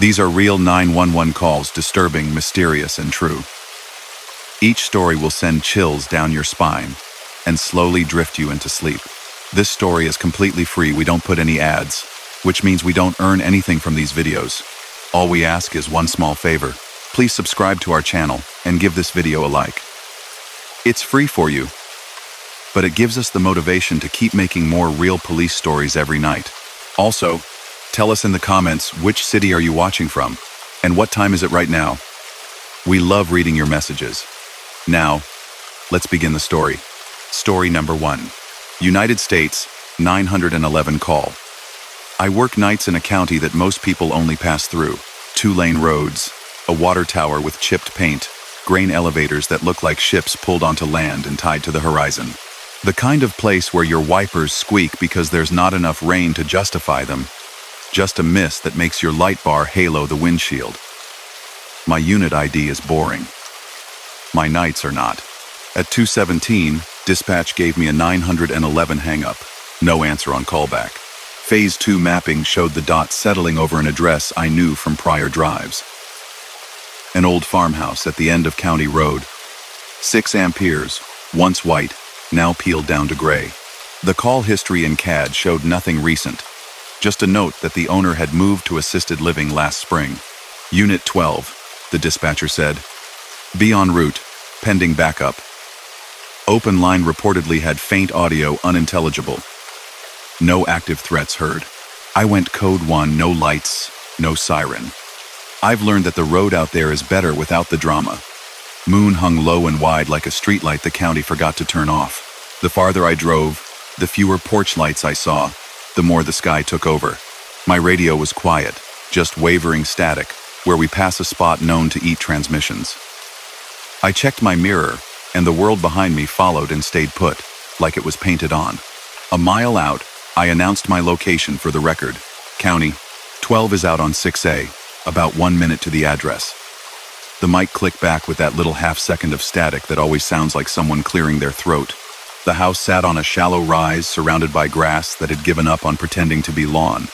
These are real 911 calls, disturbing, mysterious, and true. Each story will send chills down your spine and slowly drift you into sleep. This story is completely free. We don't put any ads, which means we don't earn anything from these videos. All we ask is one small favor. Please subscribe to our channel and give this video a like. It's free for you, but it gives us the motivation to keep making more real police stories every night. Also, tell us in the comments which city are you watching from and what time is it right now. We love reading your messages. Now, let's begin the story. Story number 1. United States, 911 call. I work nights in a county that most people only pass through. 2-lane roads, a water tower with chipped paint, grain elevators that look like ships pulled onto land and tied to the horizon. The kind of place where your wipers squeak because there's not enough rain to justify them. Just a mist that makes your light bar halo the windshield. My unit ID is boring. My nights are not. At 2:17, dispatch gave me a 911 hang-up. No answer on callback. Phase 2 mapping showed the dot settling over an address I knew from prior drives. An old farmhouse at the end of County Road. 6 amperes, once white, now peeled down to gray. The call history in CAD showed nothing recent. Just a note that the owner had moved to assisted living last spring. Unit 12, the dispatcher said. Be en route, pending backup. Open line reportedly had faint audio, unintelligible. No active threats heard. I went code 1, no lights, no siren. I've learned that the road out there is better without the drama. Moon hung low and wide like a streetlight the county forgot to turn off. The farther I drove, the fewer porch lights I saw, the more the sky took over. My radio was quiet, just wavering static, where we pass a spot known to eat transmissions. I checked my mirror, and the world behind me followed and stayed put, like it was painted on. A mile out, I announced my location for the record. County, 12 is out on 6A, about 1 minute to the address. The mic clicked back with that little half-second of static that always sounds like someone clearing their throat. The house sat on a shallow rise surrounded by grass that had given up on pretending to be lawn.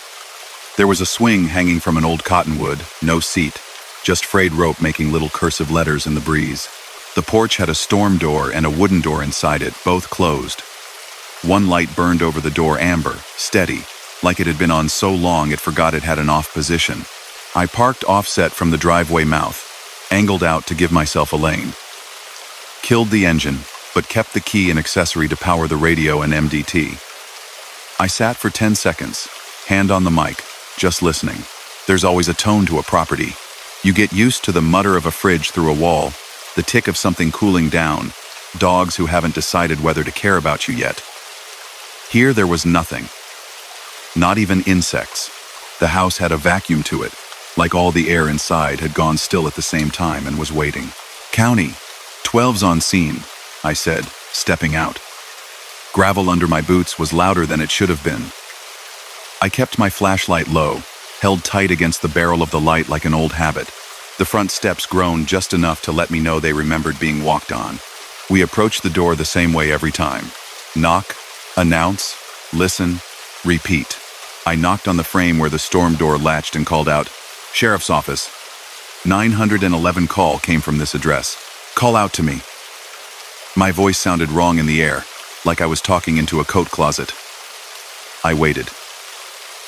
There was a swing hanging from an old cottonwood, no seat, just frayed rope making little cursive letters in the breeze. The porch had a storm door and a wooden door inside it, both closed. One light burned over the door amber, steady, like it had been on so long it forgot it had an off position. I parked offset from the driveway mouth, angled out to give myself a lane. Killed the engine, but kept the key and accessory to power the radio and MDT. I sat for 10 seconds, hand on the mic, just listening. There's always a tone to a property. You get used to the mutter of a fridge through a wall, the tick of something cooling down, dogs who haven't decided whether to care about you yet. Here there was nothing. Not even insects. The house had a vacuum to it, like all the air inside had gone still at the same time and was waiting. County, 12's on scene, I said, stepping out. Gravel under my boots was louder than it should have been. I kept my flashlight low, held tight against the barrel of the light like an old habit. The front steps groaned just enough to let me know they remembered being walked on. We approached the door the same way every time. Knock, announce, listen, repeat. I knocked on the frame where the storm door latched and called out, "Sheriff's office." 911 call came from this address. Call out to me. My voice sounded wrong in the air, like I was talking into a coat closet. I waited.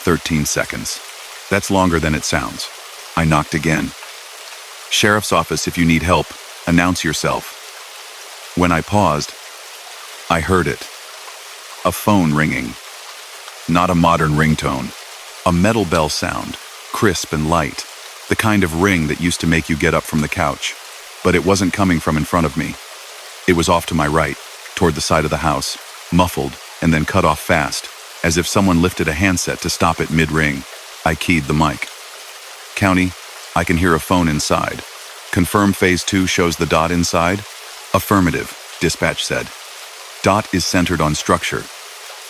13 seconds. That's longer than it sounds. I knocked again. "Sheriff's office, if you need help, announce yourself." When I paused, I heard it. A phone ringing. Not a modern ringtone. A metal bell sound, crisp and light. The kind of ring that used to make you get up from the couch. But it wasn't coming from in front of me. It was off to my right, toward the side of the house, muffled, and then cut off fast, as if someone lifted a handset to stop it mid-ring. I keyed the mic. "County, I can hear a phone inside. Confirm phase 2 shows the dot inside?" "Affirmative," dispatch said. Dot is centered on structure.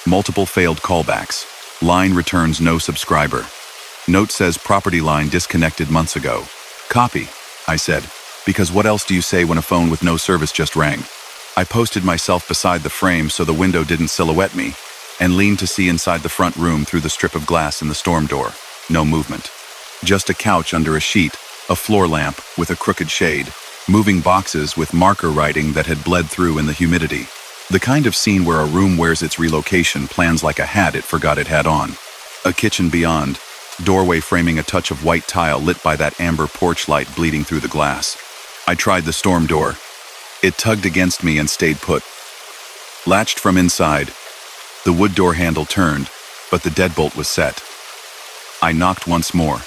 Multiple failed callbacks. Line returns no subscriber. Note says property line disconnected months ago. "Copy," I said, because what else do you say when a phone with no service just rang? I posted myself beside the frame so the window didn't silhouette me, and leaned to see inside the front room through the strip of glass in the storm door. No movement. Just a couch under a sheet, a floor lamp with a crooked shade, moving boxes with marker writing that had bled through in the humidity. The kind of scene where a room wears its relocation plans like a hat it forgot it had on. A kitchen beyond, doorway framing a touch of white tile lit by that amber porch light bleeding through the glass. I tried the storm door. It tugged against me and stayed put. Latched from inside, the wood door handle turned, but the deadbolt was set. I knocked once more.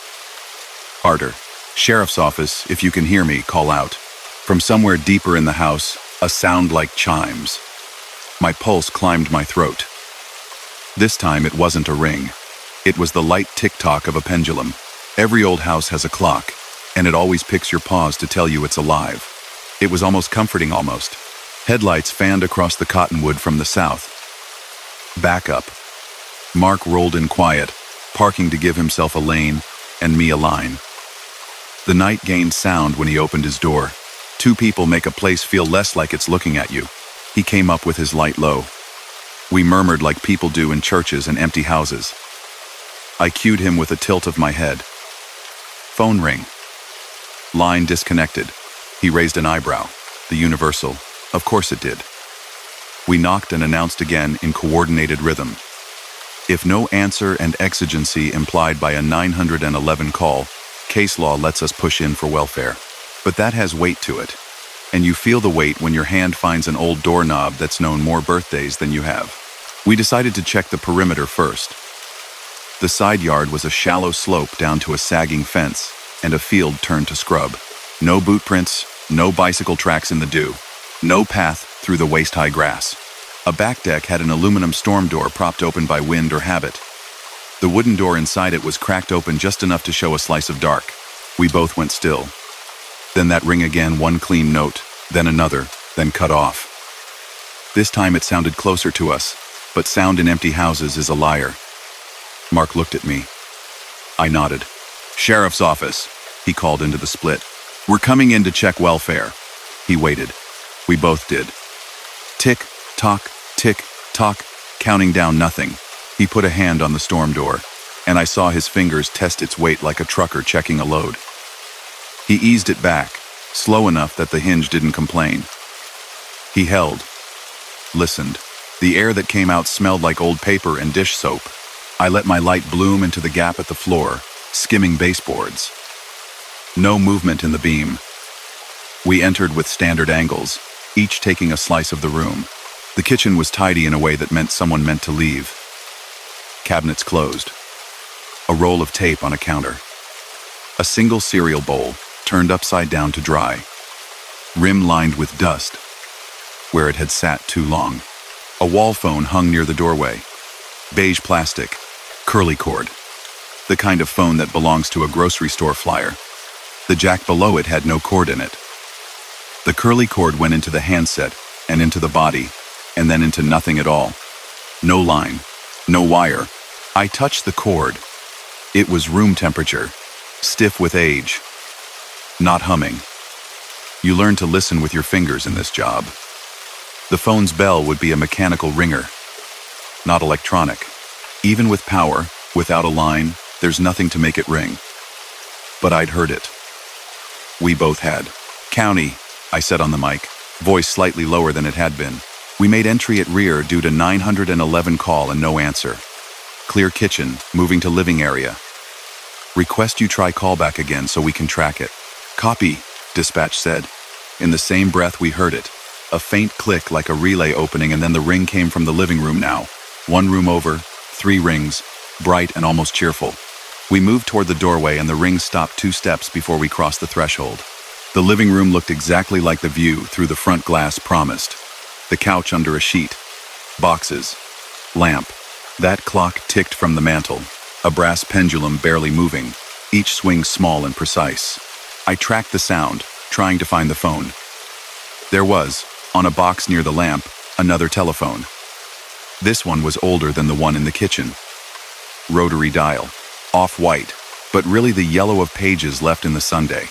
Harder. "Sheriff's office, if you can hear me, call out." From somewhere deeper in the house, a sound like chimes. My pulse climbed my throat. This time it wasn't a ring. It was the light tick-tock of a pendulum. Every old house has a clock, and it always picks your paws to tell you it's alive. It was almost comforting, almost. Headlights fanned across the cottonwood from the south. Back up. Mark rolled in quiet, parking to give himself a lane, and me a line. The night gained sound when he opened his door. Two people make a place feel less like it's looking at you. He came up with his light low. We murmured like people do in churches and empty houses. I cued him with a tilt of my head. Phone ring. Line disconnected. He raised an eyebrow. The universal. Of course it did. We knocked and announced again in coordinated rhythm. If no answer and exigency implied by a 911 call, case law lets us push in for welfare. But that has weight to it. And you feel the weight when your hand finds an old doorknob that's known more birthdays than you have. We decided to check the perimeter first. The side yard was a shallow slope down to a sagging fence, and a field turned to scrub. No boot prints, no bicycle tracks in the dew, no path through the waist-high grass. A back deck had an aluminum storm door propped open by wind or habit. The wooden door inside it was cracked open just enough to show a slice of dark. We both went still. Then that ring again, one clean note, then another, then cut off. This time it sounded closer to us, but sound in empty houses is a liar. Mark looked at me. I nodded. "Sheriff's office," he called into the split. "We're coming in to check welfare." He waited. We both did. Tick, tock, tick, tock, counting down nothing. He put a hand on the storm door, and I saw his fingers test its weight like a trucker checking a load. He eased it back, slow enough that the hinge didn't complain. He held, listened. The air that came out smelled like old paper and dish soap. I let my light bloom into the gap at the floor, skimming baseboards. No movement in the beam. We entered with standard angles, each taking a slice of the room. The kitchen was tidy in a way that meant someone meant to leave. Cabinets closed. A roll of tape on a counter. A single cereal bowl, turned upside down to dry. Rim lined with dust, where it had sat too long. A wall phone hung near the doorway. Beige plastic, curly cord. The kind of phone that belongs to a grocery store flyer. The jack below it had no cord in it. The curly cord went into the handset, and into the body, and then into nothing at all. No line, no wire. I touched the cord. It was room temperature, stiff with age, not humming. You learn to listen with your fingers in this job. The phone's bell would be a mechanical ringer, not electronic. Even with power, without a line, there's nothing to make it ring. But I'd heard it. We both had. "County," I said on the mic, voice slightly lower than it had been. "We made entry at rear due to 911 call and no answer. Clear kitchen, moving to living area. Request you try callback again so we can track it." "Copy," dispatch said. In the same breath we heard it. A faint click like a relay opening, and then the ring came from the living room now. One room over, 3 rings, bright and almost cheerful. We moved toward the doorway and the ring stopped 2 steps before we crossed the threshold. The living room looked exactly like the view through the front glass promised. The couch under a sheet. Boxes. Lamp. That clock ticked from the mantel. A brass pendulum barely moving, each swing small and precise. I tracked the sound, trying to find the phone. There was, on a box near the lamp, another telephone. This one was older than the one in the kitchen. Rotary dial. Off-white, but really the yellow of pages left in the Sunday.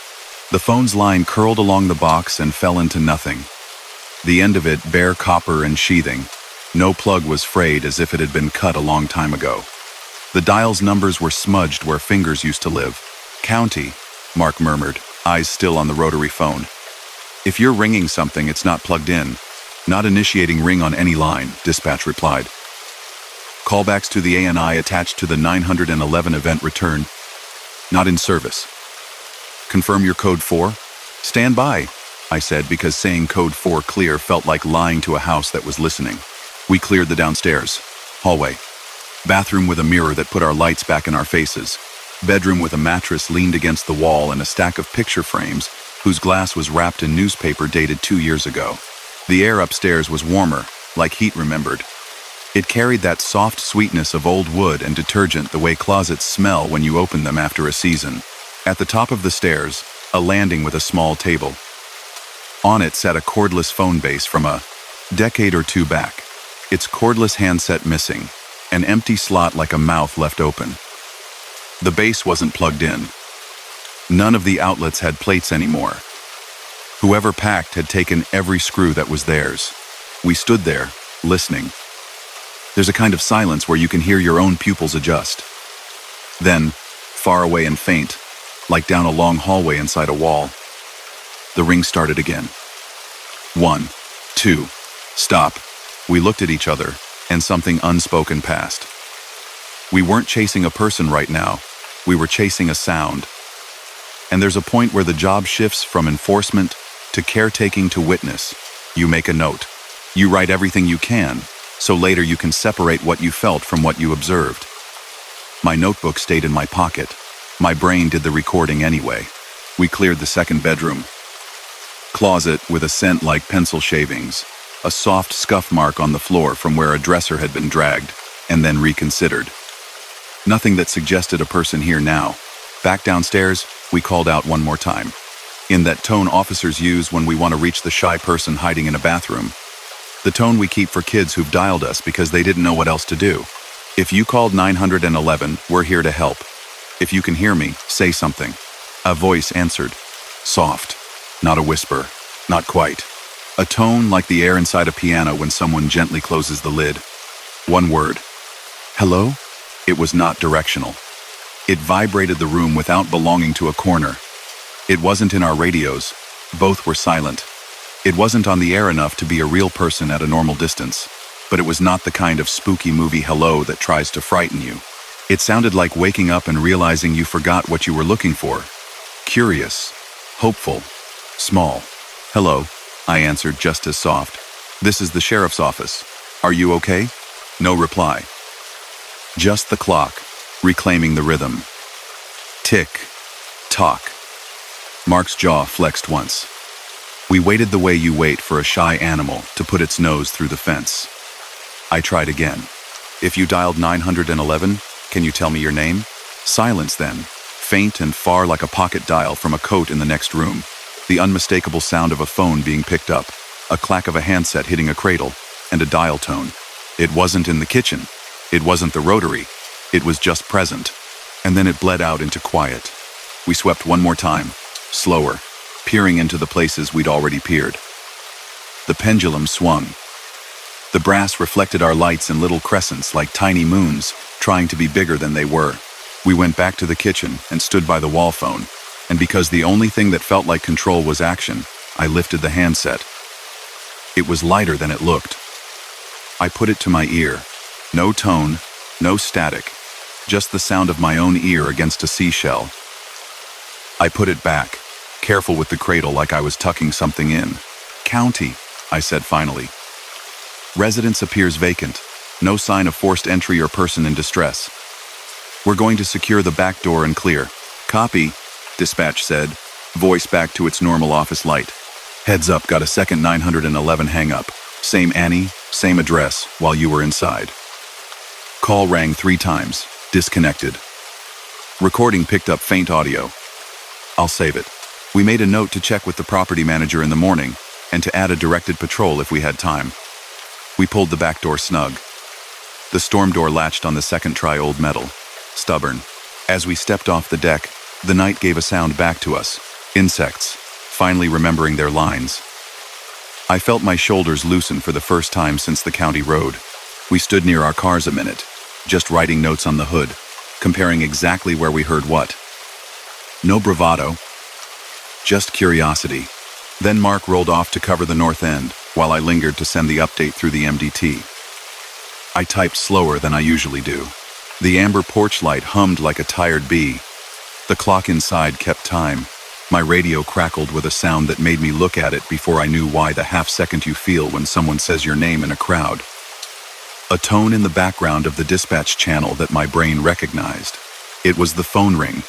The phone's line curled along the box and fell into nothing. The end of it bare copper and sheathing. No plug was frayed as if it had been cut a long time ago. The dial's numbers were smudged where fingers used to live. County, Mark murmured, eyes still on the rotary phone. If you're ringing something, it's not plugged in. Not initiating ring on any line, dispatch replied. Callbacks to the ANI attached to the 911 event return. Not in service. Confirm your code 4? Stand by, I said, because saying code 4 clear felt like lying to a house that was listening. We cleared the downstairs. Hallway. Bathroom with a mirror that put our lights back in our faces. Bedroom with a mattress leaned against the wall and a stack of picture frames whose glass was wrapped in newspaper dated 2 years ago. The air upstairs was warmer, like heat remembered. It carried that soft sweetness of old wood and detergent the way closets smell when you open them after a season. At the top of the stairs, a landing with a small table. On it sat a cordless phone base from a decade or two back, its cordless handset missing, an empty slot like a mouth left open. The base wasn't plugged in. None of the outlets had plates anymore. Whoever packed had taken every screw that was theirs. We stood there, listening. There's a kind of silence where you can hear your own pupils adjust. Then, far away and faint, like down a long hallway inside a wall, the ring started again. 1, 2, stop. We looked at each other, and something unspoken passed. We weren't chasing a person right now. We were chasing a sound. And there's a point where the job shifts from enforcement to caretaking to witness. You make a note. You write everything you can, so later you can separate what you felt from what you observed. My notebook stayed in my pocket. My brain did the recording anyway. We cleared the second bedroom. Closet with a scent like pencil shavings, a soft scuff mark on the floor from where a dresser had been dragged, and then reconsidered. Nothing that suggested a person here now. Back downstairs, we called out one more time, in that tone officers use when we want to reach the shy person hiding in a bathroom. The tone we keep for kids who've dialed us because they didn't know what else to do. If you called 911, we're here to help. If you can hear me, say something. A voice answered. Soft. Not a whisper. Not quite. A tone like the air inside a piano when someone gently closes the lid. One word. Hello? It was not directional. It vibrated the room without belonging to a corner. It wasn't in our radios. Both were silent. It wasn't on the air enough to be a real person at a normal distance, but it was not the kind of spooky movie hello that tries to frighten you. It sounded like waking up and realizing you forgot what you were looking for. Curious, hopeful, small. Hello, I answered just as soft. This is the sheriff's office. Are you okay? No reply. Just the clock, reclaiming the rhythm. Tick, tock. Mark's jaw flexed once. We waited the way you wait for a shy animal to put its nose through the fence. I tried again. If you dialed 911, can you tell me your name? Silence then, faint and far like a pocket dial from a coat in the next room. The unmistakable sound of a phone being picked up, a clack of a handset hitting a cradle, and a dial tone. It wasn't in the kitchen. It wasn't the rotary. It was just present. And then it bled out into quiet. We swept one more time, slower, peering into the places we'd already peered. The pendulum swung. The brass reflected our lights in little crescents like tiny moons, trying to be bigger than they were. We went back to the kitchen and stood by the wall phone, and because the only thing that felt like control was action, I lifted the handset. It was lighter than it looked. I put it to my ear. No tone, no static, just the sound of my own ear against a seashell. I put it back, careful with the cradle like I was tucking something in. County, I said finally. Residence appears vacant. No sign of forced entry or person in distress. We're going to secure the back door and clear. Copy, dispatch said, voice back to its normal office light. Heads up, got a second 911 hang-up. Same Annie, same address, while you were inside. Call rang 3 times, disconnected. Recording picked up faint audio. I'll save it. We made a note to check with the property manager in the morning and to add a directed patrol if we had time. We pulled the back door snug. The storm door latched on the second try old metal, stubborn. As we stepped off the deck, the night gave a sound back to us. Insects, finally remembering their lines. I felt my shoulders loosen for the first time since the county road. We stood near our cars a minute, just writing notes on the hood, comparing exactly where we heard what. No bravado, just curiosity. Then Mark rolled off to cover the north end, while I lingered to send the update through the MDT. I typed slower than I usually do. The amber porch light hummed like a tired bee. The clock inside kept time. My radio crackled with a sound that made me look at it before I knew why, the half-second you feel when someone says your name in a crowd. A tone in the background of the dispatch channel that my brain recognized. It was the phone ring.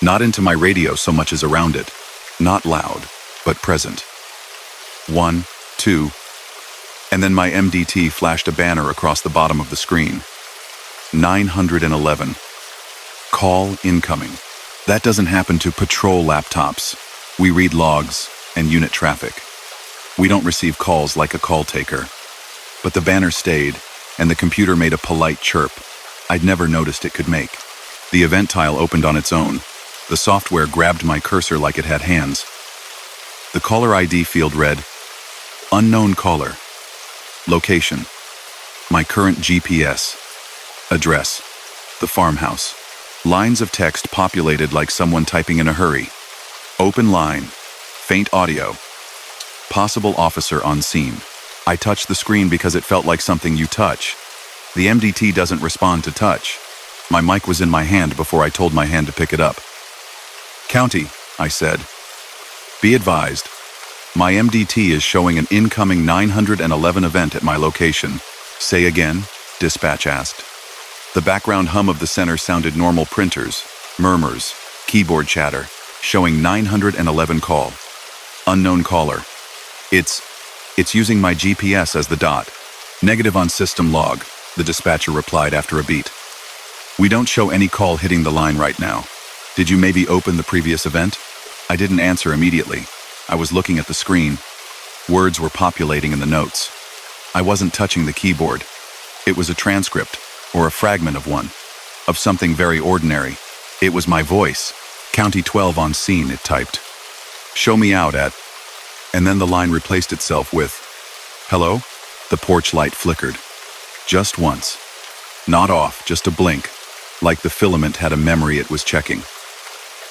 Not into my radio so much as around it. Not loud, but present. 1, 2, and then my MDT flashed a banner across the bottom of the screen. 911. Call incoming. That doesn't happen to patrol laptops. We read logs and unit traffic. We don't receive calls like a call taker. But the banner stayed, and the computer made a polite chirp I'd never noticed it could make. The event tile opened on its own. The software grabbed my cursor like it had hands. The caller ID field read, Unknown caller. Location. My current GPS. Address. The farmhouse. Lines of text populated like someone typing in a hurry. Open line. Faint audio. Possible officer on scene. I touched the screen because it felt like something you touch. The MDT doesn't respond to touch. My mic was in my hand before I told my hand to pick it up. County, I said. Be advised. My MDT is showing an incoming 911 event at my location. Say again, dispatch asked. The background hum of the center sounded normal printers, murmurs, keyboard chatter, showing 911 call. Unknown caller. It's using my GPS as the dot. Negative on system log, the dispatcher replied after a beat. We don't show any call hitting the line right now. Did you maybe open the previous event? I didn't answer immediately. I was looking at the screen. Words were populating in the notes. I wasn't touching the keyboard. It was a transcript, or a fragment of one, of something very ordinary. It was my voice. County 12 on scene, it typed. Show me out at... And then the line replaced itself with, Hello? The porch light flickered. Just once. Not off, just a blink. Like the filament had a memory it was checking.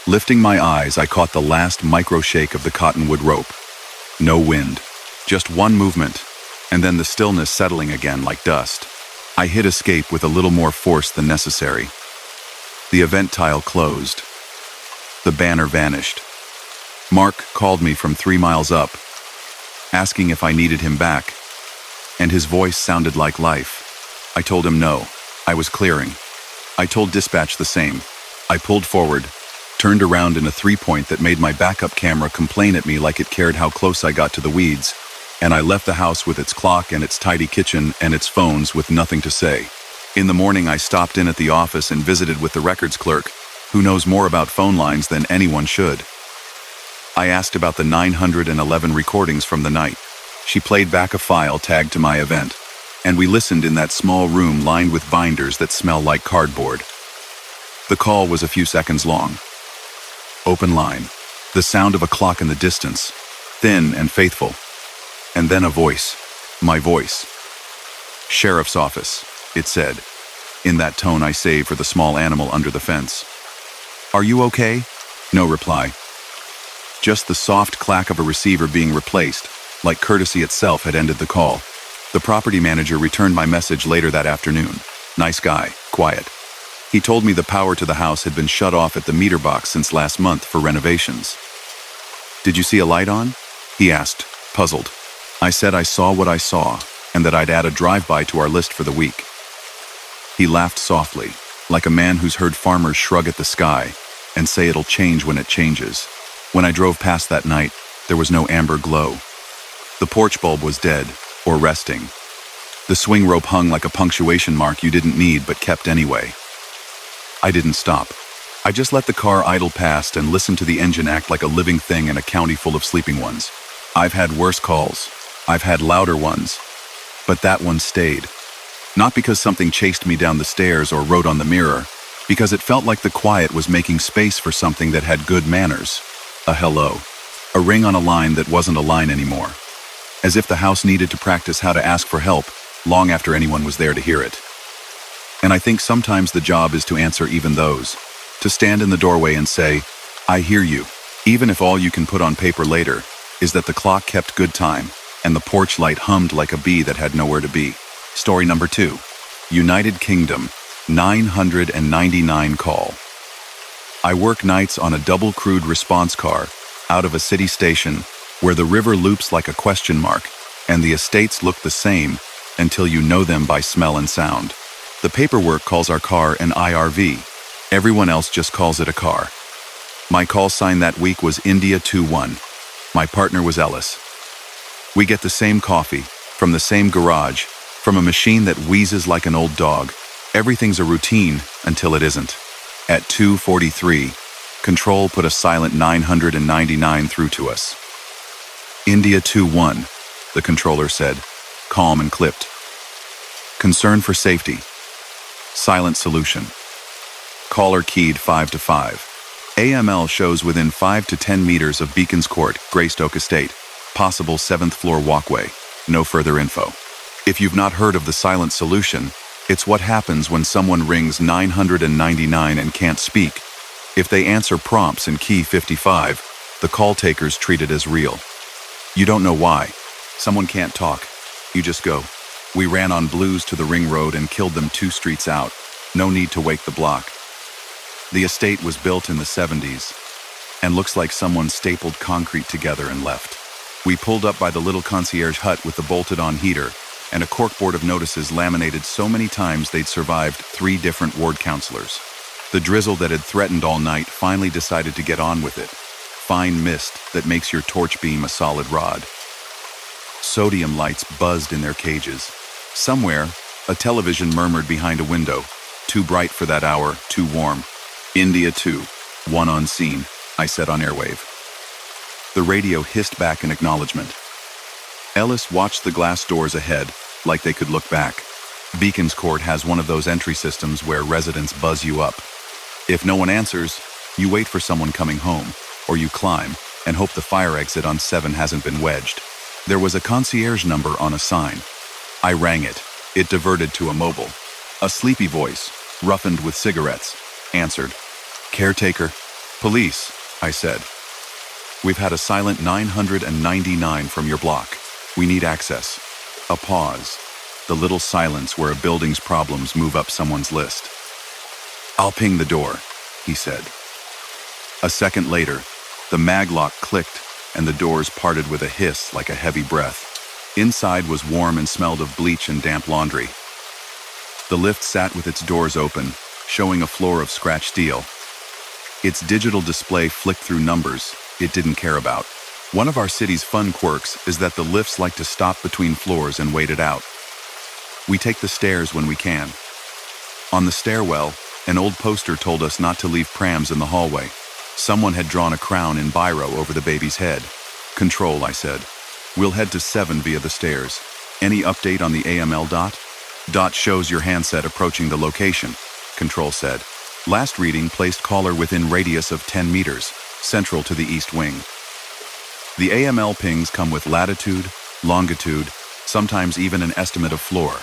Lifting my eyes, I caught the last micro shake of the cottonwood rope. No wind. Just one movement, and then the stillness settling again like dust. I hit escape with a little more force than necessary. The event tile closed. The banner vanished. Mark called me from 3 miles up, asking if I needed him back, and his voice sounded like life. I told him no. I was clearing. I told dispatch the same. I pulled forward, turned around in a 3-point that made my backup camera complain at me like it cared how close I got to the weeds, and I left the house with its clock and its tidy kitchen and its phones with nothing to say. In the morning, I stopped in at the office and visited with the records clerk, who knows more about phone lines than anyone should. I asked about the 911 recordings from the night. She played back a file tagged to my event, and we listened in that small room lined with binders that smell like cardboard. The call was a few seconds long. Open line. The sound of a clock in the distance, thin and faithful. And then a voice. My voice. Sheriff's office, it said, in that tone I save for the small animal under the fence. Are you okay? No reply. Just the soft clack of a receiver being replaced, like courtesy itself had ended the call. The property manager returned my message later that afternoon. Nice guy, quiet. He told me the power to the house had been shut off at the meter box since last month for renovations. Did you see a light on? He asked, puzzled. I said I saw what I saw, and that I'd add a drive-by to our list for the week. He laughed softly, like a man who's heard farmers shrug at the sky and say it'll change when it changes. When I drove past that night, there was no amber glow. The porch bulb was dead, or resting. The swing rope hung like a punctuation mark you didn't need but kept anyway. I didn't stop. I just let the car idle past and listened to the engine act like a living thing in a county full of sleeping ones. I've had worse calls. I've had louder ones. But that one stayed. Not because something chased me down the stairs or wrote on the mirror, because it felt like the quiet was making space for something that had good manners. A hello. A ring on a line that wasn't a line anymore. As if the house needed to practice how to ask for help long after anyone was there to hear it. And I think sometimes the job is to answer even those. To stand in the doorway and say, I hear you. Even if all you can put on paper later is that the clock kept good time and the porch light hummed like a bee that had nowhere to be. Story number 2. United Kingdom, 999 call. I work nights on a double crewed response car out of a city station where the river loops like a question mark and the estates look the same until you know them by smell and sound. The paperwork calls our car an IRV. Everyone else just calls it a car. My call sign that week was India 21. My partner was Ellis. We get the same coffee, from the same garage, from a machine that wheezes like an old dog. Everything's a routine until it isn't. At 2:43, Control put a silent 999 through to us. India 21, the controller said, calm and clipped. Concern for safety. Silent solution. Caller keyed 5 to 5. AML shows within 5 to 10 meters of Beacons Court, Greystoke Estate. Possible 7th floor walkway. No further info. If you've not heard of the silent solution, it's what happens when someone rings 999 and can't speak. If they answer prompts and key 55, the call takers treat it as real. You don't know why. Someone can't talk. You just go. We ran on Blues to the ring road and killed them 2 streets out. No need to wake the block. The estate was built in the 70s and looks like someone stapled concrete together and left. We pulled up by the little concierge hut with the bolted-on heater and a corkboard of notices laminated so many times they'd survived 3 different ward counselors. The drizzle that had threatened all night finally decided to get on with it. Fine mist that makes your torch beam a solid rod. Sodium lights buzzed in their cages. Somewhere, a television murmured behind a window. Too bright for that hour, too warm. India 2, 1 on scene, I said on airwave. The radio hissed back in acknowledgement. Ellis watched the glass doors ahead, like they could look back. Beacons Court has one of those entry systems where residents buzz you up. If no one answers, you wait for someone coming home, or you climb and hope the fire exit on 7 hasn't been wedged. There was a concierge number on a sign. I rang it. It diverted to a mobile. A sleepy voice, roughened with cigarettes, answered. Caretaker. Police, I said. We've had a silent 999 from your block. We need access. A pause. The little silence where a building's problems move up someone's list. I'll ping the door, he said. A second later, the maglock clicked and the doors parted with a hiss like a heavy breath. Inside was warm and smelled of bleach and damp laundry. The lift sat with its doors open, showing a floor of scratched steel. Its digital display flicked through numbers it didn't care about. One of our city's fun quirks is that the lifts like to stop between floors and wait it out. We take the stairs when we can. On the stairwell, an old poster told us not to leave prams in the hallway. Someone had drawn a crown in biro over the baby's head. Control, I said. We'll head to 7 via the stairs. Any update on the AML dot? Dot shows your handset approaching the location, Control said. Last reading placed caller within radius of 10 meters, central to the east wing. The AML pings come with latitude, longitude, sometimes even an estimate of floor.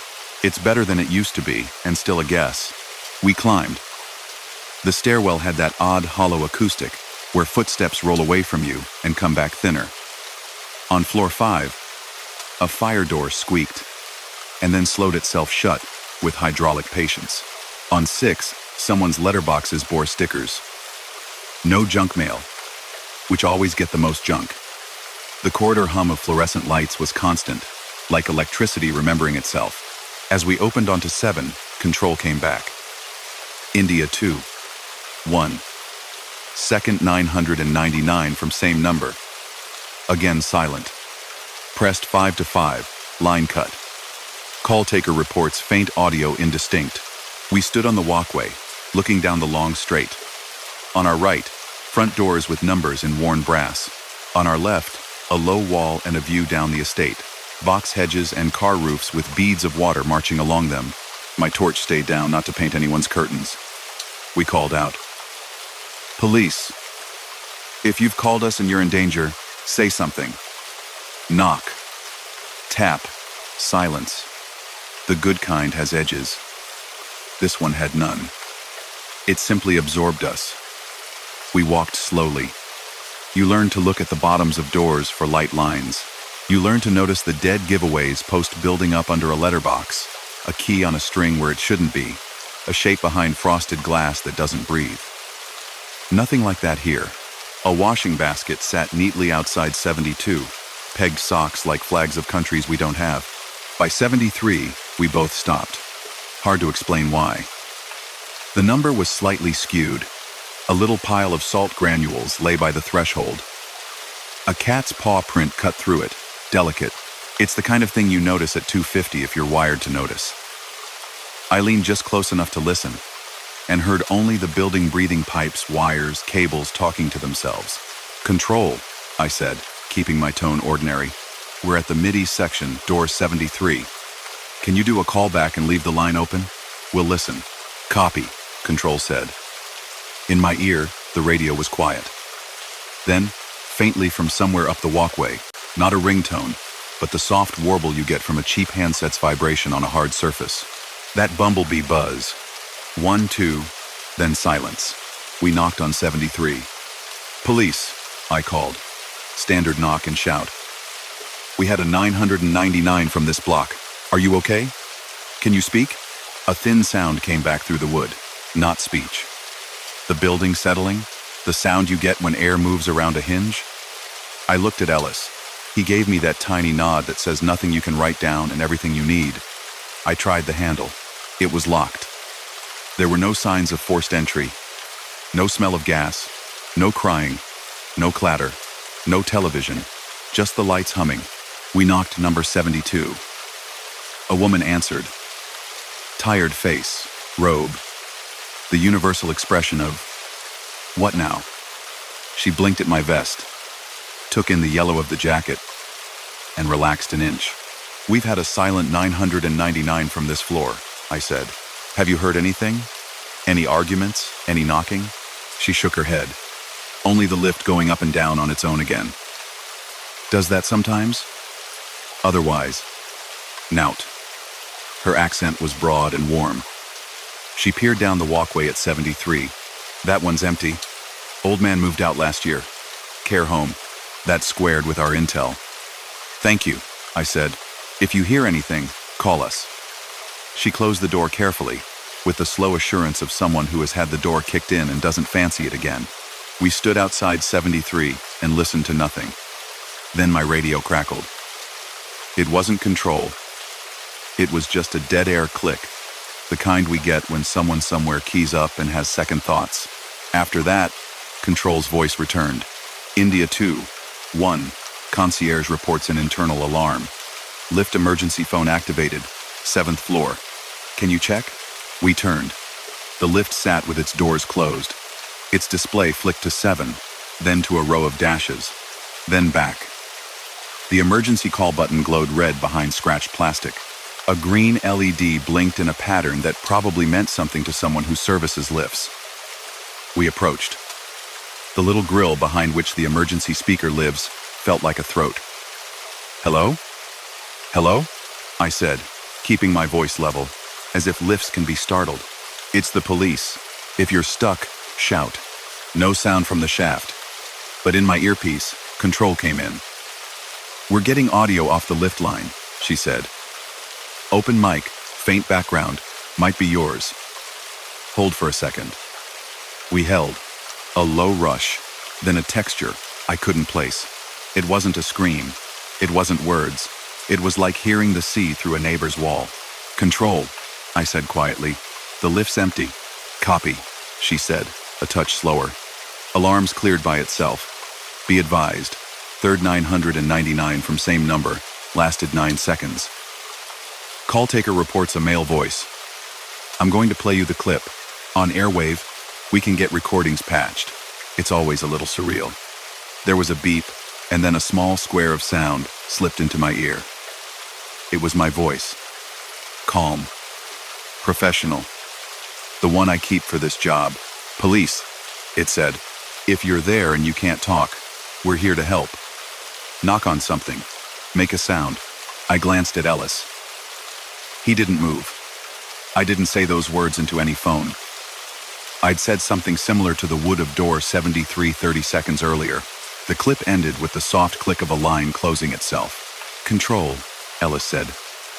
It's better than it used to be, and still a guess. We climbed. The stairwell had that odd hollow acoustic, where footsteps roll away from you and come back thinner. On floor 5, a fire door squeaked, and then slowed itself shut with hydraulic patience. On 6, someone's letterboxes bore stickers. No junk mail, which always get the most junk. The corridor hum of fluorescent lights was constant, like electricity remembering itself. As we opened onto 7, Control came back. India 2, 1. Second 999 from same number. Again silent. Pressed 5 to 5, line cut. Call taker reports faint audio indistinct. We stood on the walkway, looking down the long straight. On our right, front doors with numbers in worn brass. On our left, a low wall and a view down the estate. Box hedges and car roofs with beads of water marching along them. My torch stayed down not to paint anyone's curtains. We called out. Police. If you've called us and you're in danger, say something. Knock. Tap. Silence. The good kind has edges. This one had none. It simply absorbed us. We walked slowly. You learn to look at the bottoms of doors for light lines. You learn to notice the dead giveaways post building up under a letterbox, a key on a string where it shouldn't be, a shape behind frosted glass that doesn't breathe. Nothing like that here. A washing basket sat neatly outside 72, pegged socks like flags of countries we don't have. By 73, we both stopped. Hard to explain why. The number was slightly skewed. A little pile of salt granules lay by the threshold. A cat's paw print cut through it, delicate. It's the kind of thing you notice at 250 if you're wired to notice. I leaned just close enough to listen, and heard only the building breathing pipes, wires, cables talking to themselves. "Control," I said, keeping my tone ordinary. "We're at the Mid-East section, door 73. Can you do a callback and leave the line open? We'll listen." "Copy," Control said. In my ear, the radio was quiet. Then, faintly from somewhere up the walkway, not a ringtone, but the soft warble you get from a cheap handset's vibration on a hard surface. That bumblebee buzz. 1, 2, then silence. We knocked on 73. "Police," I called. Standard knock and shout. "We had a 999 from this block. Are you okay? Can you speak?" A thin sound came back through the wood, not speech. The building settling, the sound you get when air moves around a hinge. I looked at Ellis. He gave me that tiny nod that says nothing you can write down and everything you need. I tried the handle. It was locked. There were no signs of forced entry. No smell of gas. No crying. No clatter. No television. Just the lights humming. We knocked number 72. A woman answered. Tired face. Robe. The universal expression of, "What now?" She blinked at my vest, took in the yellow of the jacket, and relaxed an inch. "We've had a silent 999 from this floor," I said. "Have you heard anything? Any arguments? Any knocking?" She shook her head. "Only the lift going up and down on its own again." "Does that sometimes?" "Otherwise, nout." Her accent was broad and warm. She peered down the walkway at 73. "That one's empty. Old man moved out last year. Care home. That's squared with our intel." "Thank you," I said. "If you hear anything, call us." She closed the door carefully, with the slow assurance of someone who has had the door kicked in and doesn't fancy it again. We stood outside 73 and listened to nothing. Then my radio crackled. It wasn't Control. It was just a dead air click, the kind we get when someone somewhere keys up and has second thoughts. After that, Control's voice returned. "India 2, 1, concierge reports an internal alarm. Lift emergency phone activated, 7th floor. Can you check?" We turned. The lift sat with its doors closed. Its display flicked to 7, then to a row of dashes, then back. The emergency call button glowed red behind scratched plastic. A green LED blinked in a pattern that probably meant something to someone who services lifts. We approached. The little grill behind which the emergency speaker lives felt like a throat. "Hello? Hello?" I said, keeping my voice level, as if lifts can be startled. "It's the police. If you're stuck, shout." No sound from the shaft. But in my earpiece, Control came in. "We're getting audio off the lift line," she said. "Open mic, faint background, might be yours. Hold for a second." We held. A low rush, then a texture I couldn't place. It wasn't a scream. It wasn't words. It was like hearing the sea through a neighbor's wall. "Control," I said quietly. "The lift's empty." "Copy," she said, a touch slower. "Alarm's cleared by itself. Be advised, third 999 from same number, lasted 9 seconds. Call taker reports a male voice. I'm going to play you the clip. On airwave, we can get recordings patched. It's always a little surreal." There was a beep, and then a small square of sound slipped into my ear. It was my voice. Calm. Professional. The one I keep for this job. "Police," it said. "If you're there and you can't talk, we're here to help. Knock on something. Make a sound." I glanced at Ellis. He didn't move. I didn't say those words into any phone. I'd said something similar to the wood of door 73 30 seconds earlier. The clip ended with the soft click of a line closing itself. Control, Ellis said.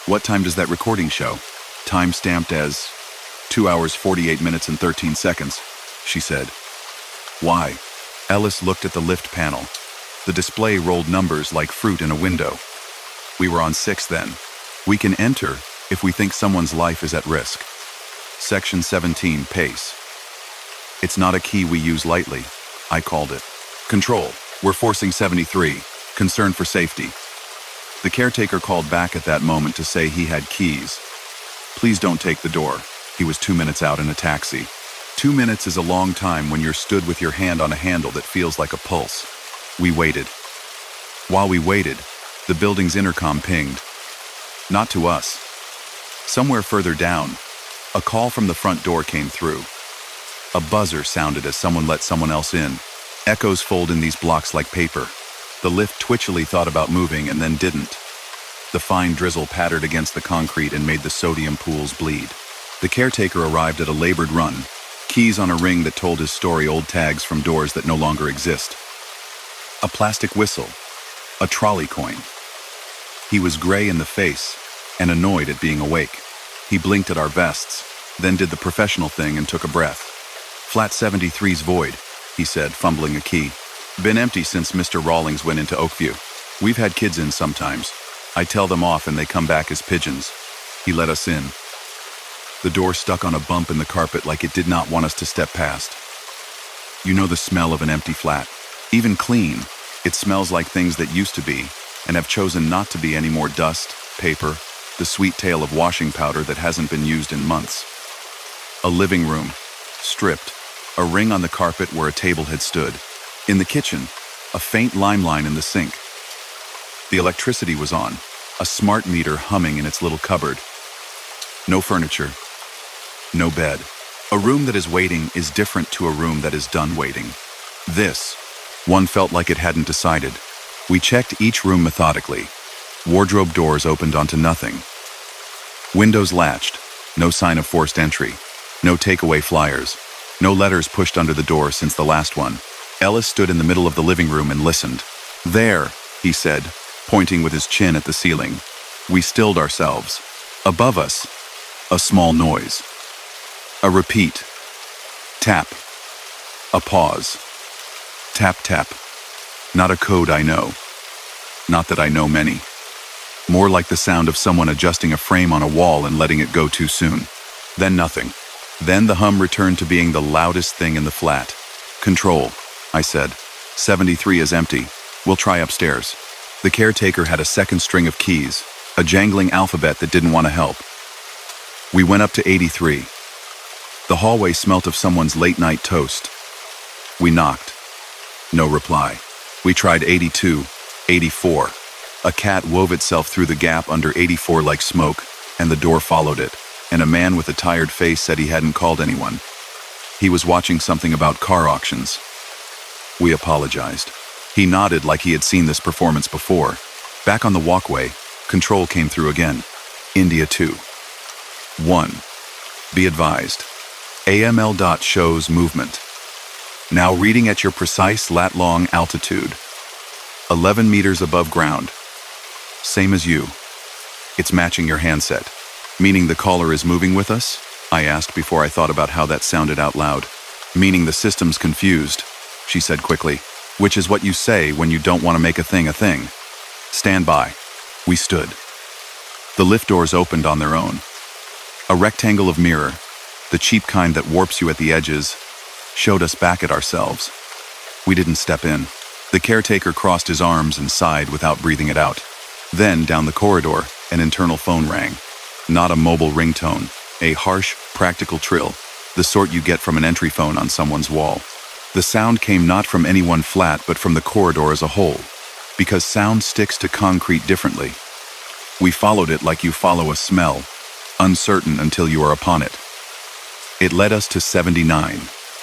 What time does that recording show? Time stamped as 2 hours 48 minutes and 13 seconds, she said. Why? Ellis looked at the lift panel. The display rolled numbers like fruit in a window. We were on 6 then. We can enter if we think someone's life is at risk. Section 17, pace. It's not a key we use lightly. I called it. Control, we're forcing 73. Concern for safety. The caretaker called back at that moment to say he had keys. Please don't take the door. He was 2 minutes out in a taxi. 2 minutes is a long time when you're stood with your hand on a handle that feels like a pulse. We waited. While we waited, the building's intercom pinged. Not to us. Somewhere further down, a call from the front door came through. A buzzer sounded as someone let someone else in. Echoes fold in these blocks like paper. The lift twitchily thought about moving and then didn't. The fine drizzle pattered against the concrete and made the sodium pools bleed. The caretaker arrived at a labored run, keys on a ring that told his story, old tags from doors that no longer exist. A plastic whistle. A trolley coin. He was gray in the face and annoyed at being awake. He blinked at our vests, then did the professional thing and took a breath. Flat 73's void, he said, fumbling a key. Been empty since Mr. Rawlings went into Oakview. We've had kids in sometimes. I tell them off and they come back as pigeons. He let us in. The door stuck on a bump in the carpet like it did not want us to step past. You know the smell of an empty flat. Even clean, it smells like things that used to be and have chosen not to be anymore: dust, paper, the sweet tail of washing powder that hasn't been used in months. A living room, stripped, a ring on the carpet where a table had stood. In the kitchen, a faint line in the sink. The electricity was on, a smart meter humming in its little cupboard. No furniture, no bed. A room that is waiting is different to a room that is done waiting. This, one felt like it hadn't decided. We checked each room methodically. Wardrobe doors opened onto nothing. Windows latched, no sign of forced entry. No takeaway flyers. No letters pushed under the door since the last one. Ellis stood in the middle of the living room and listened. There, he said, pointing with his chin at the ceiling. We stilled ourselves. Above us, a small noise. A repeat. Tap. A pause. Tap, tap. Not a code I know. Not that I know many. More like the sound of someone adjusting a frame on a wall and letting it go too soon. Then nothing. Then the hum returned to being the loudest thing in the flat. Control, I said. 73 is empty. We'll try upstairs. The caretaker had a second string of keys, a jangling alphabet that didn't want to help. We went up to 83. The hallway smelt of someone's late-night toast. We knocked. No reply. We tried 82, 84. A cat wove itself through the gap under 84 like smoke, and the door followed it, and a man with a tired face said he hadn't called anyone. He was watching something about car auctions. We apologized. He nodded like he had seen this performance before. Back on the walkway, control came through again. India 2. 1. Be advised. AML dot shows movement. Now reading at your precise lat-long altitude. 11 meters above ground. Same as you. It's matching your handset. Meaning the caller is moving with us? I asked before I thought about how that sounded out loud. Meaning the system's confused, she said quickly. Which is what you say when you don't want to make a thing a thing. Stand by. We stood. The lift doors opened on their own. A rectangle of mirror, the cheap kind that warps you at the edges, showed us back at ourselves. We didn't step in. The caretaker crossed his arms and sighed without breathing it out. Then, down the corridor, an internal phone rang. Not a mobile ringtone, a harsh, practical trill, the sort you get from an entry phone on someone's wall. The sound came not from any one flat but from the corridor as a whole, because sound sticks to concrete differently. We followed it like you follow a smell, uncertain until you are upon it. It led us to 79.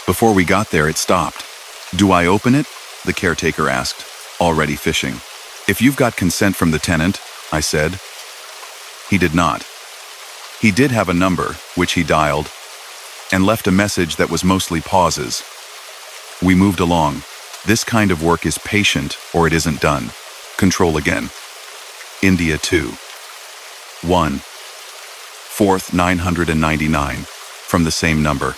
Before we got there, it stopped. Do I open it? The caretaker asked, already fishing. If you've got consent from the tenant, I said. He did not. He did have a number, which he dialed. and left a message that was mostly pauses. We moved along. This kind of work is patient or it isn't done. Control again. India 2. 1. 4th 999. From the same number.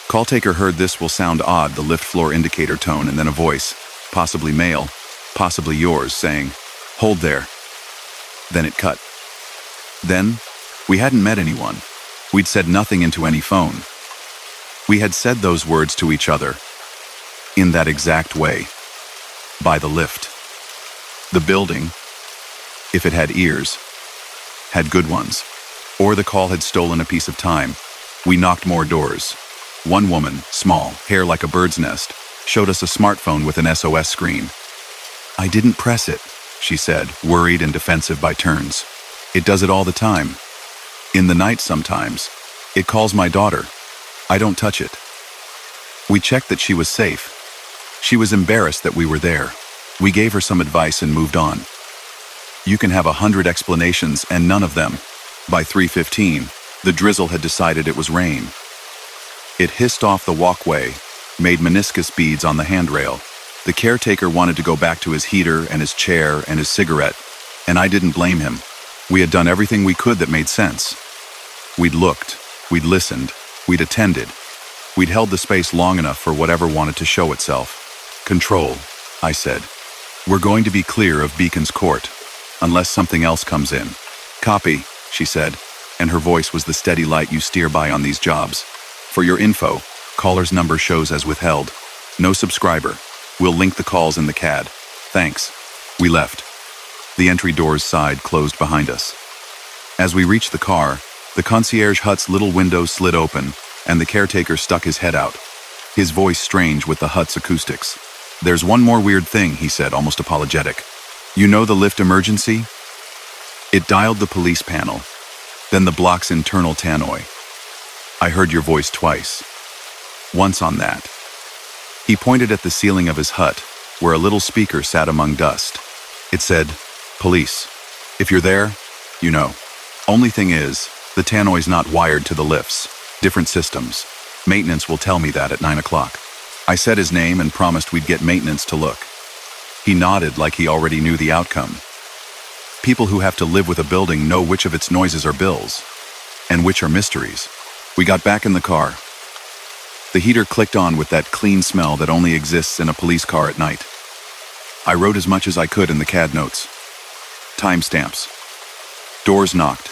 Call taker heard this will sound odd, the lift floor indicator tone, and then a voice, possibly male, possibly yours, saying, "Hold there." Then it cut. Then, we hadn't met anyone. We'd said nothing into any phone. We had said those words to each other. In that exact way. By the lift. The building, if it had ears, had good ones. Or the call had stolen a piece of time. We knocked more doors. One woman, small, hair like a bird's nest, showed us a smartphone with an SOS screen. "I didn't press it," she said, worried and defensive by turns. "It does it all the time. In the night sometimes. It calls my daughter. I don't touch it." We checked that she was safe. She was embarrassed that we were there. We gave her some advice and moved on. You can have 100 explanations and none of them. By 3:15, the drizzle had decided it was rain. It hissed off the walkway, made meniscus beads on the handrail. The caretaker wanted to go back to his heater and his chair and his cigarette, and I didn't blame him. We had done everything we could that made sense. We'd looked, we'd listened, we'd attended. We'd held the space long enough for whatever wanted to show itself. "Control," I said. "We're going to be clear of Beacon's Court, unless something else comes in." "Copy," she said, and her voice was the steady light you steer by on these jobs. "For your info, caller's number shows as withheld. No subscriber. We'll link the calls in the CAD. Thanks." We left. The entry door's side closed behind us. As we reached the car, the concierge hut's little window slid open, and the caretaker stuck his head out. His voice strange with the hut's acoustics. "There's one more weird thing," he said, almost apologetic. "You know the lift emergency?" It dialed the police panel, then the block's internal tannoy. "I heard your voice twice. Once on that." He pointed at the ceiling of his hut, where a little speaker sat among dust. It said, "Police. If you're there, you know. Only thing is, the tannoy's not wired to the lifts. Different systems. Maintenance will tell me that at 9 o'clock. I said his name and promised we'd get maintenance to look. He nodded like he already knew the outcome. People who have to live with a building know which of its noises are bills, and which are mysteries. We got back in the car. The heater clicked on with that clean smell that only exists in a police car at night. I wrote as much as I could in the CAD notes. Timestamps. Doors knocked.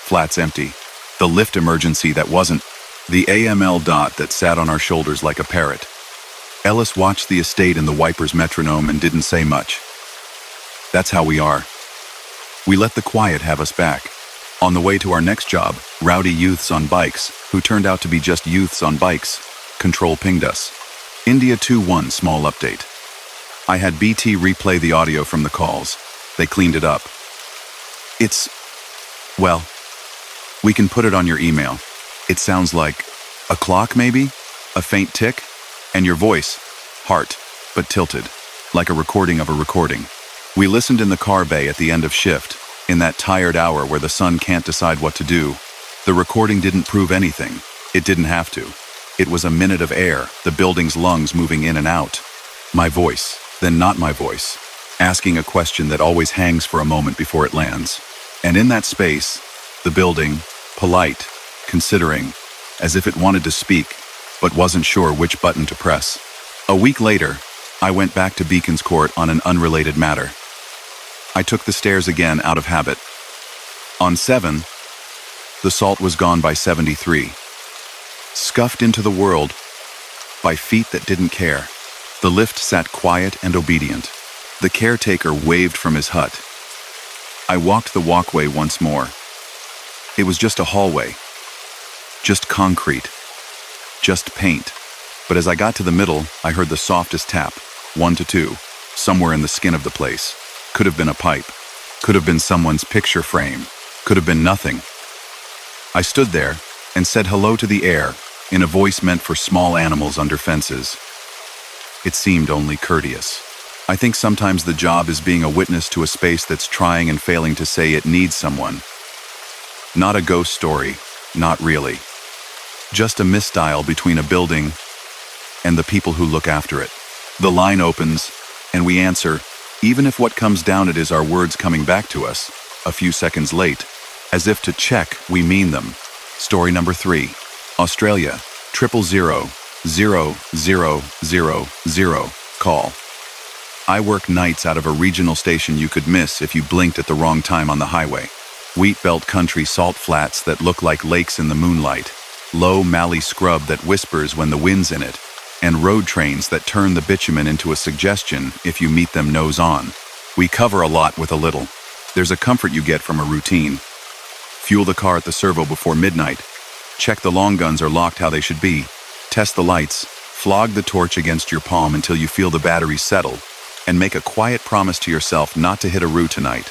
Flats empty. The lift emergency that wasn't. The AML dot that sat on our shoulders like a parrot. Ellis watched the estate in the wiper's metronome and didn't say much. That's how we are. We let the quiet have us back. On the way to our next job, rowdy youths on bikes, who turned out to be just youths on bikes, Control pinged us. India 2-1 small update. I had BT replay the audio from the calls. They cleaned it up. Well, we can put it on your email. It sounds like a clock maybe? A faint tick? And your voice, heart, but tilted, like a recording of a recording. We listened in the car bay at the end of shift, in that tired hour where the sun can't decide what to do. The recording didn't prove anything. It didn't have to. It was a minute of air, the building's lungs moving in and out. My voice, then not my voice, asking a question that always hangs for a moment before it lands. And in that space, the building, polite, considering, as if it wanted to speak, but wasn't sure which button to press. A week later, I went back to Beacon's Court on an unrelated matter. I took the stairs again out of habit. On 7, the salt was gone by 73. Scuffed into the world by feet that didn't care. The lift sat quiet and obedient. The caretaker waved from his hut. I walked the walkway once more. It was just a hallway. Just concrete. Just paint. But as I got to the middle, I heard the softest tap, 1 to 2, somewhere in the skin of the place. Could have been a pipe. Could have been someone's picture frame. Could have been nothing. I stood there and said hello to the air in a voice meant for small animals under fences. It seemed only courteous. I think sometimes the job is being a witness to a space that's trying and failing to say it needs someone. Not a ghost story, not really. Just a misdial between a building and the people who look after it. The line opens, and we answer, even if what comes down it is our words coming back to us, a few seconds late, as if to check we mean them. Story number 3. Australia, 0000000, call. I work nights out of a regional station you could miss if you blinked at the wrong time on the highway. Wheat belt country salt flats that look like lakes in the moonlight, low mallee scrub that whispers when the wind's in it, and road trains that turn the bitumen into a suggestion if you meet them nose on. We cover a lot with a little. There's a comfort you get from a routine. Fuel the car at the servo before midnight. Check the long guns are locked how they should be. Test the lights. Flog the torch against your palm until you feel the batteries settle. And make a quiet promise to yourself not to hit a roo tonight.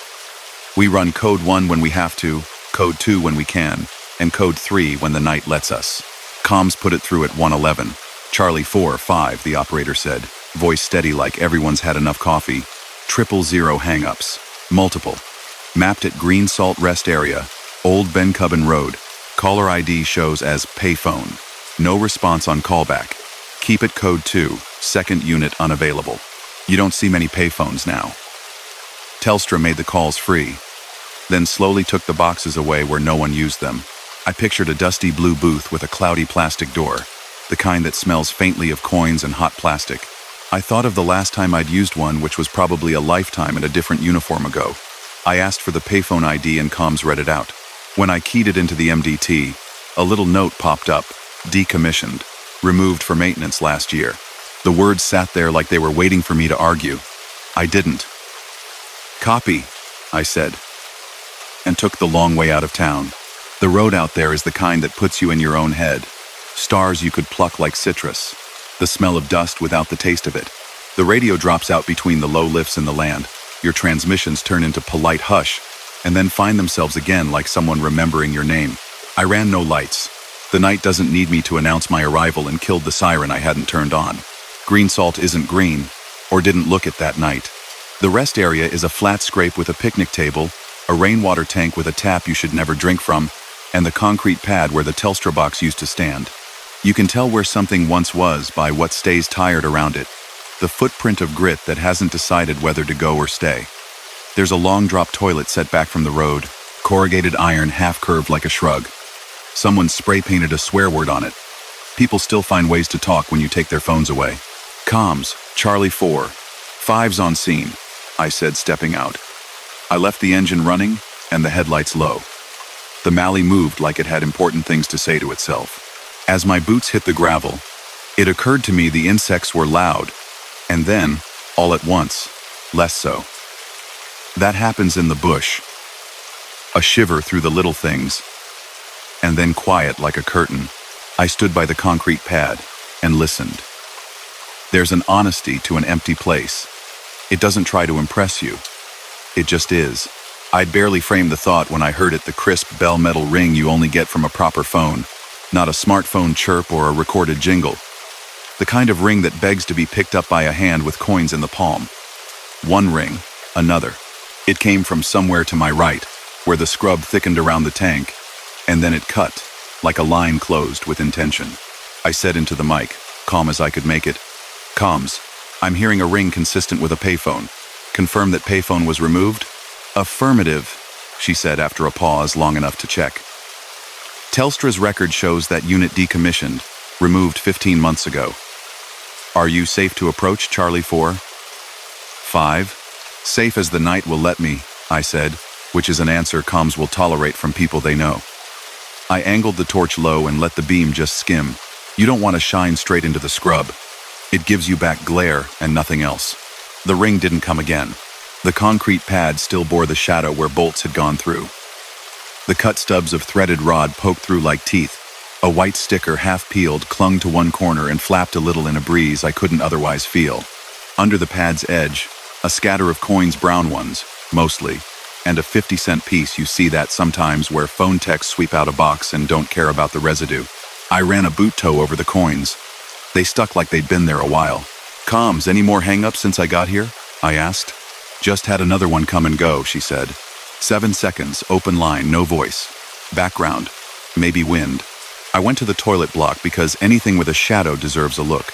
We run code 1 when we have to, code 2 when we can, and code 3 when the night lets us. Comms put it through at 111. Charlie 4-5, the operator said, voice steady like everyone's had enough coffee. 000 hang-ups. Multiple. Mapped at Green Salt Rest Area, Old Bencubbin Road. Caller ID shows as payphone. No response on callback. Keep it code 2, second unit unavailable. You don't see many payphones now. Telstra made the calls free, then slowly took the boxes away where no one used them. I pictured a dusty blue booth with a cloudy plastic door, the kind that smells faintly of coins and hot plastic. I thought of the last time I'd used one, which was probably a lifetime in a different uniform ago. I asked for the payphone ID and comms read it out. When I keyed it into the MDT, a little note popped up, decommissioned, removed for maintenance last year. The words sat there like they were waiting for me to argue. I didn't. Copy, I said, and took the long way out of town. The road out there is the kind that puts you in your own head. Stars you could pluck like citrus. The smell of dust without the taste of it. The radio drops out between the low lifts in the land. Your transmissions turn into polite hush, and then find themselves again like someone remembering your name. I ran no lights. The night doesn't need me to announce my arrival and killed the siren I hadn't turned on. Green salt isn't green, or didn't look it that night. The rest area is a flat scrape with a picnic table, a rainwater tank with a tap you should never drink from, and the concrete pad where the Telstra box used to stand. You can tell where something once was by what stays tired around it, the footprint of grit that hasn't decided whether to go or stay. There's a long drop toilet set back from the road, corrugated iron half-curved like a shrug. Someone spray-painted a swear word on it. People still find ways to talk when you take their phones away. Comms, Charlie 4. 5's on scene, I said, stepping out. I left the engine running and the headlights low. The Mally moved like it had important things to say to itself. As my boots hit the gravel, it occurred to me the insects were loud, and then, all at once, less so. That happens in the bush. A shiver through the little things, and then quiet like a curtain. I stood by the concrete pad and listened. There's an honesty to an empty place. It doesn't try to impress you. It just is. I'd barely framed the thought when I heard it, the crisp bell metal ring you only get from a proper phone, not a smartphone chirp or a recorded jingle. The kind of ring that begs to be picked up by a hand with coins in the palm. One ring, another. It came from somewhere to my right, where the scrub thickened around the tank, and then it cut, like a line closed with intention. I said into the mic, calm as I could make it, "Comms, I'm hearing a ring consistent with a payphone. Confirm that payphone was removed?" "Affirmative," she said after a pause long enough to check. Telstra's record shows that unit decommissioned, removed 15 months ago. "Are you safe to approach, Charlie 4? 5? "Safe as the night will let me," I said, which is an answer comms will tolerate from people they know. I angled the torch low and let the beam just skim. You don't want to shine straight into the scrub. It gives you back glare and nothing else. The ring didn't come again. The concrete pad still bore the shadow where bolts had gone through. The cut stubs of threaded rod poked through like teeth. A white sticker, half peeled, clung to one corner and flapped a little in a breeze I couldn't otherwise feel. Under the pad's edge, a scatter of coins, brown ones, mostly, and a 50-cent piece. You see that sometimes where phone techs sweep out a box and don't care about the residue. I ran a boot toe over the coins. They stuck like they'd been there a while. "Comms, any more hang-ups since I got here?" I asked. "Just had another one come and go," she said. 7 seconds, open line, no voice. Background, maybe wind. I went to the toilet block because anything with a shadow deserves a look.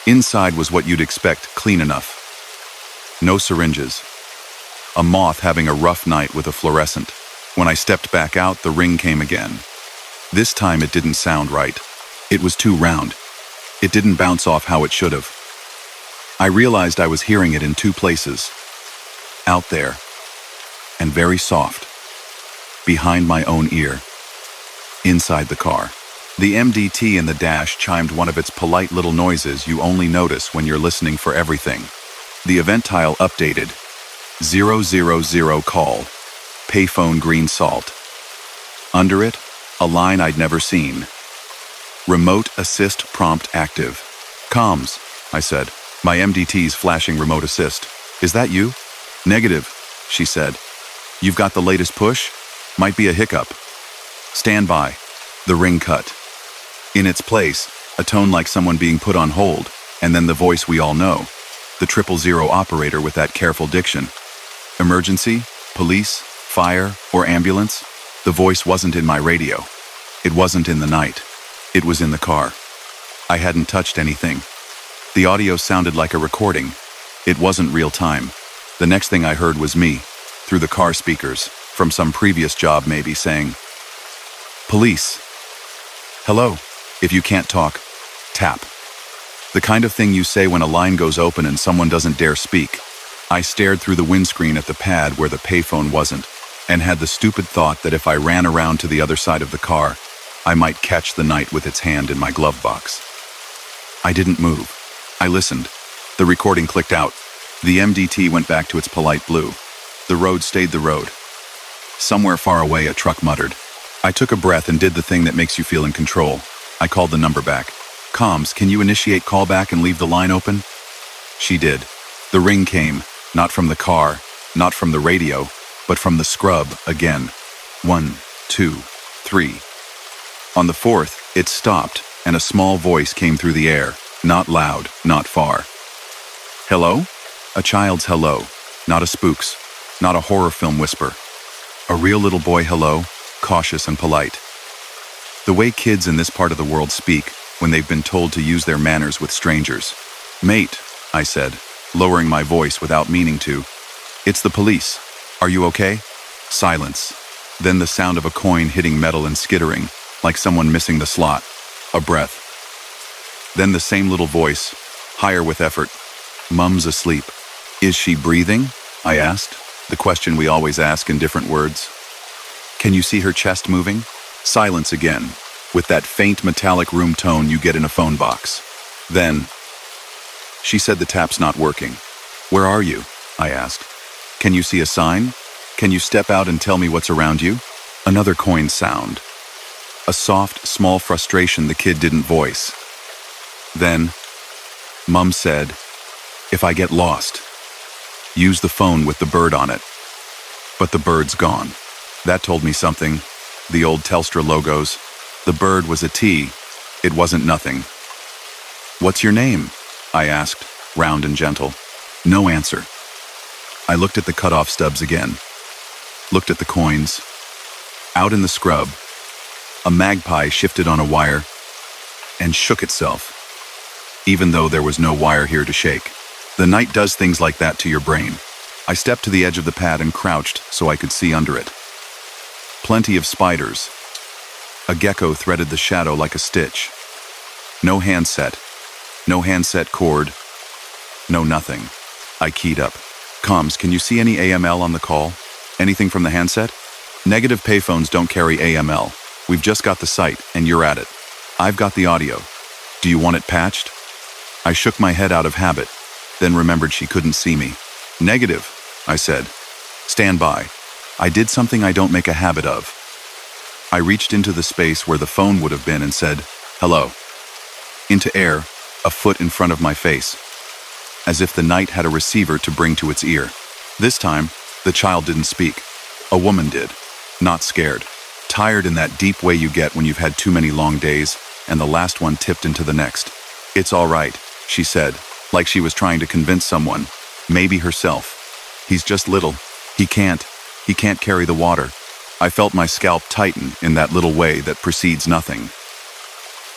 Inside was what you'd expect, clean enough. No syringes. A moth having a rough night with a fluorescent. When I stepped back out, the ring came again. This time it didn't sound right. It was too round. It didn't bounce off how it should have. I realized I was hearing it in two places. Out there. And very soft. Behind my own ear. Inside the car. The MDT in the dash chimed one of its polite little noises you only notice when you're listening for everything. The event tile updated. 000 call. Payphone green salt. Under it, a line I'd never seen. Remote assist prompt active. Comms, I said. My MDT's flashing remote assist. Is that you? Negative, she said. You've got the latest push? Might be a hiccup. Stand by. The ring cut. In its place, a tone like someone being put on hold, and then the voice we all know. The 000 operator with that careful diction. Emergency? Police? Fire? Or ambulance? The voice wasn't in my radio. It wasn't in the night. It was in the car. I hadn't touched anything. The audio sounded like a recording. It wasn't real time. The next thing I heard was me, through the car speakers, from some previous job maybe, saying, "Police. Hello. If you can't talk, tap." The kind of thing you say when a line goes open and someone doesn't dare speak. I stared through the windscreen at the pad where the payphone wasn't, and had the stupid thought that if I ran around to the other side of the car, I might catch the night with its hand in my glove box. I didn't move. I listened. The recording clicked out. The MDT went back to its polite blue. The road stayed the road. Somewhere far away, a truck muttered. I took a breath and did the thing that makes you feel in control. I called the number back. "Comms, can you initiate callback and leave the line open?" She did. The ring came, not from the car, not from the radio, but from the scrub again. 1, 2, 3. On the fourth, it stopped, and a small voice came through the air, not loud, not far. Hello? A child's hello, not a spook's, not a horror film whisper. A real little boy hello, cautious and polite. The way kids in this part of the world speak when they've been told to use their manners with strangers. "Mate," I said, lowering my voice without meaning to. "It's the police. Are you okay?" Silence. Then the sound of a coin hitting metal and skittering, like someone missing the slot. A breath. Then the same little voice, higher with effort. "Mum's asleep." "Is she breathing?" I asked, the question we always ask in different words. "Can you see her chest moving?" Silence again, with that faint metallic room tone you get in a phone box. Then, she said the tap's not working. "Where are you?" I asked. "Can you see a sign? Can you step out and tell me what's around you?" Another coin sound. A soft, small frustration the kid didn't voice. Then, Mum said, "If I get lost, use the phone with the bird on it." But the bird's gone. That told me something. The old Telstra logos. The bird was a T. It wasn't nothing. "What's your name?" I asked, round and gentle. No answer. I looked at the cutoff stubs again. Looked at the coins. Out in the scrub, a magpie shifted on a wire and shook itself, even though there was no wire here to shake. The night does things like that to your brain. I stepped to the edge of the pad and crouched so I could see under it. Plenty of spiders. A gecko threaded the shadow like a stitch. No handset. No handset cord. No nothing. I keyed up. "Comms, can you see any AML on the call? Anything from the handset?" "Negative, payphones don't carry AML. We've just got the site, and you're at it. I've got the audio. Do you want it patched?" I shook my head out of habit, then remembered she couldn't see me. "Negative," I said. "Stand by. I did something I don't make a habit of." I reached into the space where the phone would have been and said, "Hello." Into air, a foot in front of my face, as if the night had a receiver to bring to its ear. This time, the child didn't speak. A woman did. Not scared. Tired in that deep way you get when you've had too many long days, and the last one tipped into the next. "It's all right," she said, like she was trying to convince someone, maybe herself. "He's just little. He can't carry the water. I felt my scalp tighten in that little way that precedes nothing.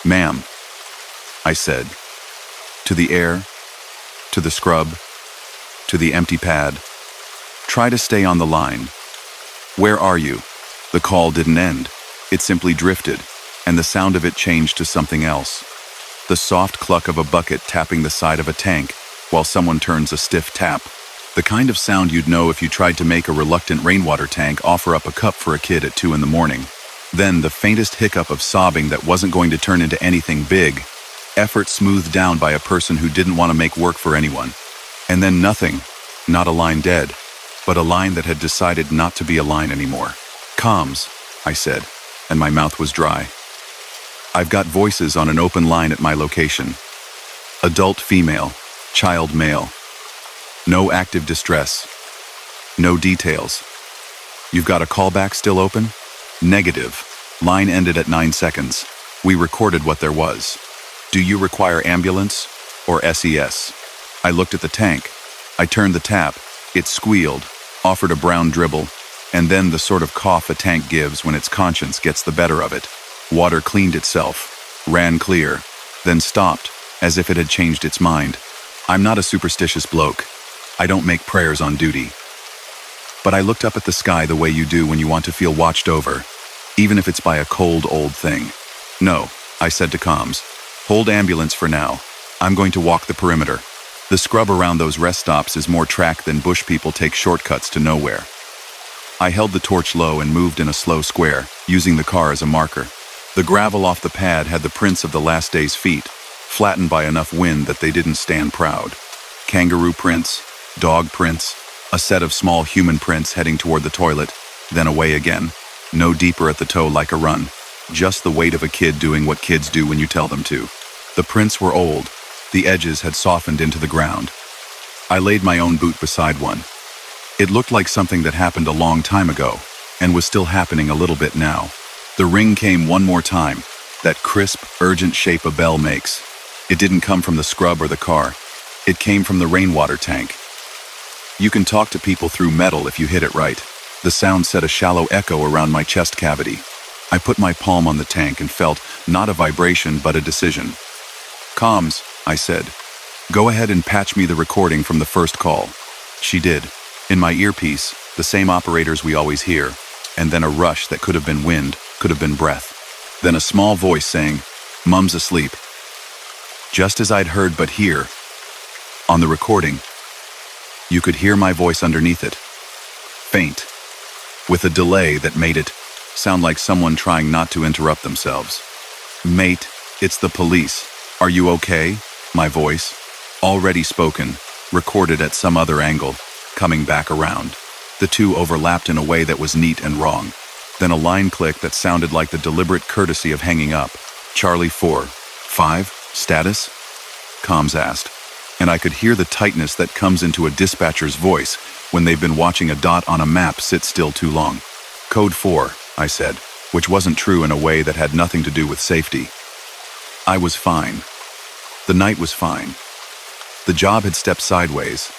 "Ma'am," I said. To the air, to the scrub, to the empty pad. "Try to stay on the line. Where are you?" The call didn't end. It simply drifted, and the sound of it changed to something else. The soft cluck of a bucket tapping the side of a tank while someone turns a stiff tap. The kind of sound you'd know if you tried to make a reluctant rainwater tank offer up a cup for a kid at 2 in the morning. Then the faintest hiccup of sobbing that wasn't going to turn into anything big. Effort smoothed down by a person who didn't want to make work for anyone. And then nothing. Not a line dead, but a line that had decided not to be a line anymore. "Comms," I said, and my mouth was dry. "I've got voices on an open line at my location. Adult female, child male. No active distress. No details. You've got a callback still open?" "Negative. Line ended at 9 seconds. We recorded what there was. Do you require ambulance or SES?" I looked at the tank. I turned the tap. It squealed, offered a brown dribble, and then the sort of cough a tank gives when its conscience gets the better of it. Water cleaned itself, ran clear, then stopped, as if it had changed its mind. I'm not a superstitious bloke. I don't make prayers on duty. But I looked up at the sky the way you do when you want to feel watched over, even if it's by a cold old thing. "No," I said to comms. "Hold ambulance for now. I'm going to walk the perimeter. The scrub around those rest stops is more track than bush people take shortcuts to nowhere." I held the torch low and moved in a slow square, using the car as a marker. The gravel off the pad had the prints of the last day's feet, flattened by enough wind that they didn't stand proud. Kangaroo prints, dog prints, a set of small human prints heading toward the toilet, then away again. No deeper at the toe like a run. Just the weight of a kid doing what kids do when you tell them to. The prints were old. The edges had softened into the ground. I laid my own boot beside one. It looked like something that happened a long time ago, and was still happening a little bit now. The ring came one more time, that crisp, urgent shape a bell makes. It didn't come from the scrub or the car. It came from the rainwater tank. You can talk to people through metal if you hit it right. The sound set a shallow echo around my chest cavity. I put my palm on the tank and felt not a vibration but a decision. "Comms," I said. "Go ahead and patch me the recording from the first call." She did. In my earpiece, the same operators we always hear, and then a rush that could have been wind, could have been breath. Then a small voice saying, "Mum's asleep." Just as I'd heard but hear. On the recording, you could hear my voice underneath it. Faint, with a delay that made it sound like someone trying not to interrupt themselves. "Mate, it's the police. Are you okay?" My voice, already spoken, recorded at some other angle, coming back around. The two overlapped in a way that was neat and wrong. Then a line click that sounded like the deliberate courtesy of hanging up. "Charlie 4-5, status?" Comms asked, and I could hear the tightness that comes into a dispatcher's voice when they've been watching a dot on a map sit still too long. "Code 4, I said, which wasn't true in a way that had nothing to do with safety. I was fine. The night was fine. The job had stepped sideways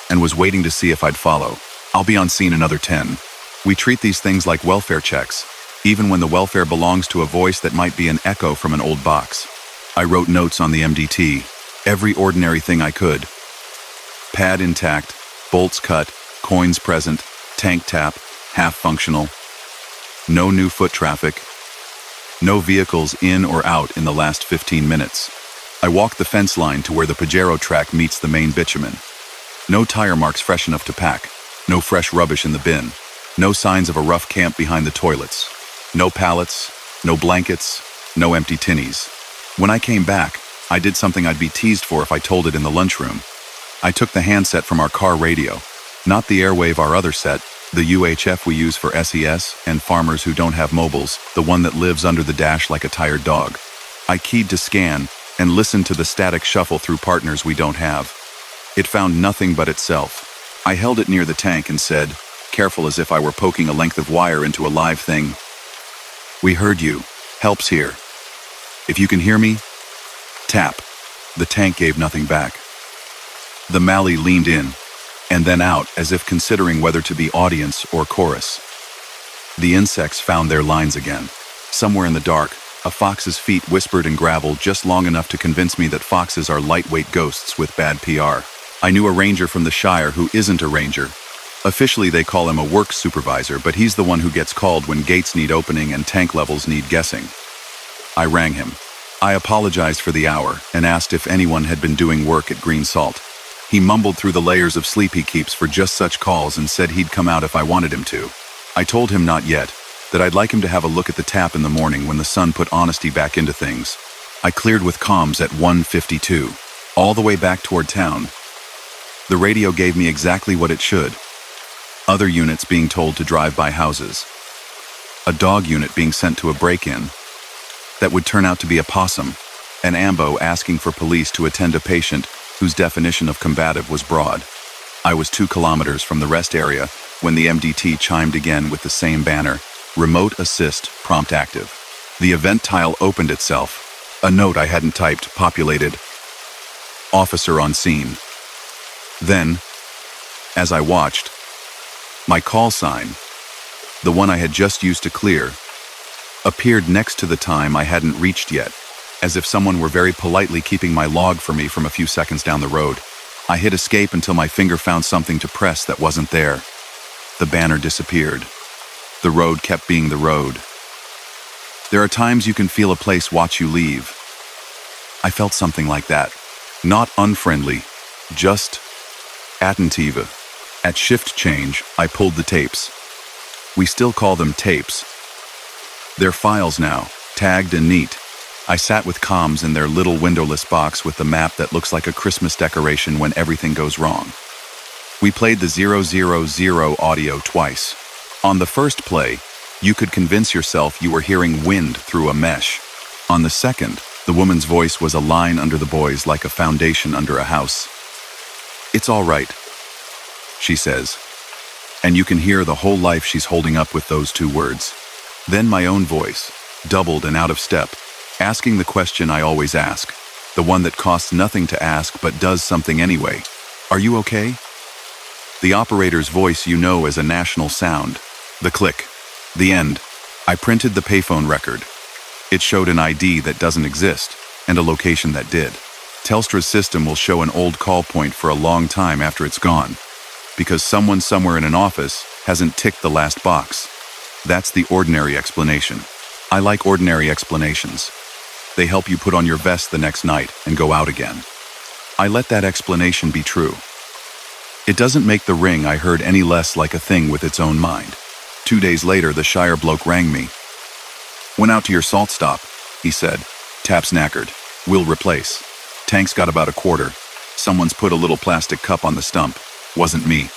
and was waiting to see if I'd follow. "I'll be on scene another 10. We treat these things like welfare checks, even when the welfare belongs to a voice that might be an echo from an old box." I wrote notes on the MDT, every ordinary thing I could. Pad intact, bolts cut, coins present, tank tap, half functional. No new foot traffic. No vehicles in or out in the last 15 minutes. I walked the fence line to where the Pajero track meets the main bitumen. No tire marks fresh enough to pack. No fresh rubbish in the bin. No signs of a rough camp behind the toilets. No pallets, no blankets, no empty tinnies. When I came back, I did something I'd be teased for if I told it in the lunchroom. I took the handset from our car radio, not the airwave our other set, the UHF we use for SES and farmers who don't have mobiles, the one that lives under the dash like a tired dog. I keyed to scan and listened to the static shuffle through partners we don't have. It found nothing but itself. I held it near the tank and said, careful as if I were poking a length of wire into a live thing, "We heard you. Help's here. If you can hear me, tap." The tank gave nothing back. The Mali leaned in, and then out as if considering whether to be audience or chorus. The insects found their lines again. Somewhere in the dark, a fox's feet whispered in gravel just long enough to convince me that foxes are lightweight ghosts with bad PR. I knew a ranger from the Shire who isn't a ranger. Officially, they call him a work supervisor, but he's the one who gets called when gates need opening and tank levels need guessing. I rang him. I apologized for the hour and asked if anyone had been doing work at Green Salt. He mumbled through the layers of sleep he keeps for just such calls and said he'd come out if I wanted him to. I told him not yet, that I'd like him to have a look at the tap in the morning when the sun put honesty back into things. I cleared with comms at 1:52, all the way back toward town. The radio gave me exactly what it should. Other units being told to drive by houses. A dog unit being sent to a break-in. That would turn out to be a possum. An ambo asking for police to attend a patient whose definition of combative was broad. I was 2 kilometers from the rest area when the MDT chimed again with the same banner, Remote Assist, Prompt Active. The event tile opened itself. A note I hadn't typed populated, Officer on scene. Then, as I watched, my call sign, the one I had just used to clear, appeared next to the time I hadn't reached yet, as if someone were very politely keeping my log for me from a few seconds down the road. I hit escape until my finger found something to press that wasn't there. The banner disappeared. The road kept being the road. There are times you can feel a place watch you leave. I felt something like that. Not unfriendly, just attentive. At shift change, I pulled the tapes. We still call them tapes. They're files now, tagged and neat. I sat with comms in their little windowless box with the map that looks like a Christmas decoration when everything goes wrong. We played the 000 audio twice. On the first play, you could convince yourself you were hearing wind through a mesh. On the second, the woman's voice was a line under the boys like a foundation under a house. It's all right, she says. And you can hear the whole life she's holding up with those 2 words. Then my own voice, doubled and out of step, asking the question I always ask, the one that costs nothing to ask but does something anyway. Are you okay? The operator's voice you know as a national sound. The click. The end. I printed the payphone record. It showed an ID that doesn't exist, and a location that did. Telstra's system will show an old call point for a long time after it's gone, because someone somewhere in an office hasn't ticked the last box. That's the ordinary explanation. I like ordinary explanations. They help you put on your vest the next night and go out again. I let that explanation be true. It doesn't make the ring I heard any less like a thing with its own mind. 2 days later, the Shire bloke rang me. Went out to your salt stop, he said. Tap's knackered. We'll replace. Tank's got about a quarter. Someone's put a little plastic cup on the stump. Wasn't me.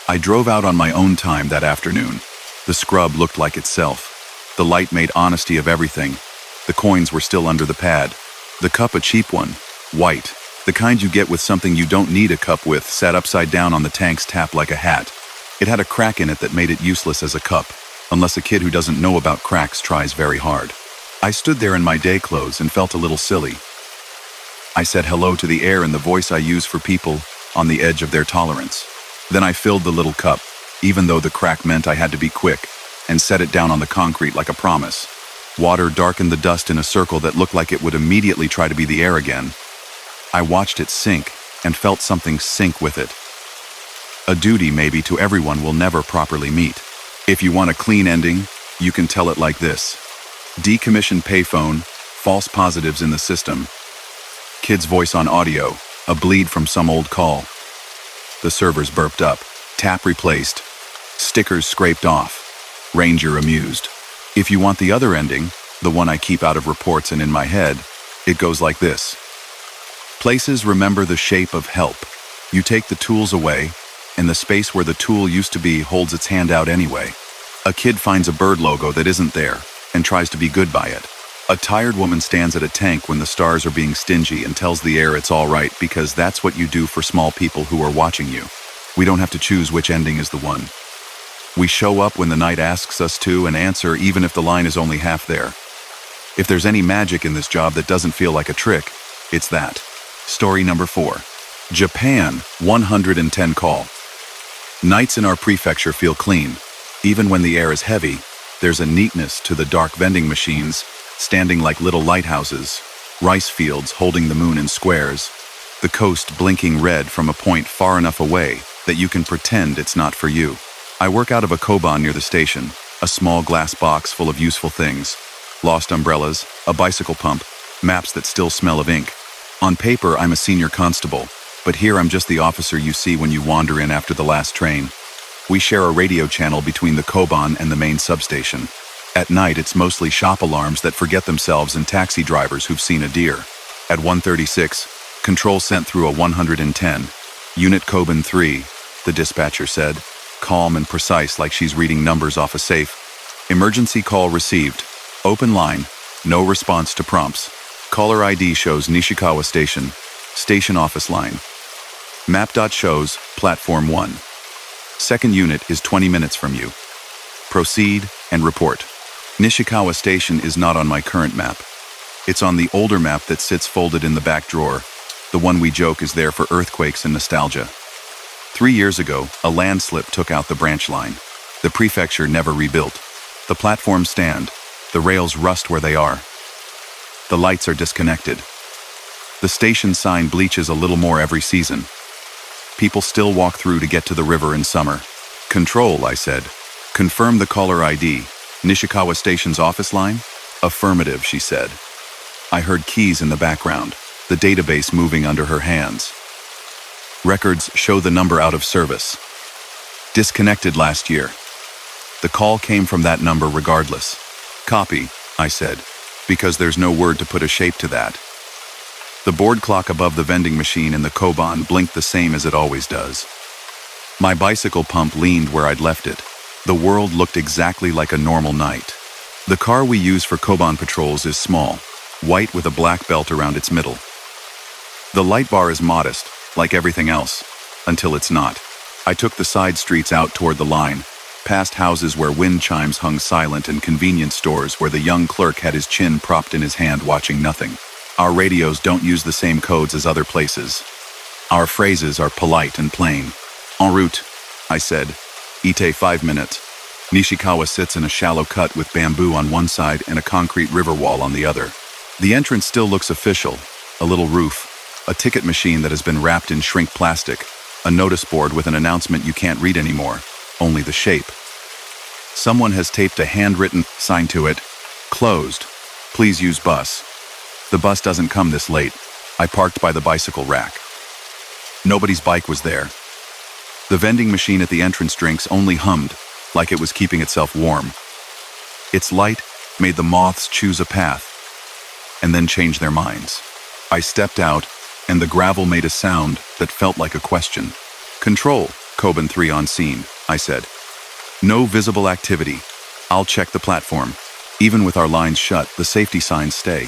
I drove out on my own time that afternoon. The scrub looked like itself. The light made honesty of everything. The coins were still under the pad. The cup a cheap one, white. The kind you get with something you don't need a cup with, sat upside down on the tank's tap like a hat. It had a crack in it that made it useless as a cup, unless a kid who doesn't know about cracks tries very hard. I stood there in my day clothes and felt a little silly. I said hello to the air in the voice I use for people on the edge of their tolerance. Then I filled the little cup, even though the crack meant I had to be quick, and set it down on the concrete like a promise. Water darkened the dust in a circle that looked like it would immediately try to be the air again. I watched it sink and felt something sink with it. A duty maybe to everyone we'll never properly meet. If you want a clean ending, you can tell it like this. Decommissioned payphone, false positives in the system. Kid's voice on audio, a bleed from some old call. The servers burped up, tap replaced, stickers scraped off, Ranger amused. If you want the other ending, the one I keep out of reports and in my head, it goes like this. Places remember the shape of help. You take the tools away, and the space where the tool used to be holds its hand out anyway. A kid finds a bird logo that isn't there, and tries to be good by it. A tired woman stands at a tank when the stars are being stingy and tells the air it's all right because that's what you do for small people who are watching you. We don't have to choose which ending is the one. We show up when the night asks us to and answer even if the line is only half there. If there's any magic in this job that doesn't feel like a trick, it's that. Story number 4. Japan, 110 call. Nights in our prefecture feel clean, Even when the air is heavy, there's a neatness to the dark vending machines, standing like little lighthouses, rice fields holding the moon in squares, the coast blinking red from a point far enough away that you can pretend it's not for you. I work out of a koban near the station, a small glass box full of useful things, lost umbrellas, a bicycle pump, maps that still smell of ink. On paper, I'm a senior constable, but here I'm just the officer you see when you wander in after the last train. We share a radio channel between the koban and the main substation. At night, it's mostly shop alarms that forget themselves and taxi drivers who've seen a deer. At 1:36, control sent through a 110. Unit Koban 3, the dispatcher said, calm and precise like she's reading numbers off a safe. Emergency call received. Open line. No response to prompts. Caller ID shows Nishikawa Station. Station office line. Map. Shows Platform 1. Second unit is 20 minutes from you. Proceed and report. Nishikawa Station is not on my current map. It's on the older map that sits folded in the back drawer. The one we joke is there for earthquakes and nostalgia. 3 years ago, a landslip took out the branch line. The prefecture never rebuilt. The platforms stand. The rails rust where they are. The lights are disconnected. The station sign bleaches a little more every season. People still walk through to get to the river in summer. Control, I said. Confirm the caller ID. Nishikawa Station's office line? Affirmative, she said. I heard keys in the background, the database moving under her hands. Records show the number out of service. Disconnected last year. The call came from that number regardless. Copy, I said, because there's no word to put a shape to that. The board clock above the vending machine in the koban blinked the same as it always does. My bicycle pump leaned where I'd left it. The world looked exactly like a normal night. The car we use for koban patrols is small, white with a black belt around its middle. The light bar is modest, like everything else, until it's not. I took the side streets out toward the line, past houses where wind chimes hung silent and convenience stores where the young clerk had his chin propped in his hand watching nothing. Our radios don't use the same codes as other places. Our phrases are polite and plain. En route, I said. Ite 5 minutes. Nishikawa sits in a shallow cut with bamboo on one side and a concrete river wall on the other. The entrance still looks official. A little roof, a ticket machine that has been wrapped in shrink plastic, a notice board with an announcement you can't read anymore, only the shape. Someone has taped a handwritten sign to it. Closed. Please use bus. The bus doesn't come this late. I parked by the bicycle rack. Nobody's bike was there. The vending machine at the entrance drinks only hummed, like it was keeping itself warm. Its light made the moths choose a path, and then change their minds. I stepped out, and the gravel made a sound that felt like a question. Control, Koban 3 on scene, I said. No visible activity. I'll check the platform. Even with our lines shut, the safety signs stay.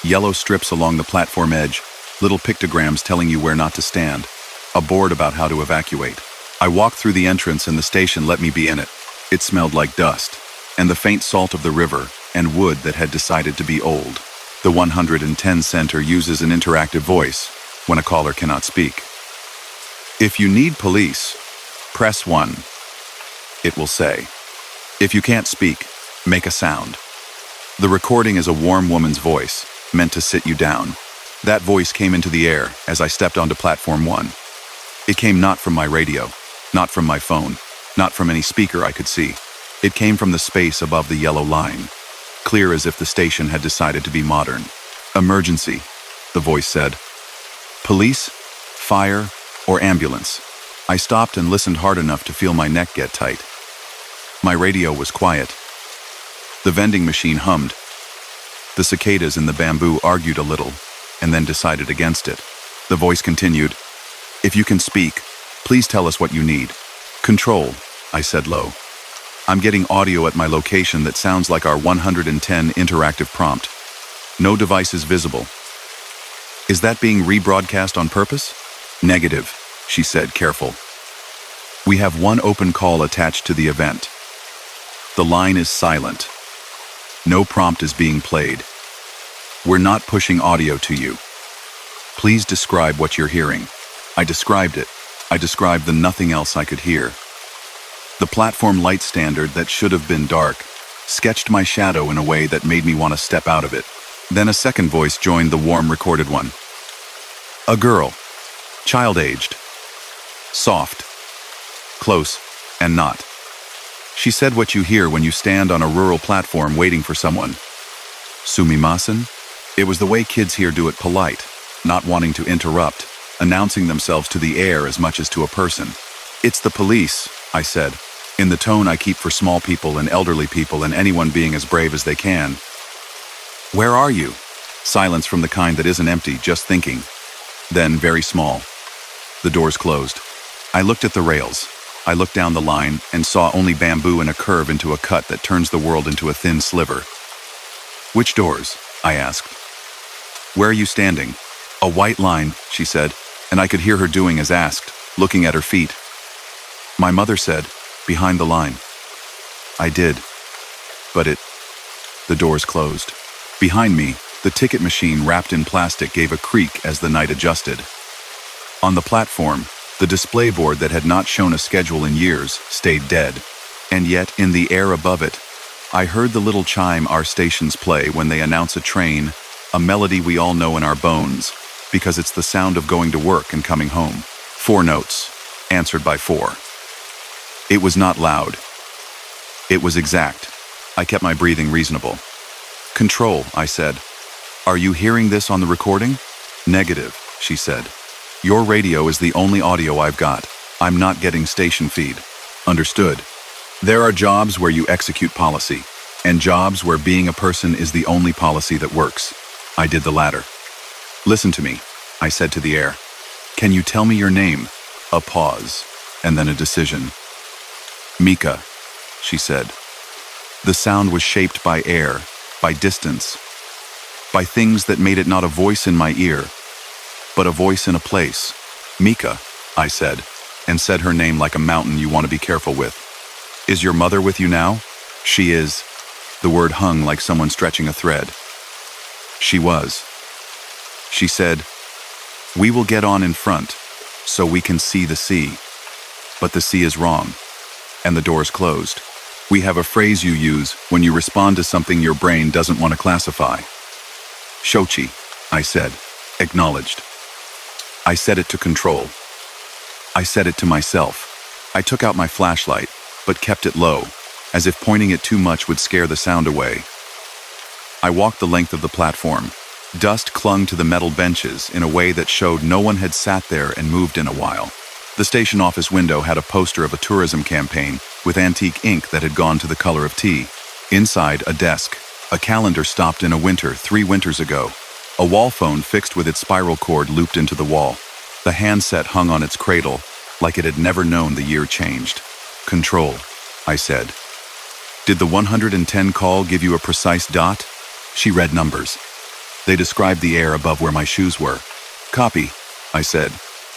Yellow strips along the platform edge, little pictograms telling you where not to stand, a board about how to evacuate. I walked through the entrance and the station let me be in it. It smelled like dust, and the faint salt of the river, and wood that had decided to be old. The 110 center uses an interactive voice when a caller cannot speak. If you need police, press 1. It will say. If you can't speak, make a sound. The recording is a warm woman's voice, meant to sit you down. That voice came into the air as I stepped onto platform 1. It came not from my radio, not from my phone, not from any speaker I could see. It came from the space above the yellow line, clear as if the station had decided to be modern. Emergency, the voice said. Police, fire, or ambulance. I stopped and listened hard enough to feel my neck get tight. My radio was quiet. The vending machine hummed. The cicadas in the bamboo argued a little, and then decided against it. The voice continued, If you can speak, please tell us what you need. Control, I said low. I'm getting audio at my location that sounds like our 110 interactive prompt. No devices visible. Is that being rebroadcast on purpose? Negative, she said, careful. We have one open call attached to the event. The line is silent. No prompt is being played. We're not pushing audio to you. Please describe what you're hearing. I described it. I described the nothing else I could hear. The platform light standard that should have been dark sketched my shadow in a way that made me want to step out of it. Then a second voice joined the warm recorded one. A girl, child-aged, soft, close, and not. She said what you hear when you stand on a rural platform waiting for someone. Sumimasen? It was the way kids here do it, polite, not wanting to interrupt, announcing themselves to the air as much as to a person. It's the police, I said, in the tone I keep for small people and elderly people and anyone being as brave as they can. Where are you? Silence from the kind that isn't empty, just thinking. Then, very small. The doors closed. I looked at the rails. I looked down the line and saw only bamboo and a curve into a cut that turns the world into a thin sliver. Which doors? I asked. Where are you standing? A white line, she said, and I could hear her doing as asked, looking at her feet. My mother said, behind the line. I did. But the doors closed. Behind me, the ticket machine wrapped in plastic gave a creak as the night adjusted. On the platform, the display board that had not shown a schedule in years stayed dead. And yet, in the air above it, I heard the little chime our stations play when they announce a train, a melody we all know in our bones, because it's the sound of going to work and coming home. 4 notes, answered by 4. It was not loud. It was exact. I kept my breathing reasonable. Control, I said. Are you hearing this on the recording? Negative, she said. Your radio is the only audio I've got. I'm not getting station feed. Understood. There are jobs where you execute policy, and jobs where being a person is the only policy that works. I did the latter. Listen to me, I said to the air. Can you tell me your name? A pause, and then a decision. Mika, she said. The sound was shaped by air, by distance, by things that made it not a voice in my ear, but a voice in a place. Mika, I said, and said her name like a mountain you want to be careful with. Is your mother with you now? She is. The word hung like someone stretching a thread. She was. She said, we will get on in front, so we can see the sea. But the sea is wrong, and the door's closed. We have a phrase you use when you respond to something your brain doesn't want to classify. Shochi, I said, acknowledged. I said it to control. I said it to myself. I took out my flashlight, but kept it low, as if pointing it too much would scare the sound away. I walked the length of the platform. Dust clung to the metal benches in a way that showed no one had sat there and moved in a while. The station office window had a poster of a tourism campaign with antique ink that had gone to the color of tea. Inside, a desk, a calendar stopped in a winter 3 winters ago, a wall phone fixed with its spiral cord looped into the wall. The handset hung on its cradle, like it had never known the year changed. Control, I said. Did the 110 call give you a precise dot? She read numbers. They described the air above where my shoes were. Copy, I said.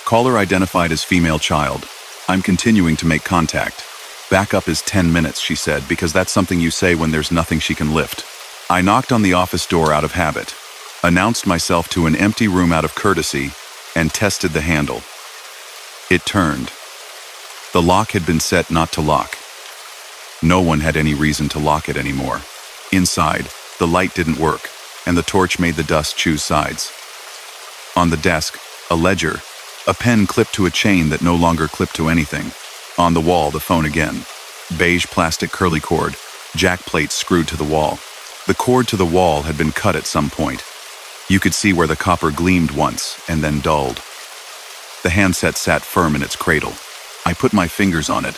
Caller identified as female child. I'm continuing to make contact. Backup is 10 minutes, she said, because that's something you say when there's nothing she can lift. I knocked on the office door out of habit, announced myself to an empty room out of courtesy, and tested the handle. It turned. The lock had been set not to lock. No one had any reason to lock it anymore. Inside, the light didn't work, and the torch made the dust choose sides. On the desk, a ledger, a pen clipped to a chain that no longer clipped to anything. On the wall, the phone again. Beige plastic curly cord, jack plates screwed to the wall. The cord to the wall had been cut at some point. You could see where the copper gleamed once and then dulled. The handset sat firm in its cradle. I put my fingers on it,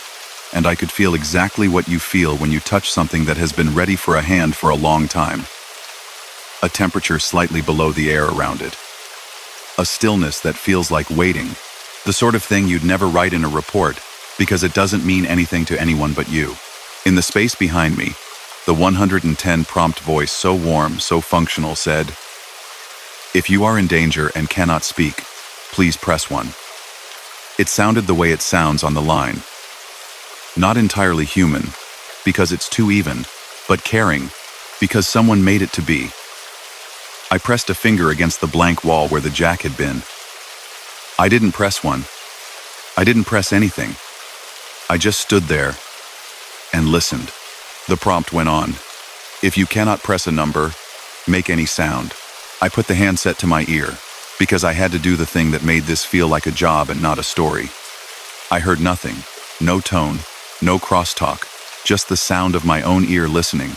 and I could feel exactly what you feel when you touch something that has been ready for a hand for a long time. A temperature slightly below the air around it. A stillness that feels like waiting. The sort of thing you'd never write in a report, because it doesn't mean anything to anyone but you. In the space behind me, the 110 prompt voice, so warm, so functional, said, "If you are in danger and cannot speak, please press 1. It sounded the way it sounds on the line. Not entirely human, because it's too even, but caring, because someone made it to be. I pressed a finger against the blank wall where the jack had been. I didn't press 1. I didn't press anything. I just stood there, and listened. The prompt went on. If you cannot press a number, make any sound. I put the handset to my ear, because I had to do the thing that made this feel like a job and not a story. I heard nothing, no tone, no crosstalk, just the sound of my own ear listening.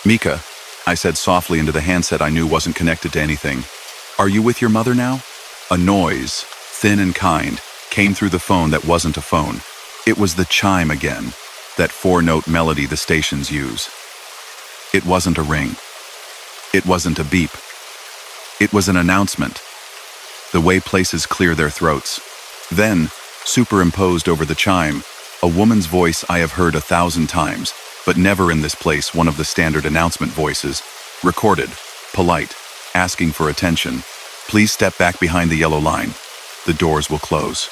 Mika, I said softly into the handset I knew wasn't connected to anything. Are you with your mother now? A noise, thin and kind, came through the phone that wasn't a phone. It was the chime again, that 4-note melody the stations use. It wasn't a ring. It wasn't a beep. It was an announcement. The way places clear their throats. Then, superimposed over the chime, a woman's voice I have heard 1,000 times, but never in this place one of the standard announcement voices, recorded, polite, asking for attention. Please step back behind the yellow line. The doors will close.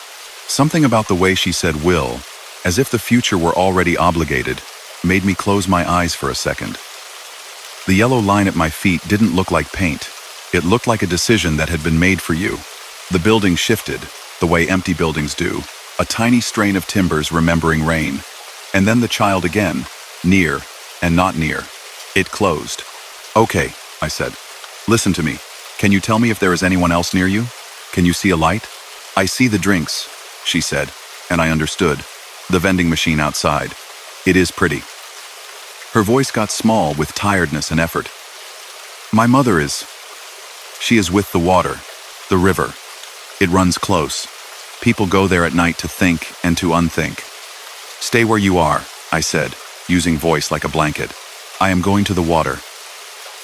Something about the way she said will, as if the future were already obligated, made me close my eyes for a second. The yellow line at my feet didn't look like paint. It looked like a decision that had been made for you. The building shifted, the way empty buildings do, a tiny strain of timbers remembering rain. And then the child again, near and not near. It closed. Okay, I said. Listen to me. Can you tell me if there is anyone else near you? Can you see a light? I see the drinks, she said, and I understood. The vending machine outside. It is pretty. Her voice got small with tiredness and effort. My mother is. She is with the water, the river. It runs close. People go there at night to think and to unthink. Stay where you are, I said, using voice like a blanket. I am going to the water.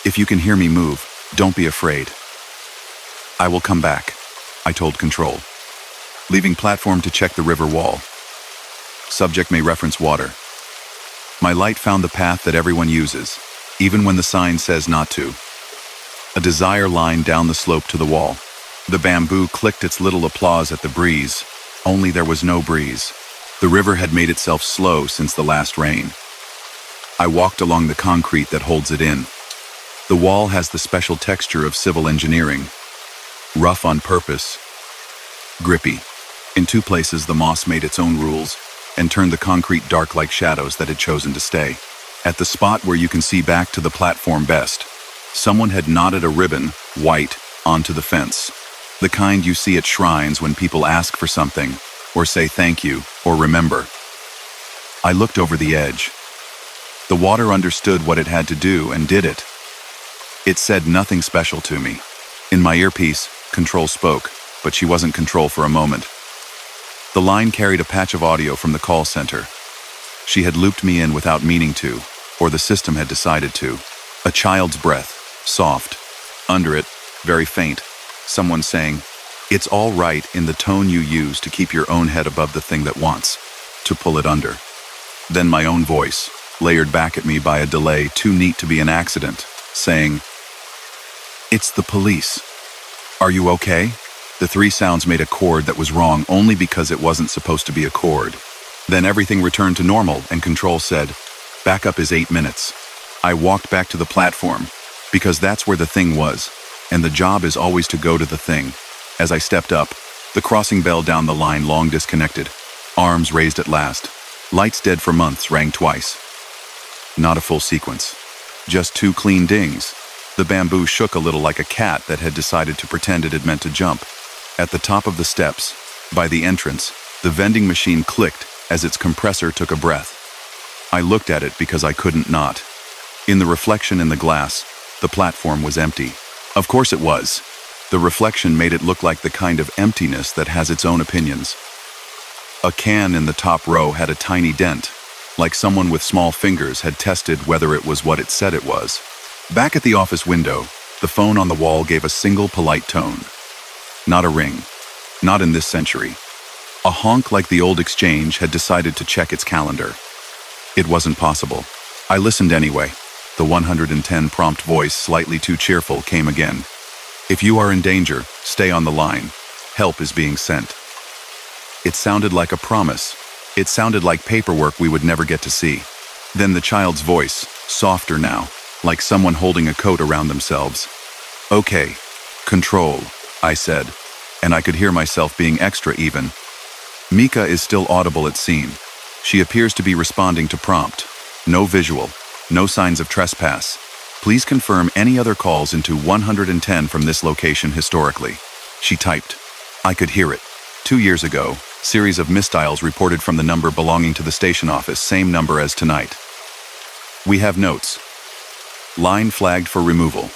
If you can hear me move, don't be afraid. I will come back, I told Control. Leaving platform to check the river wall. Subject may reference water. My light found the path that everyone uses, even when the sign says not to. A desire line down the slope to the wall. The bamboo clicked its little applause at the breeze, only there was no breeze. The river had made itself slow since the last rain. I walked along the concrete that holds it in. The wall has the special texture of civil engineering. Rough on purpose. Grippy. In 2 places the moss made its own rules and turned the concrete dark like shadows that had chosen to stay. At the spot where you can see back to the platform best, someone had knotted a ribbon, white, onto the fence. The kind you see at shrines when people ask for something, or say thank you, or remember. I looked over the edge. The water understood what it had to do and did it. It said nothing special to me. In my earpiece, Control spoke, but she wasn't Control for a moment. The line carried a patch of audio from the call center. She had looped me in without meaning to, or the system had decided to. A child's breath, soft. Under it, very faint, someone saying, "It's all right," in the tone you use to keep your own head above the thing that wants to pull it under. Then my own voice, layered back at me by a delay too neat to be an accident, saying, "It's the police. Are you okay?" The 3 sounds made a chord that was wrong only because it wasn't supposed to be a chord. Then everything returned to normal and Control said, "Backup is 8 minutes." I walked back to the platform, because that's where the thing was, and the job is always to go to the thing. As I stepped up, the crossing bell down the line long disconnected. Arms raised at last. Lights dead for months rang twice. Not a full sequence. Just 2 clean dings. The bamboo shook a little like a cat that had decided to pretend it had meant to jump. At the top of the steps, by the entrance, the vending machine clicked as its compressor took a breath. I looked at it because I couldn't not. In the reflection in the glass, the platform was empty. Of course it was. The reflection made it look like the kind of emptiness that has its own opinions. A can in the top row had a tiny dent, like someone with small fingers had tested whether it was what it said it was. Back at the office window, the phone on the wall gave a single polite tone. Not a ring. Not in this century. A honk like the old exchange had decided to check its calendar. It wasn't possible. I listened anyway. The 110 prompt voice, slightly too cheerful, came again. If you are in danger, stay on the line. Help is being sent. It sounded like a promise. It sounded like paperwork we would never get to see. Then the child's voice, softer now, like someone holding a coat around themselves. Okay, Control, I said, and I could hear myself being extra even. Mika is still audible at scene. She appears to be responding to prompt. No visual. No signs of trespass. Please confirm any other calls into 110 from this location historically. She typed. I could hear it. 2 years ago, series of misdials reported from the number belonging to the station office, same number as tonight. We have notes. Line flagged for removal.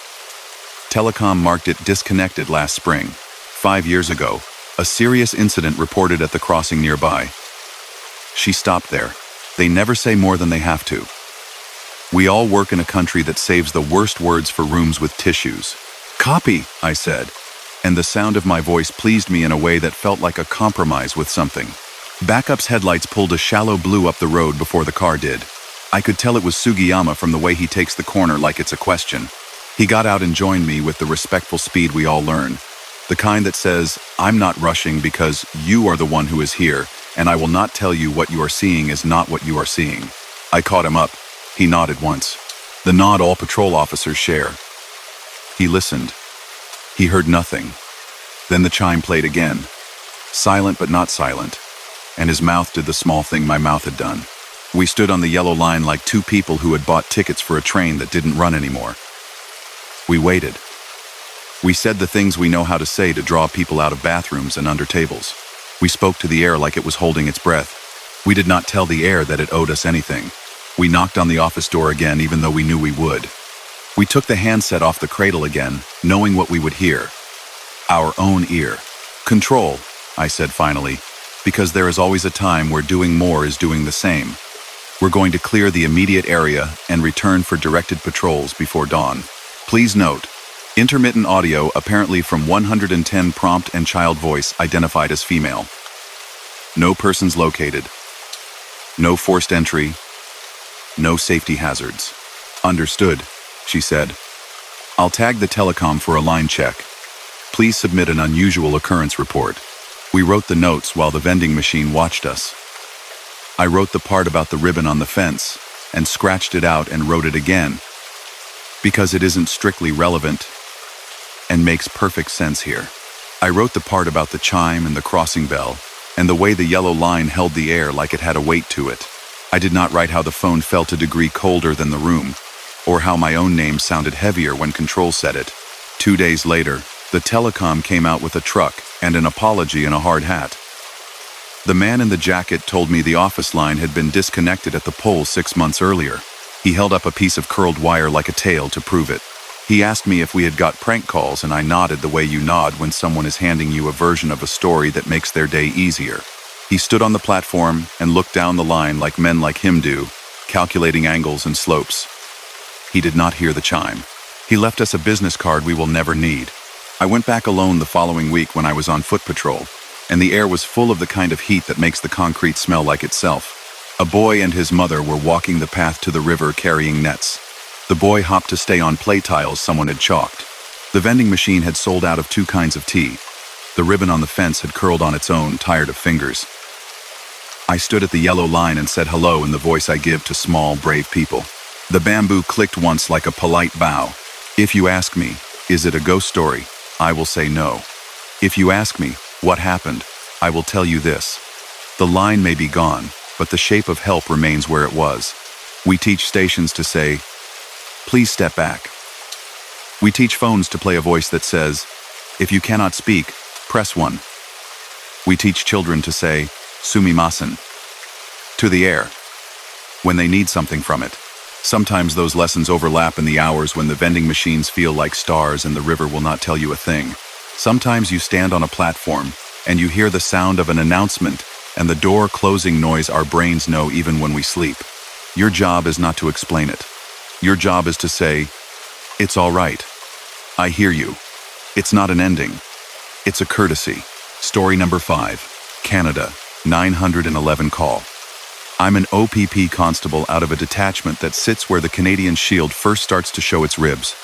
Telecom marked it disconnected last spring. 5 years ago, a serious incident reported at the crossing nearby. She stopped there. They never say more than they have to. We all work in a country that saves the worst words for rooms with tissues. Copy, I said, and the sound of my voice pleased me in a way that felt like a compromise with something. Backup's headlights pulled a shallow blue up the road before the car did. I could tell it was Sugiyama from the way he takes the corner like it's a question. He got out and joined me with the respectful speed we all learn. The kind that says, I'm not rushing because you are the one who is here, and I will not tell you what you are seeing is not what you are seeing. I caught him up. He nodded once. The nod all patrol officers share. He listened. He heard nothing. Then the chime played again. Silent but not silent. And his mouth did the small thing my mouth had done. We stood on the yellow line like two people who had bought tickets for a train that didn't run anymore. We waited. We said the things we know how to say to draw people out of bathrooms and under tables. We spoke to the air like it was holding its breath. We did not tell the air that it owed us anything. We knocked on the office door again even though we knew we would. We took the handset off the cradle again, knowing what we would hear. Our own ear. Control, I said finally, because there is always a time where doing more is doing the same. We're going to clear the immediate area and return for directed patrols before dawn. Please note, intermittent audio apparently from 110 prompt and child voice identified as female. No persons located. No forced entry. No safety hazards. Understood, she said. I'll tag the telecom for a line check. Please submit an unusual occurrence report. We wrote the notes while the vending machine watched us. I wrote the part about the ribbon on the fence and scratched it out and wrote it again because it isn't strictly relevant and makes perfect sense here. I wrote the part about the chime and the crossing bell and the way the yellow line held the air like it had a weight to it. I did not write how the phone felt a degree colder than the room, or how my own name sounded heavier when control said it. 2 days later, the telecom came out with a truck and an apology and a hard hat. The man in the jacket told me the office line had been disconnected at the pole 6 months earlier. He held up a piece of curled wire like a tail to prove it. He asked me if we had got prank calls, and I nodded the way you nod when someone is handing you a version of a story that makes their day easier. He stood on the platform and looked down the line like men like him do, calculating angles and slopes. He did not hear the chime. He left us a business card we will never need. I went back alone the following week when I was on foot patrol, and the air was full of the kind of heat that makes the concrete smell like itself. A boy and his mother were walking the path to the river carrying nets. The boy hopped to stay on play tiles someone had chalked. The vending machine had sold out of 2 kinds of tea. The ribbon on the fence had curled on its own, tired of fingers. I stood at the yellow line and said hello in the voice I give to small, brave people. The bamboo clicked once like a polite bow. If you ask me, is it a ghost story? I will say no. If you ask me, what happened? I will tell you this. The line may be gone, but the shape of help remains where it was. We teach stations to say, please step back. We teach phones to play a voice that says, if you cannot speak, press 1. We teach children to say, sumimasen, to the air, when they need something from it. Sometimes those lessons overlap in the hours when the vending machines feel like stars and the river will not tell you a thing. Sometimes you stand on a platform and you hear the sound of an announcement and the door closing noise our brains know even when we sleep. Your job is not to explain it. Your job is to say, it's all right. I hear you. It's not an ending. It's a courtesy. Story number 5, Canada, 911 call. I'm an OPP constable out of a detachment that sits where the Canadian shield first starts to show its ribs.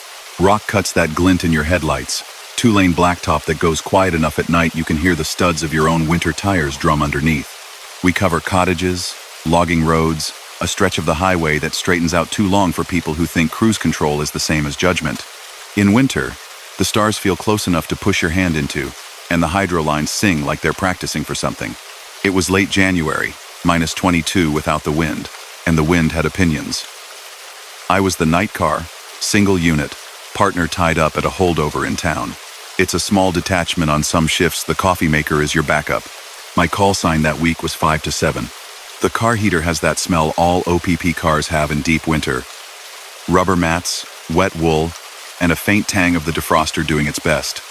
Rock cuts that glint in your headlights. 2-lane blacktop that goes quiet enough at night you can hear the studs of your own winter tires drum underneath. We cover cottages, logging roads, a stretch of the highway that straightens out too long for people who think cruise control is the same as judgment. In winter, the stars feel close enough to push your hand into, and the hydro lines sing like they're practicing for something. It was late January, -22 without the wind. and the wind had opinions. I was the night car, single unit, partner tied up at a holdover in town. It's a small detachment on some shifts. The coffee maker is your backup. My call sign that week was 5 to 7. The car heater has that smell all OPP cars have in deep winter. Rubber mats, wet wool, and a faint tang of the defroster doing its best.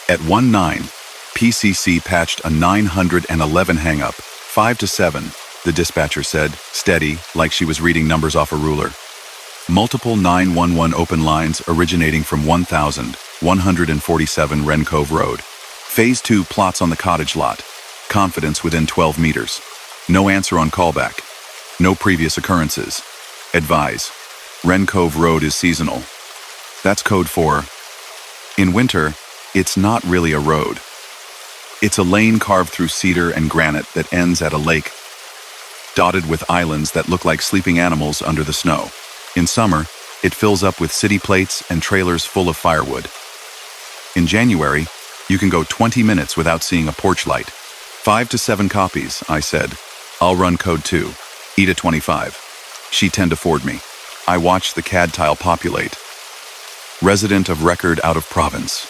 At 1:09, PCC patched a 911 hang-up, 5 to 7, the dispatcher said, steady, like she was reading numbers off a ruler. Multiple 911 open lines originating from 1,147 Wren Cove Road. Phase 2 plots on the cottage lot. Confidence within 12 meters. No answer on callback. No previous occurrences. Advise. Wren Cove Road is seasonal. That's code for, in winter, it's not really a road. It's a lane carved through cedar and granite that ends at a lake, dotted with islands that look like sleeping animals under the snow. In summer, it fills up with city plates and trailers full of firewood. In January, you can go 20 minutes without seeing a porch light. 5 to 7 copies, I said. I'll run code 2. Eat at 25. She 10 to forward me. I watched the CAD tile populate. Resident of record out of province.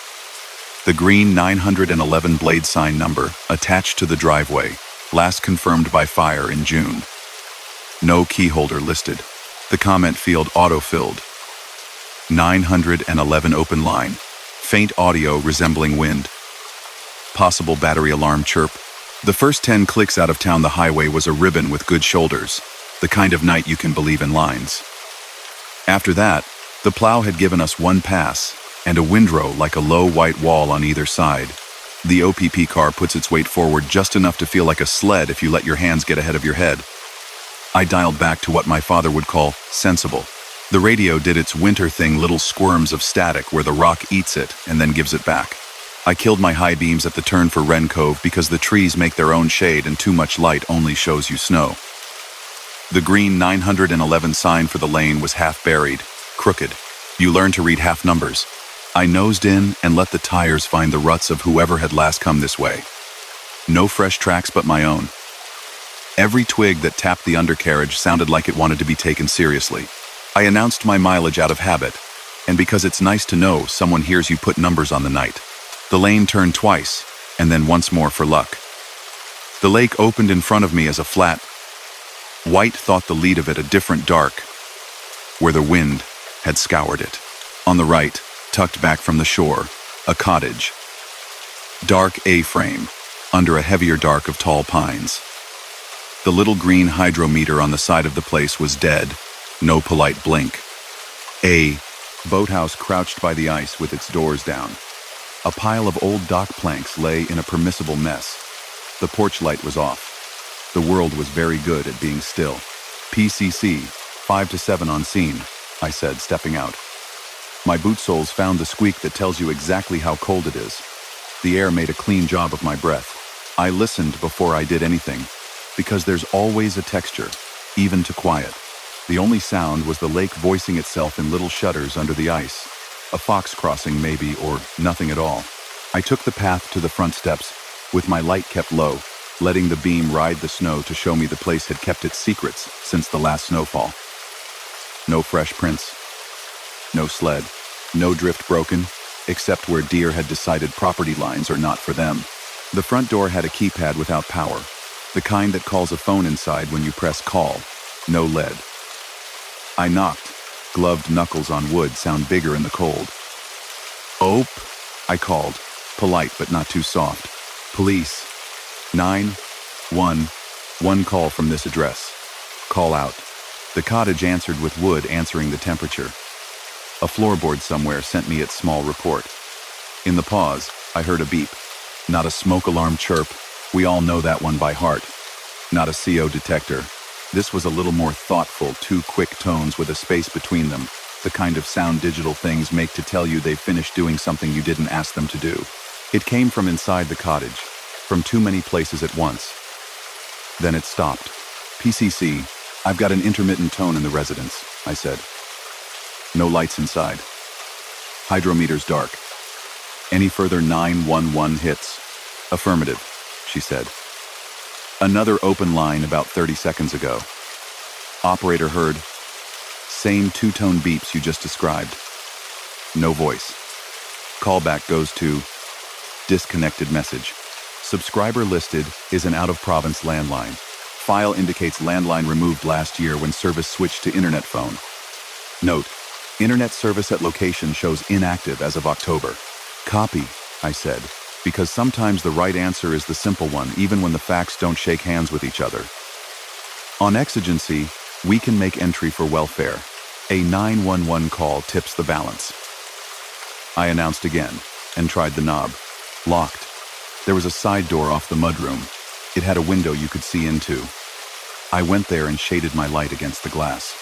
The green 911 blade sign number attached to the driveway, last confirmed by fire in June. No key holder listed. The comment field auto-filled. 911 open line. Faint audio resembling wind. Possible battery alarm chirp. The first 10 clicks out of town the highway was a ribbon with good shoulders. The kind of night you can believe in lines. After that, the plow had given us one pass, and a windrow like a low white wall on either side. The OPP car puts its weight forward just enough to feel like a sled if you let your hands get ahead of your head. I dialed back to what my father would call sensible. The radio did its winter thing, little squirms of static where the rock eats it and then gives it back. I killed my high beams at the turn for Wren Cove because the trees make their own shade and too much light only shows you snow. The green 911 sign for the lane was half buried, crooked. You learn to read half numbers. I nosed in and let the tires find the ruts of whoever had last come this way. No fresh tracks but my own. Every twig that tapped the undercarriage sounded like it wanted to be taken seriously. I announced my mileage out of habit, and because it's nice to know someone hears you put numbers on the night. The lane turned twice, and then once more for luck. The lake opened in front of me as a flat. White thought the lead of it a different dark, where the wind had scoured it. On the right, tucked back from the shore, a cottage. Dark A-frame, under a heavier dark of tall pines. The little green hydrometer on the side of the place was dead, no polite blink. A boathouse crouched by the ice with its doors down. A pile of old dock planks lay in a permissible mess. The porch light was off. The world was very good at being still. PCC, 5 to 7 on scene, I said, stepping out. My boot soles found the squeak that tells you exactly how cold it is. The air made a clean job of my breath. I listened before I did anything, because there's always a texture, even to quiet. The only sound was the lake voicing itself in little shudders under the ice. A fox crossing maybe, or nothing at all. I took the path to the front steps, with my light kept low, letting the beam ride the snow to show me the place had kept its secrets since the last snowfall. No fresh prints. No sled. No drift broken, except where deer had decided property lines are not for them. The front door had a keypad without power, the kind that calls a phone inside when you press call. No lead. I knocked. Gloved knuckles on wood sound bigger in the cold. "Ope," I called, polite but not too soft. "Police. 911 call from this address. Call out." The cottage answered with wood answering the temperature. A floorboard somewhere sent me its small report. In the pause, I heard a beep. Not a smoke alarm chirp. We all know that one by heart. Not a CO detector. This was a little more thoughtful, 2 quick tones with a space between them, the kind of sound digital things make to tell you they've finished doing something you didn't ask them to do. It came from inside the cottage, from too many places at once. Then it stopped. "PCC, I've got an intermittent tone in the residence," I said. No lights inside. Hydrometer's dark. "Any further 911 hits?" "Affirmative," she said. Another open line about 30 seconds ago. Operator heard. Same two-tone beeps you just described. No voice. Callback goes to disconnected message. Subscriber listed is an out-of-province landline. File indicates landline removed last year when service switched to internet phone. Note, internet service at location shows inactive as of October. Copy, I said, because sometimes the right answer is the simple one even when the facts don't shake hands with each other. On exigency, we can make entry for welfare. A 911 call tips the balance. I announced again and tried the knob. Locked. There was a side door off the mudroom. It had a window you could see into. I went there and shaded my light against the glass.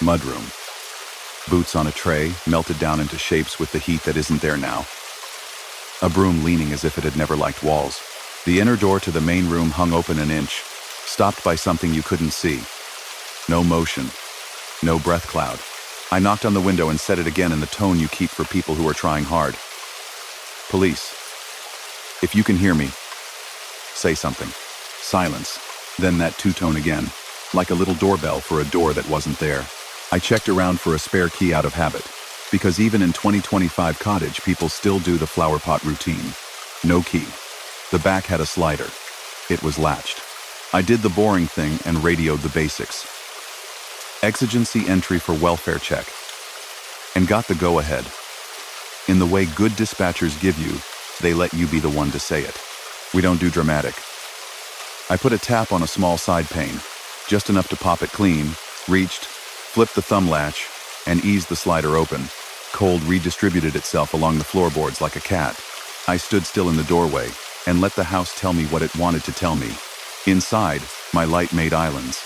Mudroom. Boots on a tray, melted down into shapes with the heat that isn't there now. A broom leaning as if it had never liked walls. The inner door to the main room hung open an inch, stopped by something you couldn't see. No motion. No breath cloud. I knocked on the window and said it again in the tone you keep for people who are trying hard. Police. If you can hear me, say something. Silence. Then that two-tone again, like a little doorbell for a door that wasn't there. I checked around for a spare key out of habit, because even in 2025 cottage, people still do the flower pot routine. No key. The back had a slider. It was latched. I did the boring thing and radioed the basics. Exigency entry for welfare check. And got the go-ahead. In the way good dispatchers give you, they let you be the one to say it. We don't do dramatic. I put a tap on a small side pane, just enough to pop it clean, reached, flipped the thumb latch, and eased the slider open. Cold redistributed itself along the floorboards like a cat. I stood still in the doorway and let the house tell me what it wanted to tell me. Inside, my light made islands.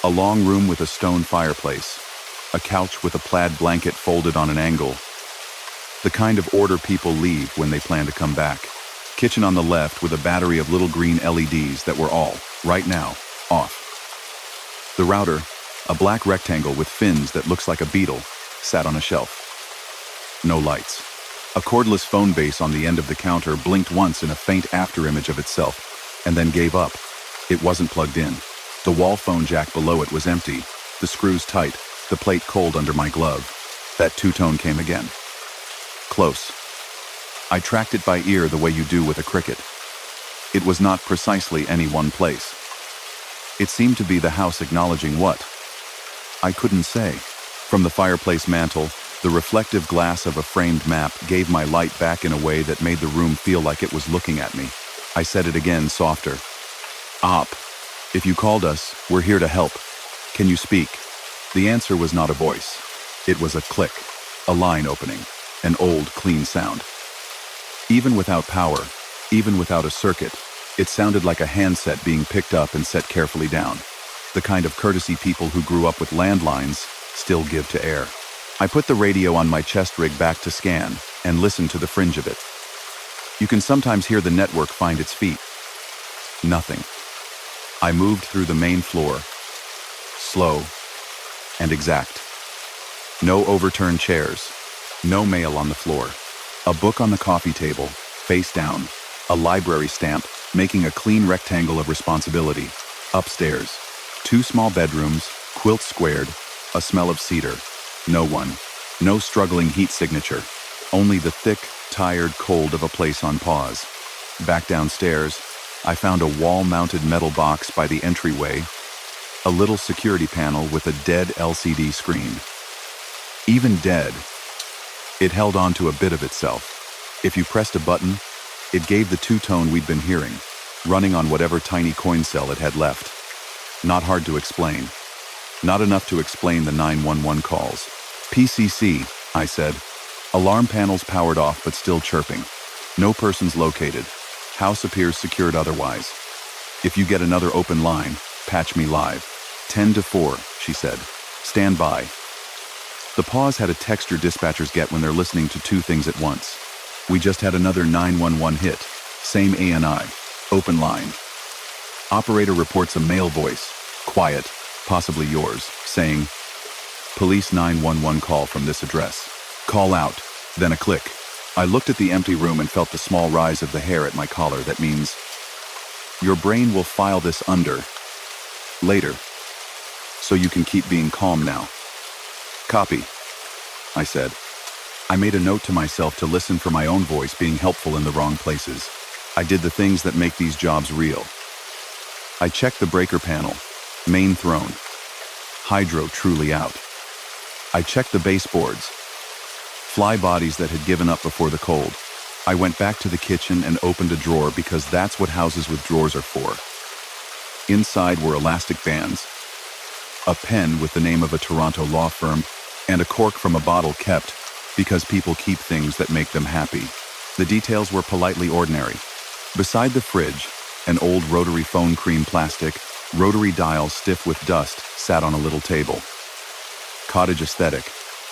A long room with a stone fireplace, a couch with a plaid blanket folded on an angle. The kind of order people leave when they plan to come back. Kitchen on the left with a battery of little green LEDs that were all, right now, off. The router, a black rectangle with fins that looks like a beetle, sat on a shelf. No lights. A cordless phone base on the end of the counter blinked once in a faint afterimage of itself, and then gave up. It wasn't plugged in. The wall phone jack below it was empty, the screws tight, the plate cold under my glove. That two-tone came again. Close. I tracked it by ear the way you do with a cricket. It was not precisely any one place. It seemed to be the house acknowledging what? I couldn't say. From the fireplace mantel, the reflective glass of a framed map gave my light back in a way that made the room feel like it was looking at me. I said it again, softer. Op. If you called us, we're here to help. Can you speak? The answer was not a voice. It was a click, a line opening, an old, clean sound. Even without power, even without a circuit, it sounded like a handset being picked up and set carefully down. The kind of courtesy people who grew up with landlines still give to air. I put the radio on my chest rig back to scan and listened to the fringe of it. You can sometimes hear the network find its feet. Nothing. I moved through the main floor, slow and exact. No overturned chairs, no mail on the floor. A book on the coffee table, face down, a library stamp making a clean rectangle of responsibility. Upstairs, 2 small bedrooms, quilts squared, a smell of cedar. No one, no struggling heat signature, only the thick, tired cold of a place on pause. Back downstairs, I found a wall-mounted metal box by the entryway, a little security panel with a dead LCD screen. Even dead, it held on to a bit of itself. If you pressed a button, it gave the two-tone we'd been hearing, running on whatever tiny coin cell it had left. Not hard to explain. Not enough to explain the 911 calls. PCC, I said. Alarm panels powered off but still chirping. No persons located. House appears secured otherwise. If you get another open line, patch me live. 10 to 4, she said. Stand by. The pause had a texture dispatchers get when they're listening to 2 things at once. We just had another 911 hit. Same ANI. Open line. Operator reports a male voice, quiet, possibly yours, saying, "Police 911 call from this address. Call out." Then a click. I looked at the empty room and felt the small rise of the hair at my collar. That means, "Your brain will file this under. Later." so you can keep being calm now. Copy, I said. I made a note to myself to listen for my own voice being helpful in the wrong places. I did the things that make these jobs real. I checked the breaker panel, main thrown, hydro truly out. I checked the baseboards, fly bodies that had given up before the cold. I went back to the kitchen and opened a drawer because that's what houses with drawers are for. Inside were elastic bands, a pen with the name of a Toronto law firm, and a cork from a bottle kept because people keep things that make them happy. The details were politely ordinary. Beside the fridge, an old rotary phone cream plastic, rotary dial stiff with dust sat on a little table. Cottage aesthetic,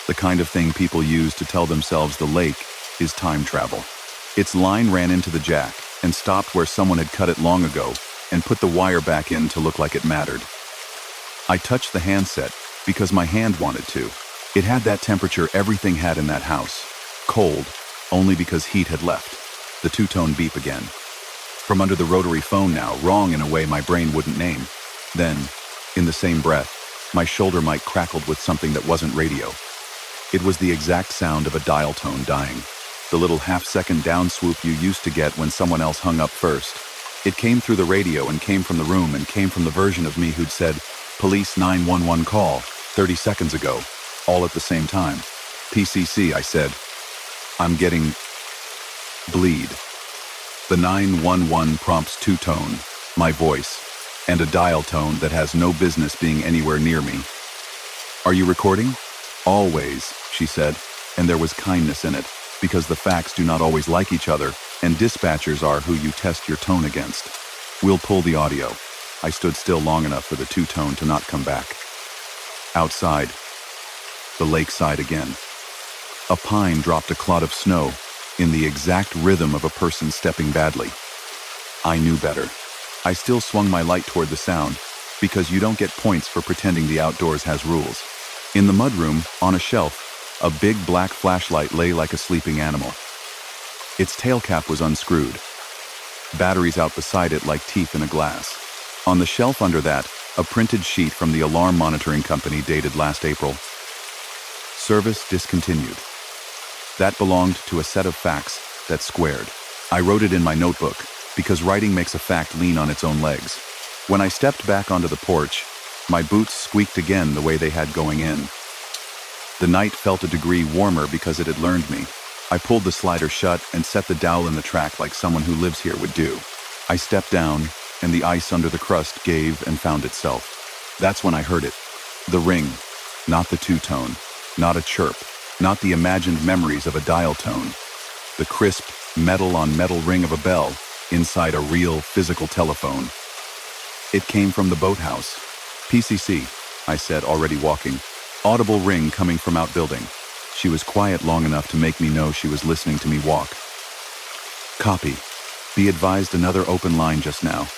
the kind of thing people use to tell themselves the lake is time travel. Its line ran into the jack and stopped where someone had cut it long ago and put the wire back in to look like it mattered. I touched the handset because my hand wanted to. It had that temperature everything had in that house. Cold, only because heat had left. The two-tone beep again. From under the rotary phone now, wrong in a way my brain wouldn't name. Then, in the same breath, my shoulder mic crackled with something that wasn't radio. It was the exact sound of a dial tone dying. The little half-second down swoop you used to get when someone else hung up first. It came through the radio and came from the room and came from the version of me who'd said, "Police 911 call, 30 seconds ago," all at the same time. "PCC," I said. "I'm getting bleed." The 911 prompts two-tone, my voice, and a dial tone that has no business being anywhere near me. "Are you recording?" "Always," she said, and there was kindness in it, because the facts do not always like each other, and dispatchers are who you test your tone against. "We'll pull the audio." I stood still long enough for the two-tone to not come back. Outside, the lakeside again. A pine dropped a clod of snow, in the exact rhythm of a person stepping badly. I knew better. I still swung my light toward the sound, because you don't get points for pretending the outdoors has rules. In the mudroom, on a shelf, a big black flashlight lay like a sleeping animal. Its tail cap was unscrewed. Batteries out beside it like teeth in a glass. On the shelf under that, a printed sheet from the alarm monitoring company dated last April. Service discontinued. That belonged to a set of facts that squared. I wrote it in my notebook, because writing makes a fact lean on its own legs. When I stepped back onto the porch, my boots squeaked again the way they had going in. The night felt a degree warmer because it had learned me. I pulled the slider shut and set the dowel in the track like someone who lives here would do. I stepped down, and the ice under the crust gave and found itself. That's when I heard it. The ring, not the two-tone, not a chirp, not the imagined memories of a dial tone. The crisp, metal-on-metal ring of a bell inside a real, physical telephone. It came from the boathouse. "PCC," I said, already walking. Audible ring coming from outbuilding. She was quiet long enough to make me know she was listening to me walk. "Copy. Be advised, another open line just now.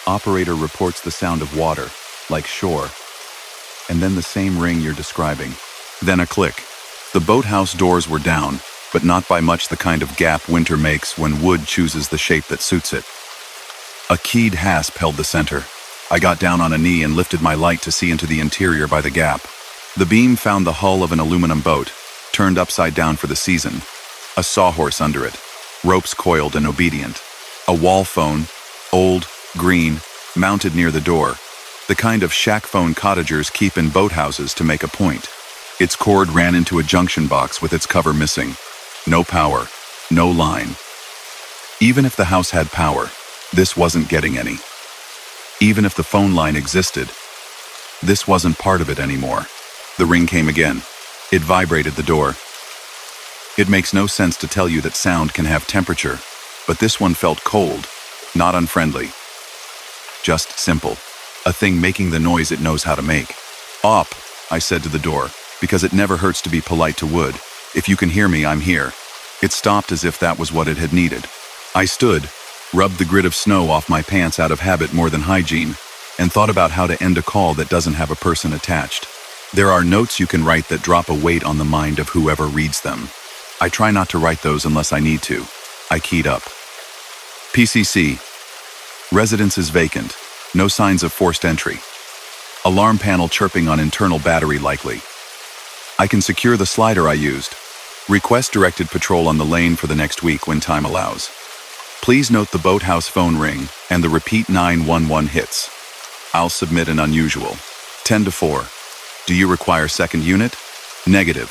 Operator reports the sound of water, like shore. And then the same ring you're describing." Then a click. The boathouse doors were down, but not by much the kind of gap winter makes when wood chooses the shape that suits it. A keyed hasp held the center. I got down on a knee and lifted my light to see into the interior by the gap. The beam found the hull of an aluminum boat, turned upside down for the season. A sawhorse under it, ropes coiled and obedient. A wall phone, old, green, mounted near the door. The kind of shack phone cottagers keep in boathouses to make a point. Its cord ran into a junction box with its cover missing. No power, no line. Even if the house had power, this wasn't getting any. Even if the phone line existed, this wasn't part of it anymore. The ring came again. It vibrated the door. It makes no sense to tell you that sound can have temperature, but this one felt cold, not unfriendly. Just simple. A thing making the noise it knows how to make. "Op," I said to the door, because it never hurts to be polite to wood. "If you can hear me, I'm here." It stopped as if that was what it had needed. I stood, rubbed the grit of snow off my pants out of habit more than hygiene, and thought about how to end a call that doesn't have a person attached. There are notes you can write that drop a weight on the mind of whoever reads them. I try not to write those unless I need to. I keyed up. "PCC. Residence is vacant. No signs of forced entry." Alarm panel chirping on internal battery likely. I can secure the slider I used. Request directed patrol on the lane for the next week when time allows. Please note the boathouse phone ring and the repeat 911 hits. I'll submit an unusual. 10-4. Do you require second unit? Negative.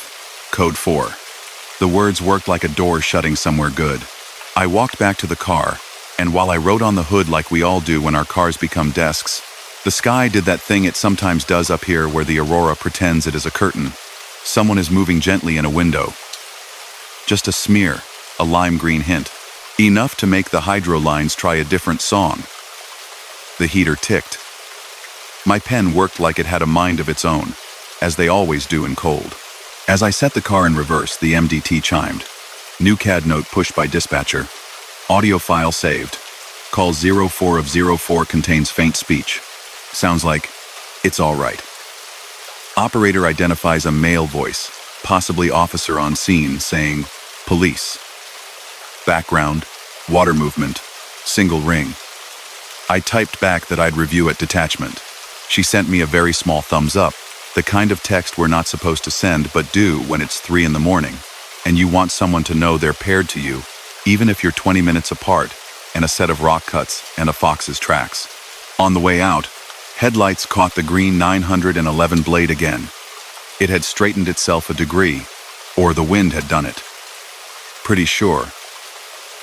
Code 4. The words worked like a door shutting somewhere good. I walked back to the car, and while I wrote on the hood like we all do when our cars become desks, the sky did that thing it sometimes does up here where the aurora pretends it is a curtain. Someone is moving gently in a window. Just a smear, a lime green hint. Enough to make the hydro lines try a different song. The heater ticked. My pen worked like it had a mind of its own, as they always do in cold. As I set the car in reverse, the MDT chimed. New CAD note pushed by dispatcher. Audio file saved. Call 04 of 04 contains faint speech. Sounds like, it's all right. Operator identifies a male voice, possibly officer on scene, saying, police. Background, water movement, single ring. I typed back that I'd review at detachment. She sent me a very small thumbs up, the kind of text we're not supposed to send but do when it's 3 in the morning, and you want someone to know they're paired to you, even if you're 20 minutes apart, and a set of rock cuts and a fox's tracks. On the way out, headlights caught the green 911 blade again. It had straightened itself a degree, or the wind had done it. Pretty sure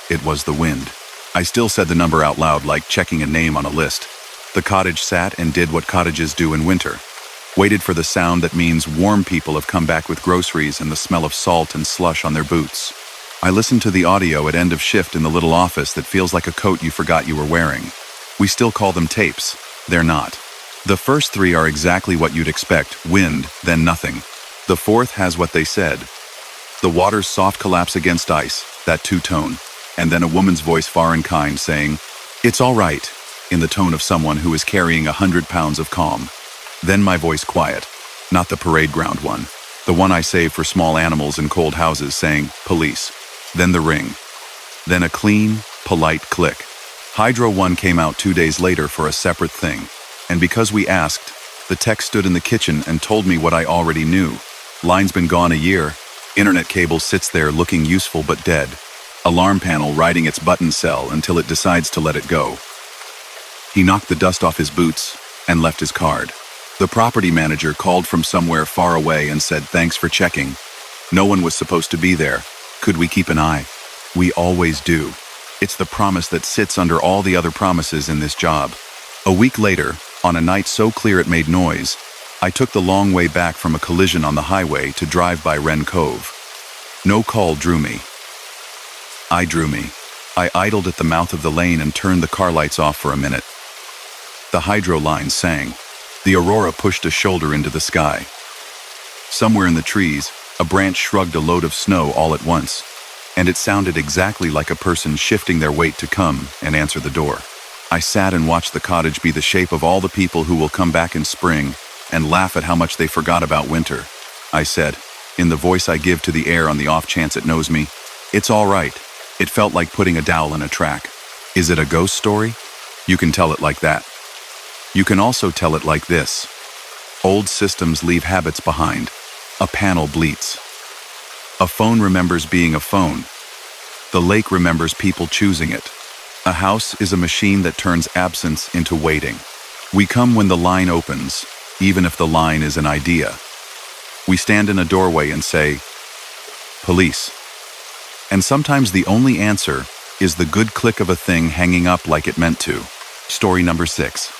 it was the wind. I still said the number out loud like checking a name on a list. The cottage sat and did what cottages do in winter. Waited for the sound that means warm people have come back with groceries and the smell of salt and slush on their boots. I listened to the audio at end of shift in the little office that feels like a coat you forgot you were wearing. We still call them tapes. They're not. The first 3 are exactly what you'd expect, wind, then nothing. The 4th has what they said. The water's soft collapse against ice, that 2-tone, and then a woman's voice far and kind saying, it's all right, in the tone of someone who is carrying 100 pounds of calm. Then my voice quiet, not the parade ground one, the one I save for small animals in cold houses saying, police. Then the ring. Then a clean, polite click. Hydro 1 came out 2 days later for a separate thing. And because we asked, the tech stood in the kitchen and told me what I already knew. Line's been gone a year. Internet cable sits there looking useful but dead. Alarm panel riding its button cell until it decides to let it go. He knocked the dust off his boots and left his card. The property manager called from somewhere far away and said thanks for checking. No one was supposed to be there. Could we keep an eye? We always do. It's the promise that sits under all the other promises in this job. A week later, on a night so clear it made noise, I took the long way back from a collision on the highway to drive by Wren Cove. No call drew me. I drew me. I idled at the mouth of the lane and turned the car lights off for a minute. The hydro line sang. The aurora pushed a shoulder into the sky. Somewhere in the trees, a branch shrugged a load of snow all at once, and it sounded exactly like a person shifting their weight to come and answer the door. I sat and watched the cottage be the shape of all the people who will come back in spring and laugh at how much they forgot about winter. I said, in the voice I give to the air on the off chance it knows me, it's all right. It felt like putting a dowel in a track. Is it a ghost story? You can tell it like that. You can also tell it like this. Old systems leave habits behind. A panel bleats. A phone remembers being a phone. The lake remembers people choosing it. A house is a machine that turns absence into waiting. We come when the line opens, even if the line is an idea. We stand in a doorway and say, police. And sometimes the only answer is the good click of a thing hanging up like it meant to. Story number 6.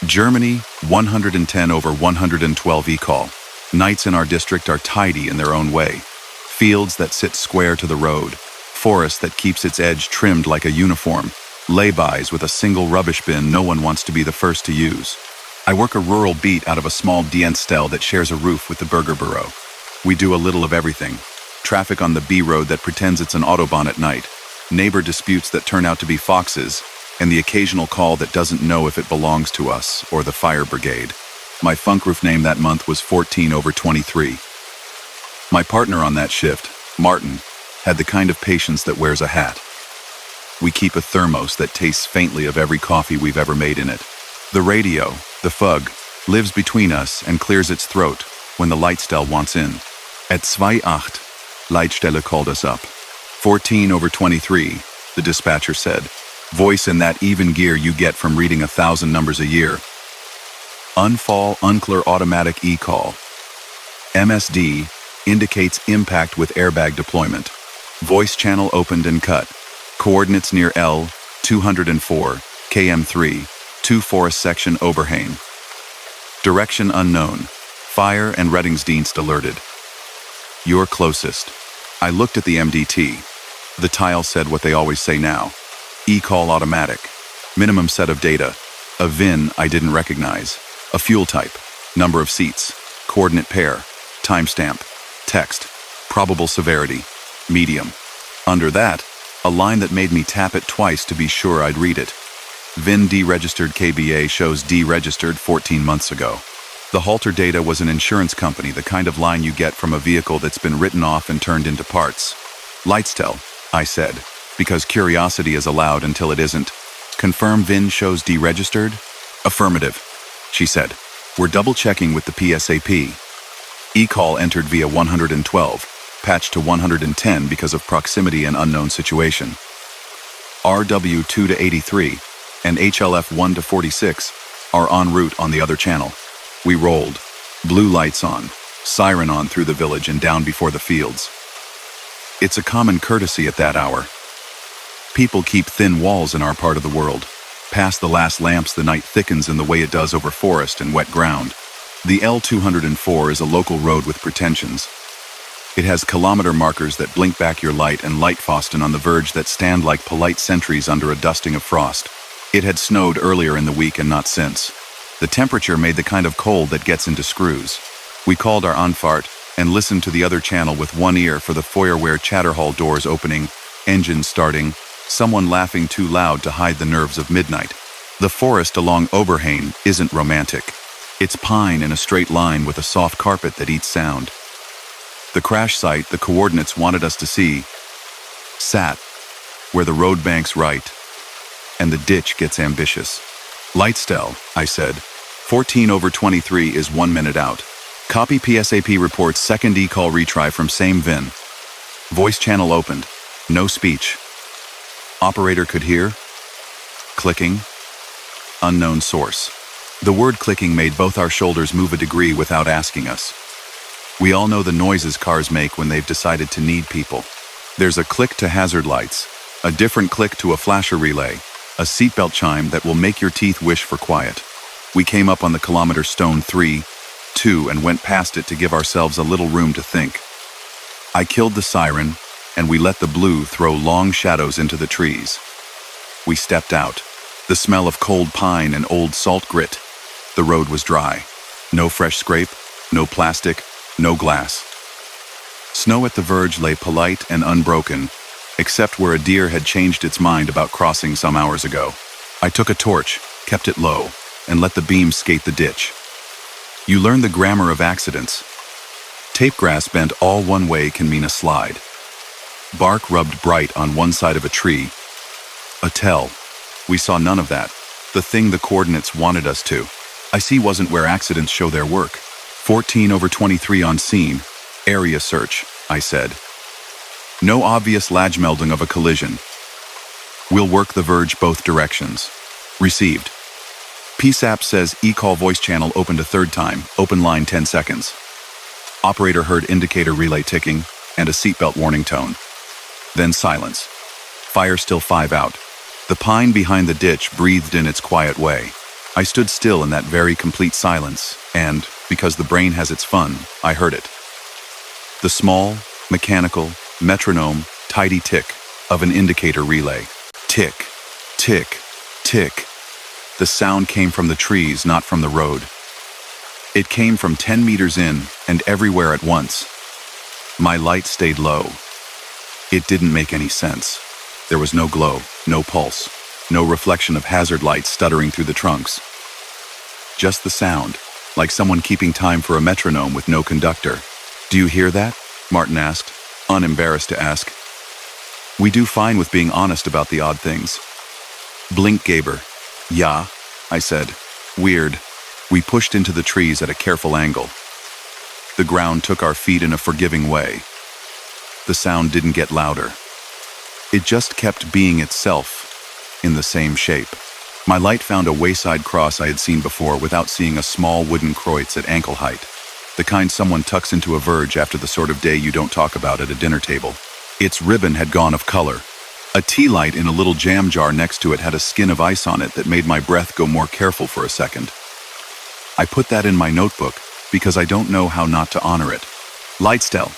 Germany, 110/112 e-call. Nights in our district are tidy in their own way. Fields that sit square to the road. Forest that keeps its edge trimmed like a uniform. Laybys with a single rubbish bin no one wants to be the first to use. I work a rural beat out of a small Dienststelle that shares a roof with the Burger Bureau. We do a little of everything. Traffic on the B road that pretends it's an Autobahn at night. Neighbor disputes that turn out to be foxes, and the occasional call that doesn't know if it belongs to us or the fire brigade. My funk roof name that month was 14/23. My partner on that shift, Martin, had the kind of patience that wears a hat. We keep a thermos that tastes faintly of every coffee we've ever made in it. The radio, the fug, lives between us and clears its throat when the Leitstelle wants in. At 2:08, Leitstelle called us up. 14/23, the dispatcher said. Voice in that even gear you get from reading 1,000 numbers a year. Unfall unclear automatic e-call. MSD indicates impact with airbag deployment. Voice channel opened and cut. Coordinates near L 204 km3 2 Forest section Oberhain. Direction unknown. Fire and Rettungsdienst alerted. You're closest. I looked at the MDT. The tile said what they always say now. E-call automatic. Minimum set of data. A VIN I didn't recognize. A fuel type. Number of seats. Coordinate pair. Timestamp. Text. Probable severity. Medium. Under that, a line that made me tap it twice to be sure I'd read it. VIN deregistered KBA shows deregistered 14 months ago. The halter data was an insurance company, the kind of line you get from a vehicle that's been written off and turned into parts. Leitstelle, I said, because curiosity is allowed until it isn't. Confirm VIN shows deregistered? Affirmative, she said. We're double-checking with the PSAP. E-call entered via 112, patched to 110 because of proximity and unknown situation. RW2-83 and HLF1-46 are en route on the other channel. We rolled. Blue lights on, siren on through the village and down before the fields. It's a common courtesy at that hour. People keep thin walls in our part of the world. Past the last lamps, the night thickens in the way it does over forest and wet ground. The L204 is a local road with pretensions. It has kilometer markers that blink back your light and lightpfosten on the verge that stand like polite sentries under a dusting of frost. It had snowed earlier in the week and not since. The temperature made the kind of cold that gets into screws. We called our Anfahrt and listened to the other channel with one ear for the foyer-ware chatter hall doors opening, engines starting, someone laughing too loud to hide the nerves of midnight. The forest along Oberhain isn't romantic. It's pine in a straight line with a soft carpet that eats sound. The crash site the coordinates wanted us to see sat where the road banks right, and the ditch gets ambitious. Leitstelle, I said. 14/23 is 1 minute out. Copy PSAP reports second e-call retry from same VIN. Voice channel opened. No speech. Operator could hear. Clicking. Unknown source. The word clicking made both our shoulders move a degree without asking us. We all know the noises cars make when they've decided to need people. There's a click to hazard lights, a different click to a flasher relay, a seatbelt chime that will make your teeth wish for quiet. We came up on the kilometer stone 3, 2 and went past it to give ourselves a little room to think. I killed the siren, and we let the blue throw long shadows into the trees. We stepped out. The smell of cold pine and old salt grit. The road was dry. No fresh scrape, no plastic, no glass. Snow at the verge lay polite and unbroken, except where a deer had changed its mind about crossing some hours ago. I took a torch, kept it low, and let the beam skate the ditch. You learn the grammar of accidents. Tape grass bent all one way can mean a slide. Bark rubbed bright on one side of a tree. A tell. We saw none of that. The thing the coordinates wanted us to. I see wasn't where accidents show their work. 14/23 on scene. Area search, I said. No obvious latch melding of a collision. We'll work the verge both directions. Received. PSAP says e-call voice channel opened a third time, open line 10 seconds. Operator heard indicator relay ticking and a seatbelt warning tone. Then silence. Fire still 5 out. The pine behind the ditch breathed in its quiet way. I stood still in that very complete silence, and, because the brain has its fun, I heard it. The small, mechanical, metronome, tidy tick of an indicator relay. Tick, tick, tick. The sound came from the trees, not from the road. It came from 10 meters in and everywhere at once. My light stayed low. It didn't make any sense. There was no glow, no pulse, no reflection of hazard lights stuttering through the trunks. Just the sound, like someone keeping time for a metronome with no conductor. Do you hear that? Martin asked, unembarrassed to ask. We do fine with being honest about the odd things. Blink Gaber. Yeah, I said. Weird. We pushed into the trees at a careful angle. The ground took our feet in a forgiving way. The sound didn't get louder. It just kept being itself, in the same shape. My light found a wayside cross I had seen before without seeing a small wooden kreuz at ankle height. The kind someone tucks into a verge after the sort of day you don't talk about at a dinner table. Its ribbon had gone of color. A tea light in a little jam jar next to it had a skin of ice on it that made my breath go more careful for a second. I put that in my notebook because I don't know how not to honor it. Lightstell,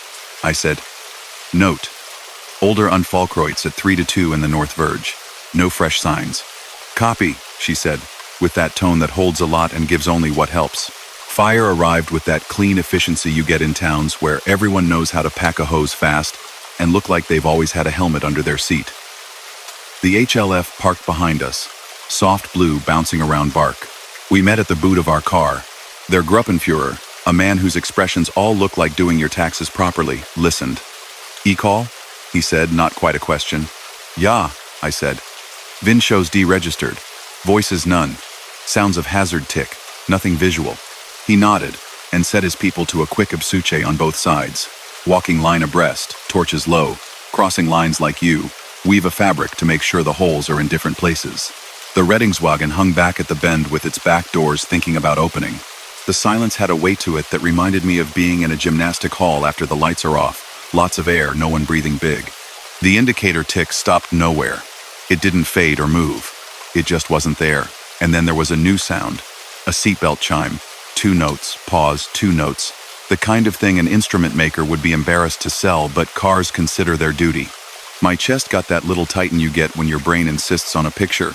I said. Note. Older Unfallkreuz at 3-2 in the North Verge. No fresh signs. Copy, she said, with that tone that holds a lot and gives only what helps. Fire arrived with that clean efficiency you get in towns where everyone knows how to pack a hose fast and look like they've always had a helmet under their seat. The HLF parked behind us, soft blue bouncing around bark. We met at the boot of our car. Their Gruppenführer, a man whose expressions all look like doing your taxes properly, listened. E-call? He said, not quite a question. Ja, I said. VIN shows deregistered. Voices none. Sounds of hazard tick. Nothing visual. He nodded and set his people to a quick obsuche on both sides. Walking line abreast, torches low, crossing lines like you, weave a fabric to make sure the holes are in different places. The Reddingswagen hung back at the bend with its back doors thinking about opening. The silence had a weight to it that reminded me of being in a gymnastic hall after the lights are off, lots of air, no one breathing big. The indicator tick stopped nowhere. It didn't fade or move. It just wasn't there. And then there was a new sound, a seatbelt chime. 2 notes, pause, 2 notes. The kind of thing an instrument maker would be embarrassed to sell, but cars consider their duty. My chest got that little tighten you get when your brain insists on a picture.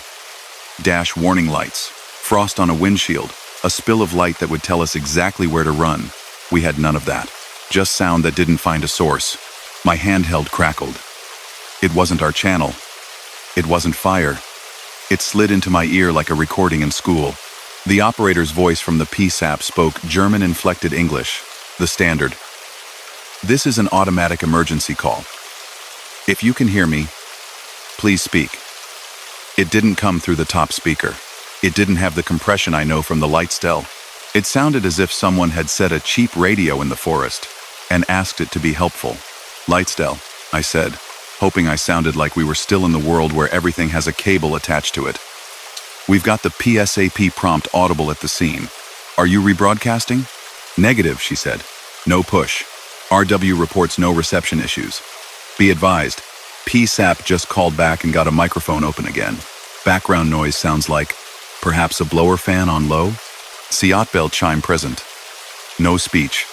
Dash warning lights, frost on a windshield, a spill of light that would tell us exactly where to run. We had none of that. Just sound that didn't find a source. My handheld crackled. It wasn't our channel. It wasn't fire. It slid into my ear like a recording in school. The operator's voice from the PSAP spoke German-inflected English, the standard. This is an automatic emergency call. If you can hear me, please speak. It didn't come through the top speaker. It didn't have the compression I know from the Lightstell. It sounded as if someone had set a cheap radio in the forest and asked it to be helpful. Lightstell, I said, hoping I sounded like we were still in the world where everything has a cable attached to it. We've got the PSAP prompt audible at the scene. Are you rebroadcasting? Negative, she said. No push. RW reports no reception issues. Be advised, PSAP just called back and got a microphone open again. Background noise sounds like, perhaps a blower fan on low? Seatbelt chime present. No speech.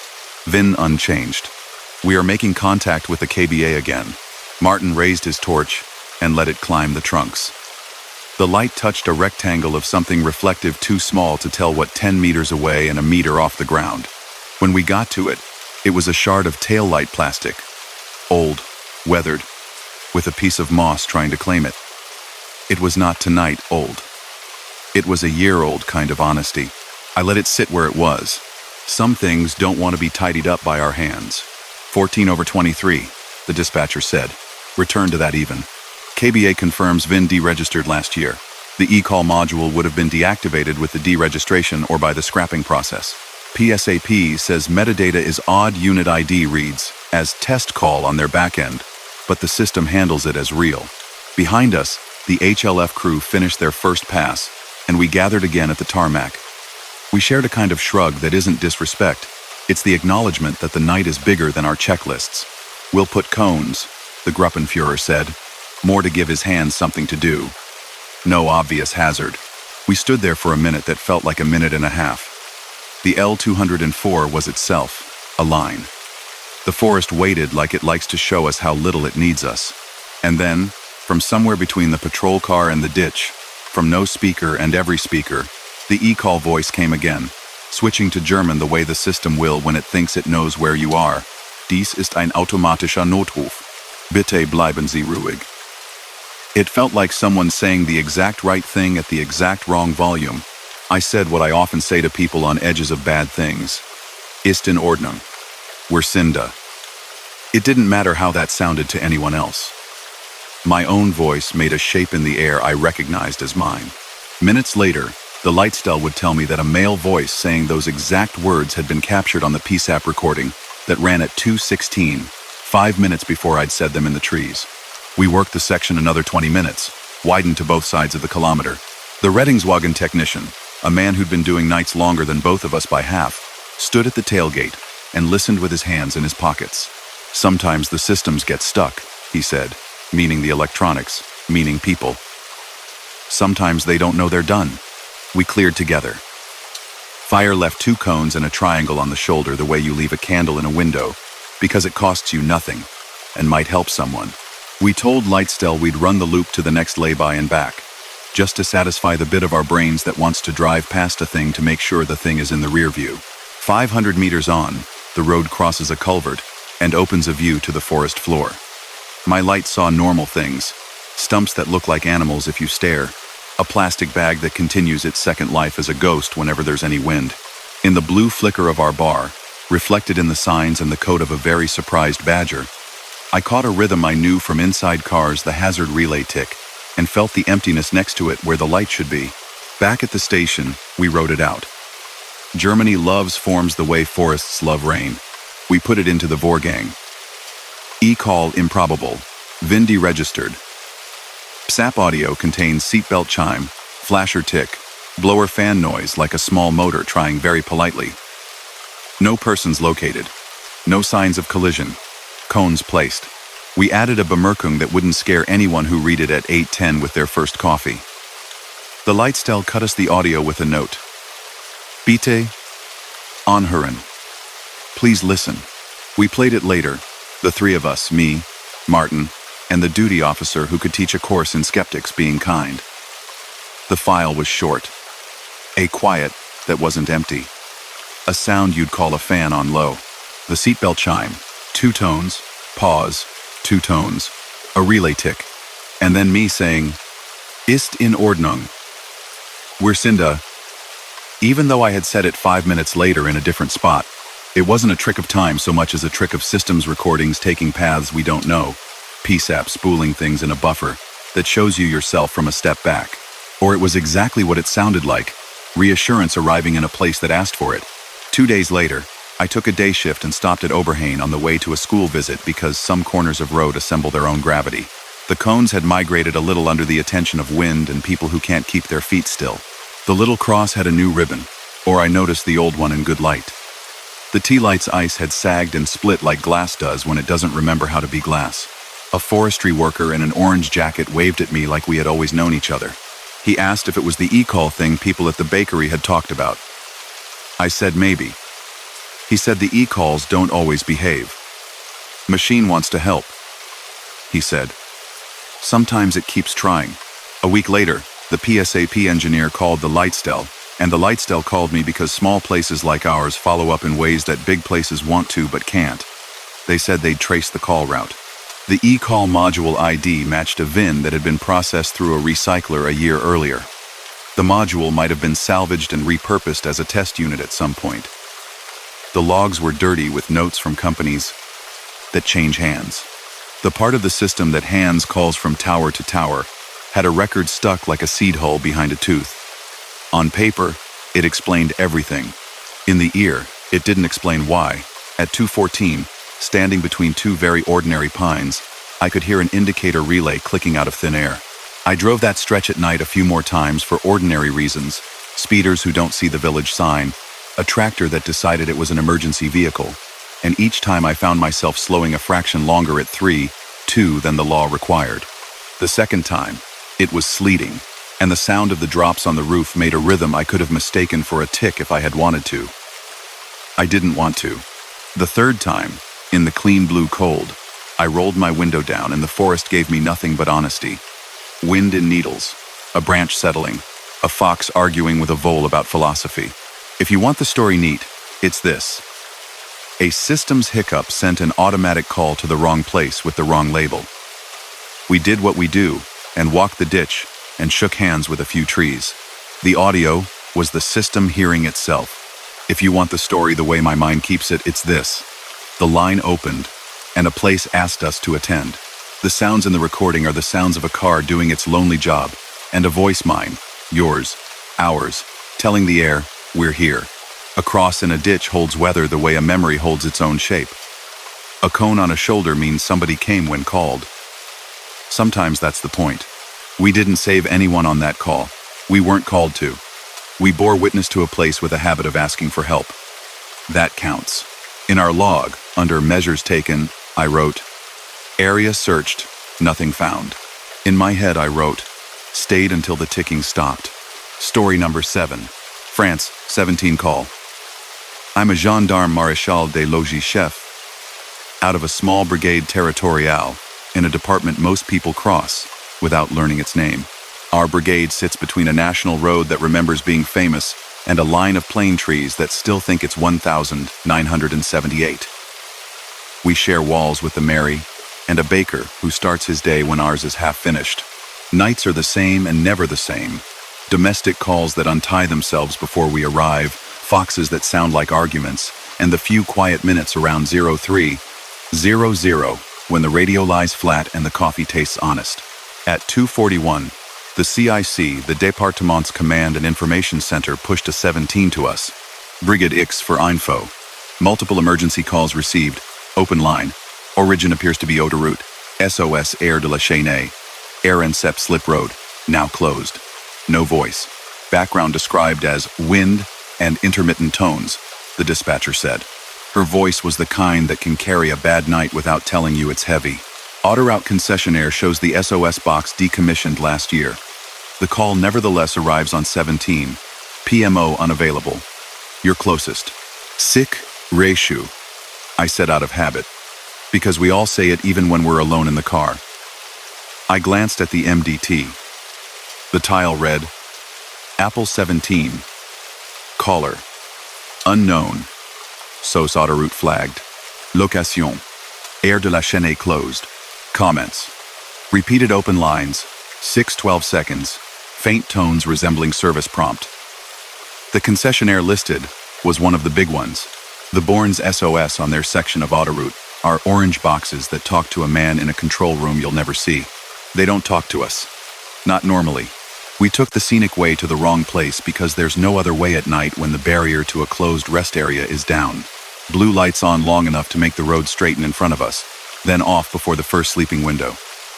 VIN unchanged. We are making contact with the KBA again. Martin raised his torch and let it climb the trunks. The light touched a rectangle of something reflective too small to tell what 10 meters away and a meter off the ground. When we got to it, it was a shard of taillight plastic. Old, weathered, with a piece of moss trying to claim it. It was not tonight old. It was a year-old kind of honesty. I let it sit where it was. Some things don't want to be tidied up by our hands. 14/23, the dispatcher said. Return to that even. KBA confirms VIN deregistered last year. The e-call module would have been deactivated with the deregistration or by the scrapping process. PSAP says metadata is odd unit ID reads as test call on their backend, but the system handles it as real. Behind us, the HLF crew finished their first pass, and we gathered again at the tarmac. We shared a kind of shrug that isn't disrespect. It's the acknowledgement that the night is bigger than our checklists. We'll put cones, the Gruppenführer said, more to give his hands something to do. No obvious hazard. We stood there for a minute that felt like a minute and a half. The L204 was itself, a line. The forest waited like it likes to show us how little it needs us. And then, from somewhere between the patrol car and the ditch, from no speaker and every speaker, the e-call voice came again, switching to German the way the system will when it thinks it knows where you are. Dies ist ein automatischer Notruf. Bitte bleiben Sie ruhig. It felt like someone saying the exact right thing at the exact wrong volume. I said what I often say to people on edges of bad things. Ist in Ordnung. We're Sinda. It didn't matter how that sounded to anyone else. My own voice made a shape in the air I recognized as mine. Minutes later, The Lightstell would tell me that a male voice saying those exact words had been captured on the PSAP recording that ran at 2:16, 5 minutes before I'd said them in the trees. We worked the section another 20 minutes, widened to both sides of the kilometer. The Reddingswagen technician, a man who'd been doing nights longer than both of us by half, stood at the tailgate and listened with his hands in his pockets. Sometimes the systems get stuck, he said, meaning the electronics, meaning people. Sometimes they don't know they're done. We cleared together. Fire left 2 cones and a triangle on the shoulder the way you leave a candle in a window, because it costs you nothing and might help someone. We told Lightstell we'd run the loop to the next lay-by and back, just to satisfy the bit of our brains that wants to drive past a thing to make sure the thing is in the rear view. 500 meters on, the road crosses a culvert and opens a view to the forest floor. My light saw normal things, stumps that look like animals if you stare, a plastic bag that continues its second life as a ghost whenever there's any wind. In the blue flicker of our bar, reflected in the signs and the coat of a very surprised badger, I caught a rhythm I knew from inside cars, the hazard relay tick, and felt the emptiness next to it where the light should be. Back at the station, we wrote it out. Germany loves forms the way forests love rain. We put it into the Vorgang. E-call improbable. VIN deregistered. PSAP audio contains seatbelt chime, flasher tick, blower fan noise like a small motor trying very politely. No persons located. No signs of collision. Cones placed. We added a Bemerkung that wouldn't scare anyone who read it at 8:10 with their first coffee. The Lightstell cut us the audio with a note. Bitte anhören. Please listen. We played it later, the 3 of us, me, Martin, and the duty officer who could teach a course in skeptics being kind. The file was short. A quiet that wasn't empty. A sound you'd call a fan on low. The seatbelt chime. 2 tones. Pause. 2 tones. A relay tick. And then me saying, Ist in Ordnung. Wir sind da. Even though I had said it 5 minutes later in a different spot, it wasn't a trick of time so much as a trick of systems recordings taking paths we don't know, PSAP spooling things in a buffer that shows you yourself from a step back. Or it was exactly what it sounded like, reassurance arriving in a place that asked for it. 2 days later, I took a day shift and stopped at Oberhain on the way to a school visit because some corners of road assemble their own gravity. The cones had migrated a little under the attention of wind and people who can't keep their feet still. The little cross had a new ribbon, or I noticed the old one in good light. The T-light's ice had sagged and split like glass does when it doesn't remember how to be glass. A forestry worker in an orange jacket waved at me like we had always known each other. He asked if it was the e-call thing people at the bakery had talked about. I said maybe. He said the e-calls don't always behave. Machine wants to help, he said. Sometimes it keeps trying. A week later, the PSAP engineer called the Lightstell, and the Lightstell called me because small places like ours follow up in ways that big places want to but can't. They said they'd trace the call route. The e-call module ID matched a VIN that had been processed through a recycler a year earlier. The module might have been salvaged and repurposed as a test unit at some point. The logs were dirty with notes from companies that change hands. The part of the system that hands calls from tower to tower had a record stuck like a seed hull behind a tooth. On paper, it explained everything. In the ear, it didn't explain why. At 2:14, standing between 2 very ordinary pines, I could hear an indicator relay clicking out of thin air. I drove that stretch at night a few more times for ordinary reasons, speeders who don't see the village sign, a tractor that decided it was an emergency vehicle, and each time I found myself slowing a fraction longer at 3:2 than the law required. The second time, it was sleeting, and the sound of the drops on the roof made a rhythm I could have mistaken for a tick if I had wanted to. I didn't want to. The third time, in the clean blue cold, I rolled my window down and the forest gave me nothing but honesty. Wind in needles, a branch settling, a fox arguing with a vole about philosophy. If you want the story neat, it's this. A systems hiccup sent an automatic call to the wrong place with the wrong label. We did what we do, and walked the ditch, and shook hands with a few trees. The audio was the system hearing itself. If you want the story the way my mind keeps it, it's this. The line opened, and a place asked us to attend. The sounds in the recording are the sounds of a car doing its lonely job, and a voice, mine, yours, Hours, telling the air, we're here. A cross in a ditch holds weather the way a memory holds its own shape. A cone on a shoulder means somebody came when called. Sometimes that's the point. We didn't save anyone on that call. We weren't called to. We bore witness to a place with a habit of asking for help. That counts. In our log, under measures taken, I wrote, area searched, nothing found. In my head I wrote, stayed until the ticking stopped. Story number 7. France, 17 call. I'm a gendarme maréchal des logis chef out of a small brigade territoriale in a department most people cross without learning its name. Our brigade sits between a national road that remembers being famous and a line of plane trees that still think it's 1978. We share walls with the Mary and a baker who starts his day when ours is half finished. Nights are the same and never the same. Domestic calls that untie themselves before we arrive, foxes that sound like arguments, and the few quiet minutes around 03:00 when the radio lies flat and the coffee tastes honest. At 2:41, the CIC, the Département's Command and Information Center, pushed a 17 to us. Brigade X for info. Multiple emergency calls received. Open line. Origin appears to be autoroute. SOS Air de la Chaîne. Air and Sep Slip Road. Now closed. No voice. Background described as wind and intermittent tones, the dispatcher said. Her voice was the kind that can carry a bad night without telling you it's heavy. Autoroute concessionaire shows the SOS box decommissioned last year. The call nevertheless arrives on 17. PMO unavailable. Your closest. Sick, Reishu. I said out of habit, because we all say it even when we're alone in the car. I glanced at the MDT. The tile read, Apple 17. Caller. Unknown. SOS autoroute flagged. Location. Air de la Chaîne closed. Comments. Repeated open lines. 6:12 seconds. Faint tones resembling service prompt. The concessionaire listed was one of the big ones. The Bourne's SOS on their section of autoroute are orange boxes that talk to a man in a control room you'll never see. They don't talk to us. Not normally. We took the scenic way to the wrong place because there's no other way at night when the barrier to a closed rest area is down. Blue lights on long enough to make the road straighten in front of us, then off before the first sleeping window.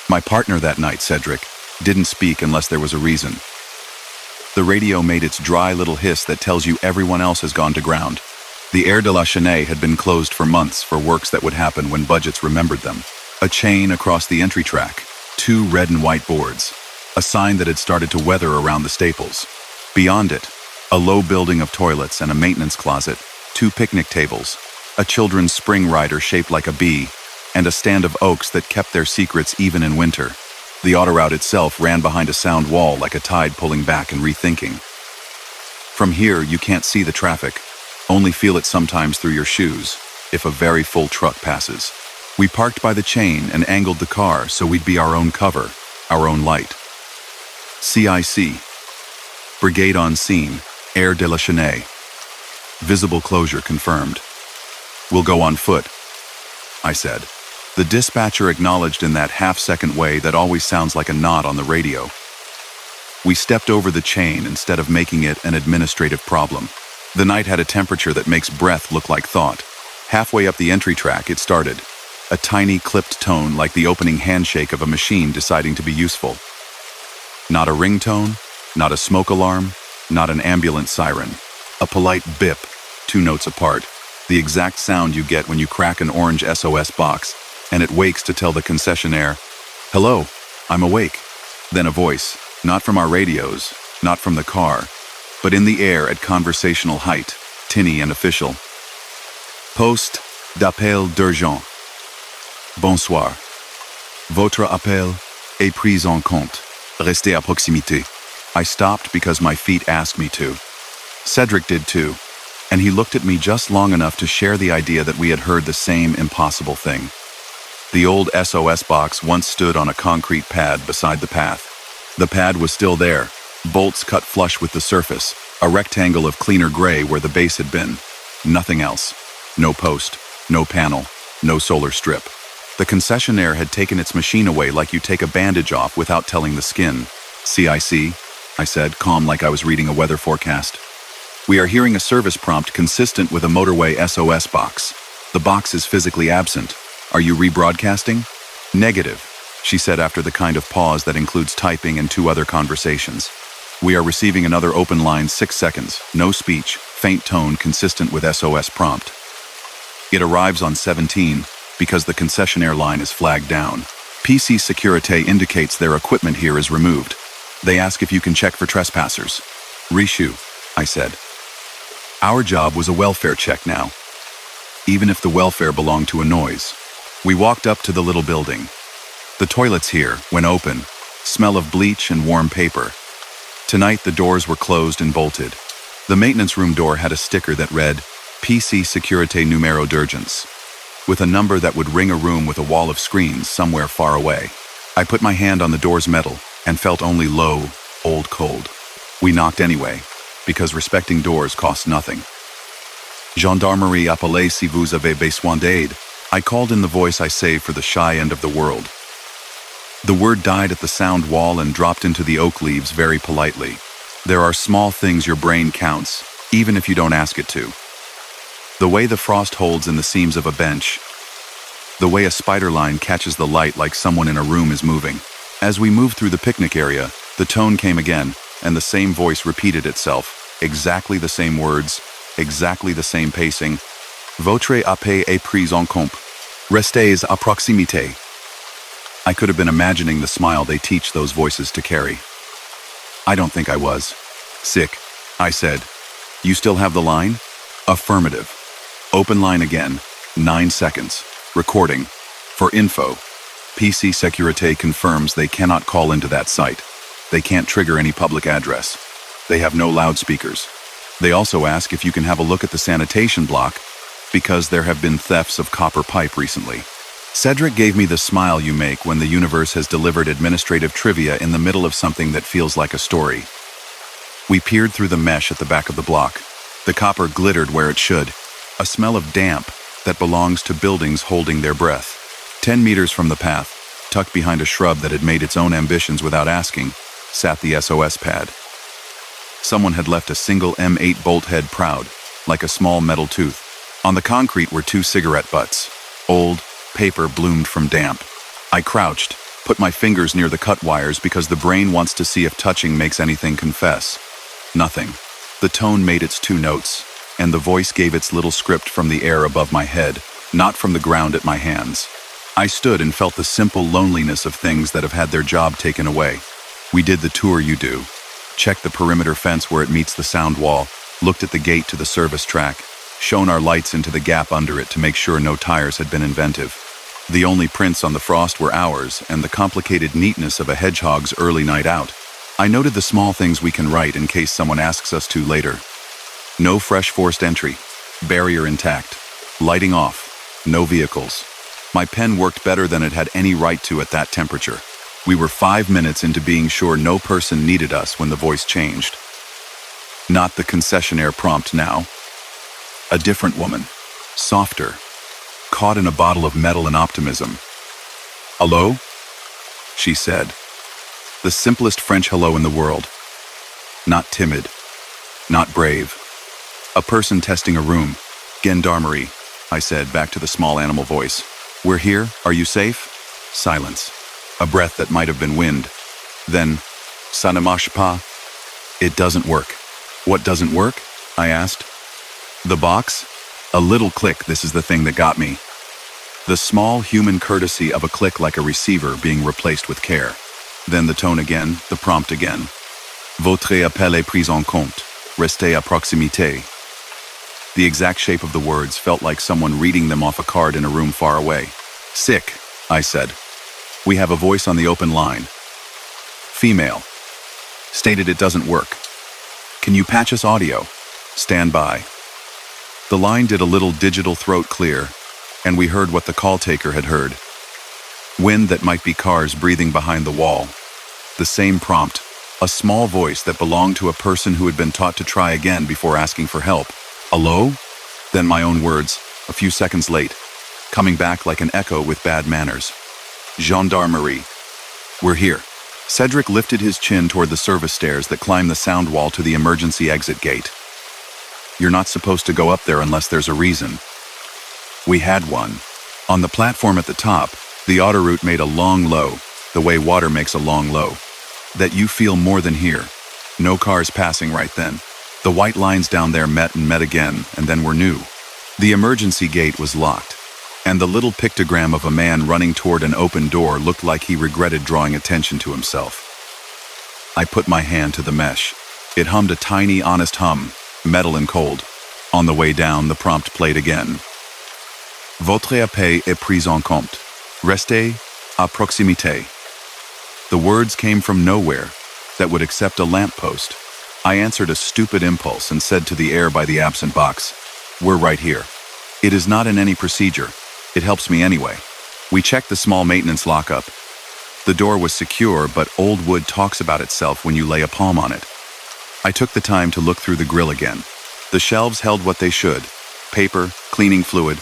My partner that night, Cedric, didn't speak unless there was a reason. The radio made its dry little hiss that tells you everyone else has gone to ground. The Air de la Chaîne had been closed for months for works that would happen when budgets remembered them. A chain across the entry track, 2 red and white boards, a sign that had started to weather around the staples. Beyond it, a low building of toilets and a maintenance closet, 2 picnic tables, a children's spring rider shaped like a bee, and a stand of oaks that kept their secrets even in winter. The autoroute itself ran behind a sound wall like a tide pulling back and rethinking. From here, you can't see the traffic, only feel it sometimes through your shoes, if a very full truck passes. We parked by the chain and angled the car so we'd be our own cover, our own light. CIC. Brigade on scene, Air de la Chaîne. Visible closure confirmed. We'll go on foot, I said. The dispatcher acknowledged in that half-second way that always sounds like a nod on the radio. We stepped over the chain instead of making it an administrative problem. The night had a temperature that makes breath look like thought. Halfway up the entry track, it started. A tiny clipped tone like the opening handshake of a machine deciding to be useful. Not a ringtone, not a smoke alarm, not an ambulance siren. A polite bip, 2 notes apart. The exact sound you get when you crack an orange SOS box, and it wakes to tell the concessionaire, "Hello, I'm awake." Then a voice, not from our radios, not from the car, but in the air at conversational height, tinny and official. Poste d'appel d'urgence. Bonsoir. Votre appel est pris en compte. Restez à proximité. I stopped because my feet asked me to. Cedric did too, and he looked at me just long enough to share the idea that we had heard the same impossible thing. The old SOS box once stood on a concrete pad beside the path. The pad was still there, bolts cut flush with the surface, a rectangle of cleaner gray where the base had been. Nothing else. No post, no panel, no solar strip. The concessionaire had taken its machine away like you take a bandage off without telling the skin. CIC? I said, calm like I was reading a weather forecast. We are hearing a service prompt consistent with a motorway SOS box. The box is physically absent. Are you rebroadcasting? Negative, she said after the kind of pause that includes typing and 2 other conversations. We are receiving another open line 6 seconds, no speech, faint tone consistent with SOS prompt. It arrives on 17 because the concessionaire line is flagged down. PC Securite indicates their equipment here is removed. They ask if you can check for trespassers. Rishu, I said. Our job was a welfare check now, even if the welfare belonged to a noise. We walked up to the little building. The toilets here, when open, smell of bleach and warm paper. Tonight the doors were closed and bolted. The maintenance room door had a sticker that read, PC Securite Numero d'Urgence, with a number that would ring a room with a wall of screens somewhere far away. I put my hand on the door's metal and felt only low, old cold. We knocked anyway, because respecting doors costs nothing. Gendarmerie appelez si vous avez besoin d'aide. I called in the voice I saved for the shy end of the world. The word died at the sound wall and dropped into the oak leaves very politely. There are small things your brain counts, even if you don't ask it to. The way the frost holds in the seams of a bench. The way a spider line catches the light like someone in a room is moving. As we moved through the picnic area, the tone came again, and the same voice repeated itself. Exactly the same words, exactly the same pacing. Votre appel est pris en compte. Restez à proximité. I could have been imagining the smile they teach those voices to carry. I don't think I was. Sick, I said. You still have the line? Affirmative. Open line again. 9 seconds. Recording. For info. PC Securite confirms they cannot call into that site. They can't trigger any public address. They have no loudspeakers. They also ask if you can have a look at the sanitation block, because there have been thefts of copper pipe recently. Cedric gave me the smile you make when the universe has delivered administrative trivia in the middle of something that feels like a story. We peered through the mesh at the back of the block. The copper glittered where it should. A smell of damp that belongs to buildings holding their breath. 10 meters from the path, tucked behind a shrub that had made its own ambitions without asking, sat the SOS pad. Someone had left a single M8 bolt head proud, like a small metal tooth. On the concrete were 2 cigarette butts. Old, paper bloomed from damp. I crouched, put my fingers near the cut wires because the brain wants to see if touching makes anything confess. Nothing. The tone made its 2 notes, and the voice gave its little script from the air above my head, not from the ground at my hands. I stood and felt the simple loneliness of things that have had their job taken away. We did the tour you do. Checked the perimeter fence where it meets the sound wall, looked at the gate to the service track, shone our lights into the gap under it to make sure no tires had been inventive. The only prints on the frost were ours and the complicated neatness of a hedgehog's early night out. I noted the small things we can write in case someone asks us to later. No fresh forced entry. Barrier intact. Lighting off. No vehicles. My pen worked better than it had any right to at that temperature. We were 5 minutes into being sure no person needed us when the voice changed. Not the concessionaire prompt now. A different woman. Softer. Caught in a bottle of metal and optimism. Hello? She said. The simplest French hello in the world. Not timid. Not brave. A person testing a room. Gendarmerie, I said back to the small animal voice. We're here. Are you safe? Silence. A breath that might have been wind. Then, ça ne marche pas. It doesn't work. What doesn't work? I asked. The box? A little click, this is the thing that got me. The small human courtesy of a click like a receiver being replaced with care. Then the tone again, the prompt again. Votre appel est pris en compte. Restez à proximité. The exact shape of the words felt like someone reading them off a card in a room far away. Sick, I said. We have a voice on the open line. Female. Stated it doesn't work. Can you patch us audio? Stand by. The line did a little digital throat clear, and we heard what the call taker had heard. Wind that might be cars breathing behind the wall. The same prompt, a small voice that belonged to a person who had been taught to try again before asking for help. Hello? Then my own words, a few seconds late, coming back like an echo with bad manners. Gendarmerie. We're here. Cedric lifted his chin toward the service stairs that climb the sound wall to the emergency exit gate. You're not supposed to go up there unless there's a reason. We had one. On the platform at the top, the autoroute made a long low, the way water makes a long low. That you feel more than here. No cars passing right then. The white lines down there met and met again, and then were new. The emergency gate was locked, and the little pictogram of a man running toward an open door looked like he regretted drawing attention to himself. I put my hand to the mesh. It hummed a tiny, honest hum, metal and cold. On the way down, the prompt played again. Votre appel est pris en compte. Restez à proximité. The words came from nowhere that would accept a lamppost. I answered a stupid impulse and said to the air by the absent box, we're right here. It is not in any procedure. It helps me anyway. We checked the small maintenance lockup. The door was secure, but old wood talks about itself when you lay a palm on it. I took the time to look through the grill again. The shelves held what they should. Paper, cleaning fluid,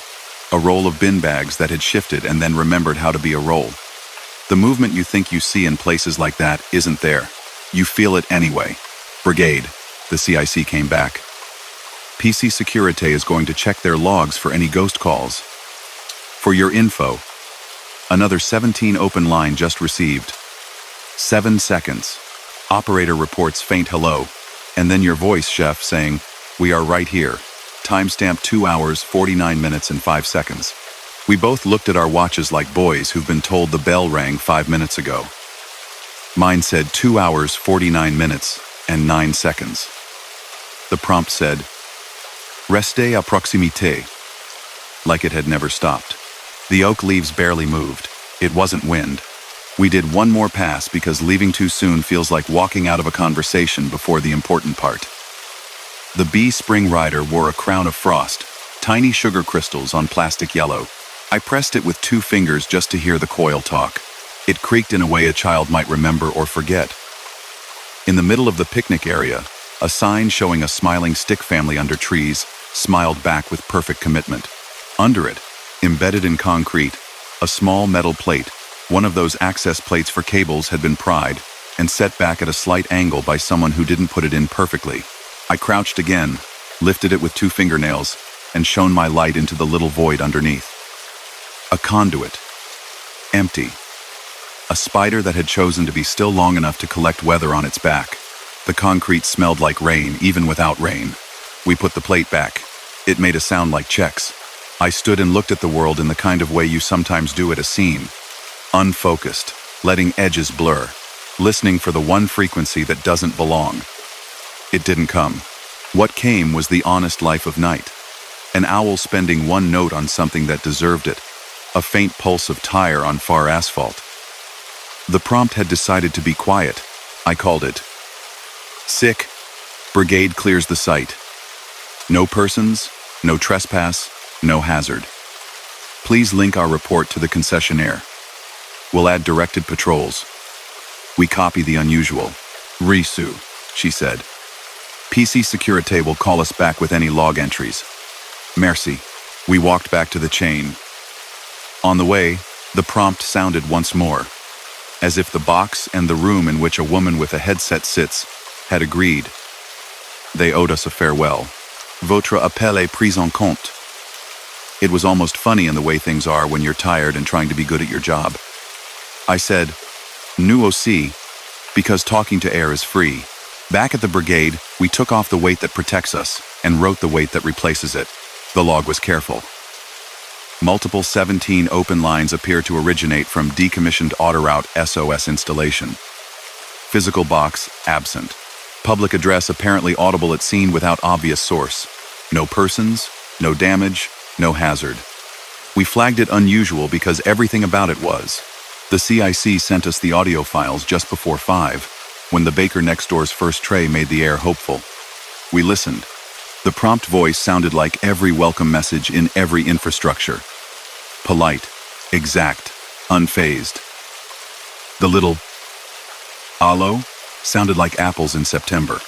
a roll of bin bags that had shifted and then remembered how to be a roll. The movement you think you see in places like that isn't there. You feel it anyway. Brigade, the CIC came back. PC Securite is going to check their logs for any ghost calls. For your info, another 17 open line just received. 7 seconds. Operator reports faint hello, and then your voice, chef, saying, we are right here. Timestamp 2 hours, 49 minutes and 5 seconds. We both looked at our watches like boys who've been told the bell rang 5 minutes ago. Mine said 2 hours, 49 minutes and 9 seconds. The prompt said, Restez à proximité, like it had never stopped. The oak leaves barely moved. It wasn't wind. We did one more pass because leaving too soon feels like walking out of a conversation before the important part. The bee spring rider wore a crown of frost, tiny sugar crystals on plastic yellow. I pressed it with 2 fingers just to hear the coil talk. It creaked in a way a child might remember or forget. In the middle of the picnic area, a sign showing a smiling stick family under trees smiled back with perfect commitment. Under it, embedded in concrete, a small metal plate, one of those access plates for cables, had been pried and set back at a slight angle by someone who didn't put it in perfectly. I crouched again, lifted it with 2 fingernails, and shone my light into the little void underneath. A conduit. Empty. A spider that had chosen to be still long enough to collect weather on its back. The concrete smelled like rain, even without rain. We put the plate back. It made a sound like checks. I stood and looked at the world in the kind of way you sometimes do at a scene. Unfocused, letting edges blur, listening for the one frequency that doesn't belong. It didn't come. What came was the honest life of night. An owl spending one note on something that deserved it. A faint pulse of tire on far asphalt. The prompt had decided to be quiet. I called it. Sick. Brigade clears the site. No persons, no trespass, no hazard. Please link our report to the concessionaire. We'll add directed patrols. We copy the unusual. Risu, she said. PC Securite will call us back with any log entries. Merci. We walked back to the chain. On the way, the prompt sounded once more, as if the box and the room in which a woman with a headset sits had agreed. They owed us a farewell. Votre appel est pris en compte. It was almost funny in the way things are when you're tired and trying to be good at your job. I said, nous aussi, because talking to air is free. Back at the brigade, we took off the weight that protects us and wrote the weight that replaces it. The log was careful. Multiple 17 open lines appear to originate from decommissioned autoroute SOS installation. Physical box absent. Public address apparently audible at scene without obvious source. No persons, no damage, no hazard. We flagged it unusual because everything about it was. The CIC sent us the audio files just before 5, when the baker next door's first tray made the air hopeful. We listened. The prompt voice sounded like every welcome message in every infrastructure. Polite, exact, unfazed. The little "allo" sounded like apples in September.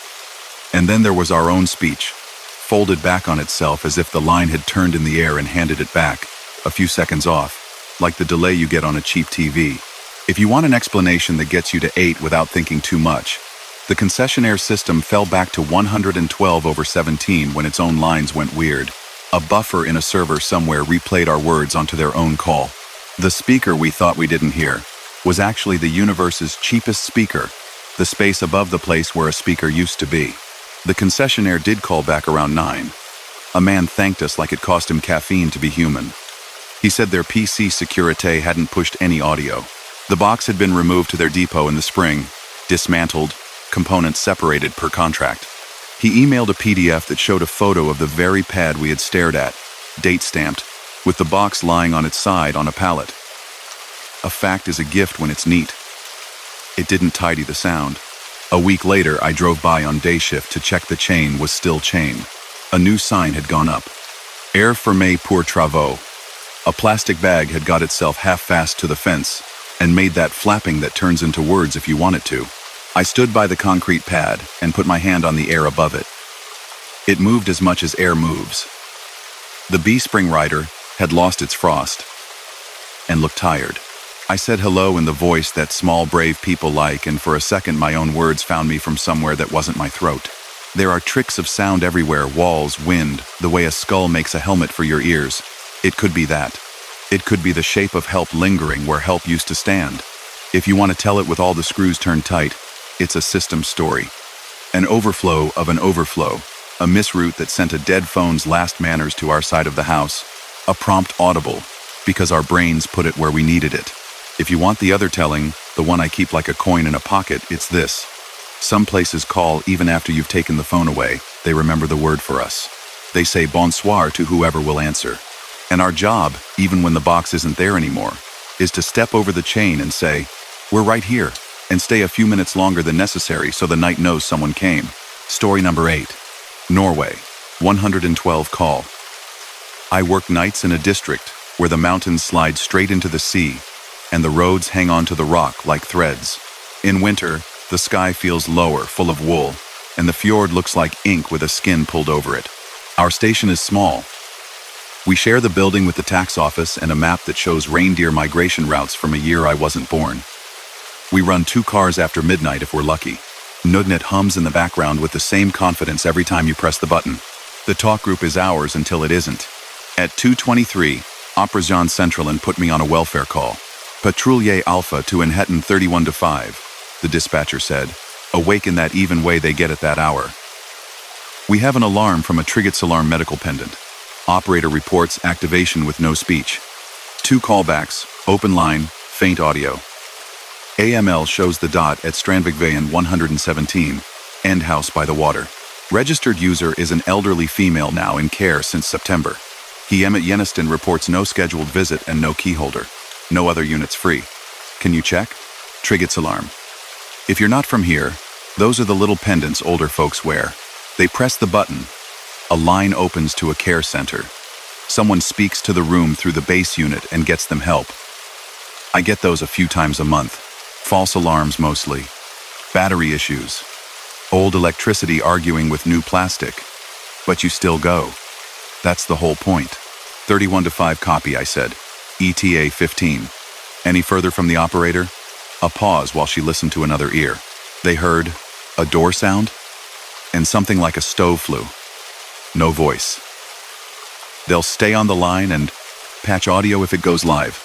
And then there was our own speech, folded back on itself as if the line had turned in the air and handed it back, a few seconds off, like the delay you get on a cheap TV. If you want an explanation that gets you to 8 without thinking too much, the concessionaire system fell back to 112/17 when its own lines went weird. A buffer in a server somewhere replayed our words onto their own call. The speaker we thought we didn't hear was actually the universe's cheapest speaker, the space above the place where a speaker used to be. The concessionaire did call back around 9. A man thanked us like it cost him caffeine to be human. He said their PC Securité hadn't pushed any audio. The box had been removed to their depot in the spring, dismantled, components separated per contract. He emailed a PDF that showed a photo of the very pad we had stared at, date-stamped, with the box lying on its side on a pallet. A fact is a gift when it's neat. It didn't tidy the sound. A week later, I drove by on day shift to check the chain was still chain. A new sign had gone up. Air fermé pour travaux. A plastic bag had got itself half-fast to the fence and made that flapping that turns into words if you want it to. I stood by the concrete pad and put my hand on the air above it. It moved as much as air moves. The B-spring rider had lost its frost and looked tired. I said hello in the voice that small, brave people like, and for a second my own words found me from somewhere that wasn't my throat. There are tricks of sound everywhere, walls, wind, the way a skull makes a helmet for your ears. It could be that. It could be the shape of help lingering where help used to stand. If you want to tell it with all the screws turned tight, it's a system story. An overflow of an overflow. A misroute that sent a dead phone's last manners to our side of the house. A prompt audible, because our brains put it where we needed it. If you want the other telling, the one I keep like a coin in a pocket, it's this. Some places call even after you've taken the phone away. They remember the word for us. They say bonsoir to whoever will answer. And our job, even when the box isn't there anymore, is to step over the chain and say, we're right here, and stay a few minutes longer than necessary so the night knows someone came. Story number 8. Norway, 112 call. I work nights in a district where the mountains slide straight into the sea, and the roads hang onto the rock like threads. In winter, the sky feels lower, full of wool, and the fjord looks like ink with a skin pulled over it. Our station is small. We share the building with the tax office and a map that shows reindeer migration routes from a year I wasn't born. We run 2 cars after midnight if we're lucky. Nudnet hums in the background with the same confidence every time you press the button. The talk group is ours until it isn't. At 2:23, Operajan Central and put me on a welfare call. Patrouille Alpha to Enhetten 31-5, the dispatcher said. Awake in that even way they get at that hour. We have an alarm from a Triget's alarm medical pendant. Operator reports activation with no speech. 2 callbacks, open line, faint audio. AML shows the dot at Strandvikveien 117, end house by the water. Registered user is an elderly female now in care since September. Hiemet Yeniston reports no scheduled visit and no keyholder. No other units free. Can you check? Triget's alarm. If you're not from here, those are the little pendants older folks wear. They press the button. A line opens to a care center. Someone speaks to the room through the base unit and gets them help. I get those a few times a month. False alarms mostly. Battery issues. Old electricity arguing with new plastic. But you still go. That's the whole point. 31-5 copy, I said. ETA 15. Any further from the operator? A pause while she listened to another ear. They heard a door sound and something like a stove flew. No voice. They'll stay on the line and patch audio if it goes live.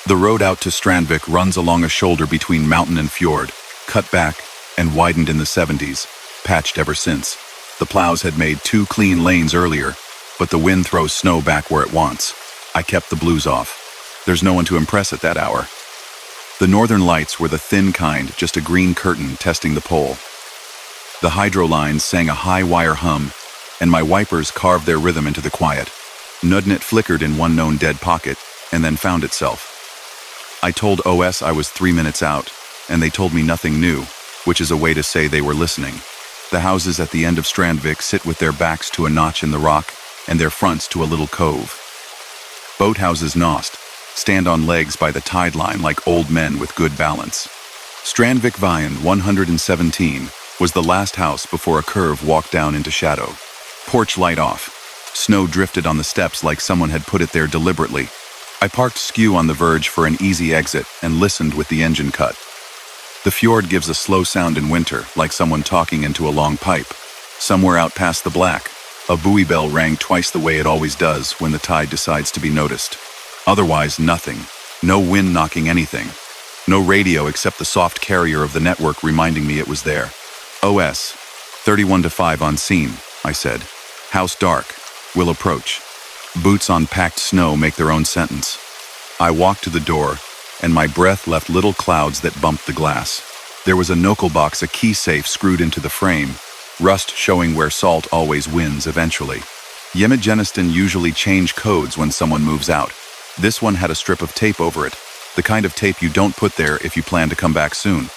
The road out to Strandvik runs along a shoulder between mountain and fjord, cut back and widened in the 70s, patched ever since. The plows had made 2 clean lanes earlier, but the wind throws snow back where it wants. I kept the blues off. There's no one to impress at that hour. The northern lights were the thin kind, just a green curtain testing the pole. The hydro lines sang a high wire hum, and my wipers carved their rhythm into the quiet. Nudnet flickered in one known dead pocket, and then found itself. I told OS I was 3 minutes out, and they told me nothing new, which is a way to say they were listening. The houses at the end of Strandvik sit with their backs to a notch in the rock, and their fronts to a little cove. Boathouses Nost stand on legs by the tide line like old men with good balance. Strandvikveien 117 was the last house before a curve walked down into shadow. Porch light off. Snow drifted on the steps like someone had put it there deliberately. I parked skew on the verge for an easy exit and listened with the engine cut. The fjord gives a slow sound in winter, like someone talking into a long pipe. Somewhere out past the black, a buoy bell rang twice the way it always does when the tide decides to be noticed. Otherwise, nothing. No wind knocking anything. No radio except the soft carrier of the network reminding me it was there. OS, 31 to 5 on scene, I said. House dark. Will approach. Boots on packed snow make their own sentence. I walked to the door, and my breath left little clouds that bumped the glass. There was a knuckle box, a key safe screwed into the frame, rust showing where salt always wins eventually. Yemagenistan usually change codes when someone moves out. This one had a strip of tape over it, the kind of tape you don't put there if you plan to come back soon.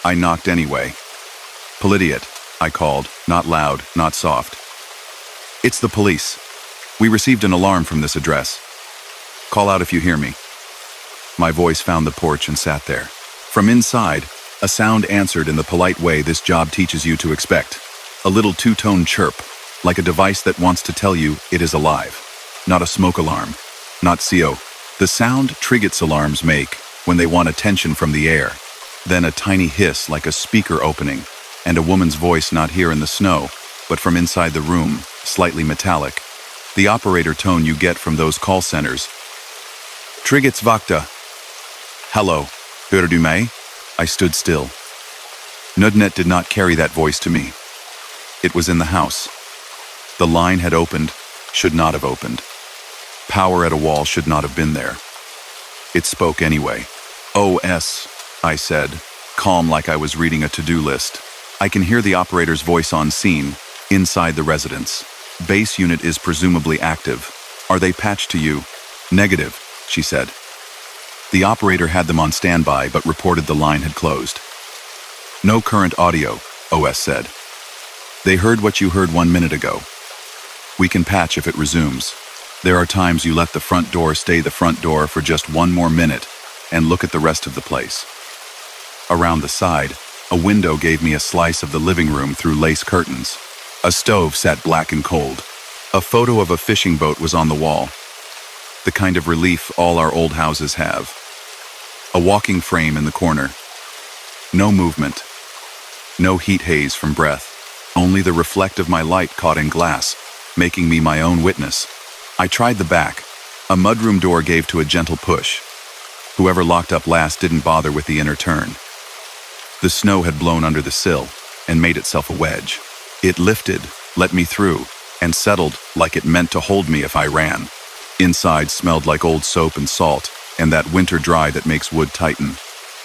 I knocked anyway. Polidiot, I called, not loud, not soft. It's the police. We received an alarm from this address. Call out if you hear me. My voice found the porch and sat there. From inside, a sound answered in the polite way this job teaches you to expect. A little two-tone chirp, like a device that wants to tell you it is alive. Not a smoke alarm. Not CO. The sound Triget's alarms make when they want attention from the air. Then a tiny hiss like a speaker opening, and a woman's voice not here in the snow, but from inside the room, slightly metallic. The operator tone you get from those call centers. Triget's Vakta. Hello, hör du mig? I stood still. Nudnet did not carry that voice to me. It was in the house. The line had opened, should not have opened. Power at a wall should not have been there. It spoke anyway. OS, I said, calm like I was reading a to-do list. I can hear the operator's voice on scene, inside the residence. Base unit is presumably active. Are they patched to you? Negative, she said. The operator had them on standby but reported the line had closed. No current audio, OS said. They heard what you heard 1 minute ago. We can patch if it resumes. There are times you let the front door stay the front door for just 1 more minute and look at the rest of the place. Around the side, a window gave me a slice of the living room through lace curtains. A stove sat black and cold. A photo of a fishing boat was on the wall. The kind of relief all our old houses have. A walking frame in the corner. No movement. No heat haze from breath. Only the reflect of my light caught in glass, making me my own witness. I tried the back. A mudroom door gave to a gentle push. Whoever locked up last didn't bother with the inner turn. The snow had blown under the sill and made itself a wedge. It lifted, let me through, and settled like it meant to hold me if I ran. Inside smelled like old soap and salt, and that winter dry that makes wood tighten.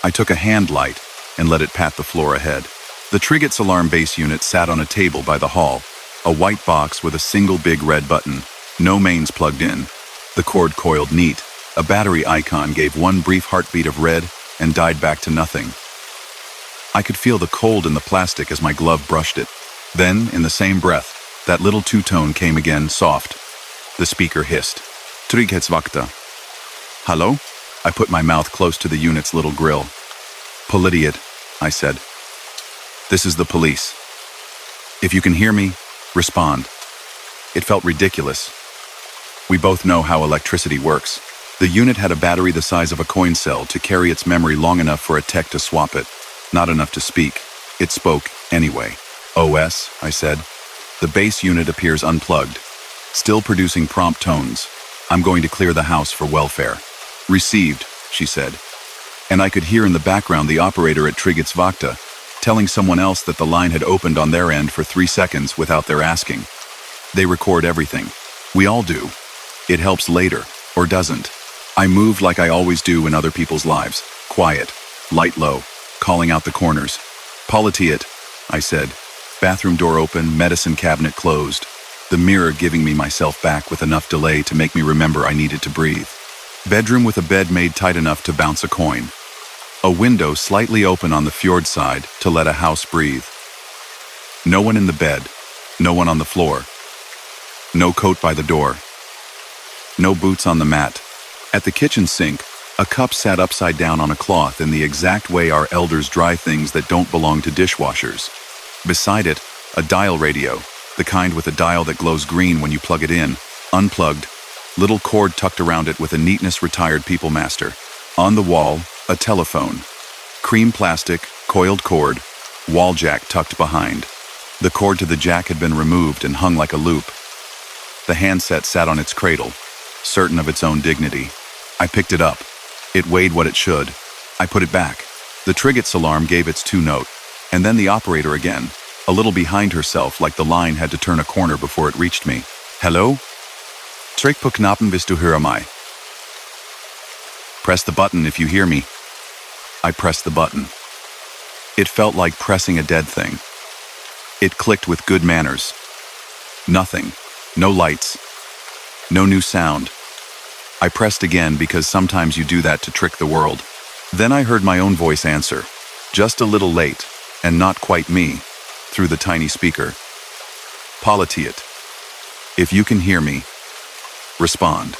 I took a hand light and let it pat the floor ahead. The Triget's alarm base unit sat on a table by the hall, a white box with a single big red button, no mains plugged in. The cord coiled neat. A battery icon gave 1 brief heartbeat of red and died back to nothing. I could feel the cold in the plastic as my glove brushed it. Then, in the same breath, that little two-tone came again, soft. The speaker hissed. Triget's Vakta. Hello? I put my mouth close to the unit's little grill. Polidiot, I said. This is the police. If you can hear me, respond. It felt ridiculous. We both know how electricity works. The unit had a battery the size of a coin cell to carry its memory long enough for a tech to swap it, not enough to speak. It spoke anyway. OS, I said. The base unit appears unplugged, still producing prompt tones. I'm going to clear the house for welfare. Received, she said. And I could hear in the background the operator at Triget's Vakta telling someone else that the line had opened on their end for 3 seconds without their asking. They record everything. We all do. It helps later, or doesn't. I moved like I always do in other people's lives. Quiet, light low, calling out the corners. Politiet, I said. Bathroom door open, medicine cabinet closed. The mirror giving me myself back with enough delay to make me remember I needed to breathe. Bedroom with a bed made tight enough to bounce a coin. A window slightly open on the fjord side to let a house breathe. No one in the bed. No one on the floor. No coat by the door. No boots on the mat. At the kitchen sink, a cup sat upside down on a cloth in the exact way our elders dry things that don't belong to dishwashers. Beside it, a dial radio, the kind with a dial that glows green when you plug it in, unplugged, Little cord tucked around it with a neatness retired people master. On the wall, a telephone. Cream plastic, coiled cord, wall jack tucked behind. The cord to the jack had been removed and hung like a loop. The handset sat on its cradle, certain of its own dignity. I picked it up. It weighed what it should. I put it back. The Triget's alarm gave its 2-note, and then the operator again, a little behind herself like the line had to turn a corner before it reached me. Hello? Tryck på knappen hvis du hører mig. Press the button if you hear me. I pressed the button. It felt like pressing a dead thing. It clicked with good manners. Nothing. No lights. No new sound. I pressed again because sometimes you do that to trick the world. Then I heard my own voice answer, just a little late, and not quite me, through the tiny speaker. Politiet. If you can hear me, respond.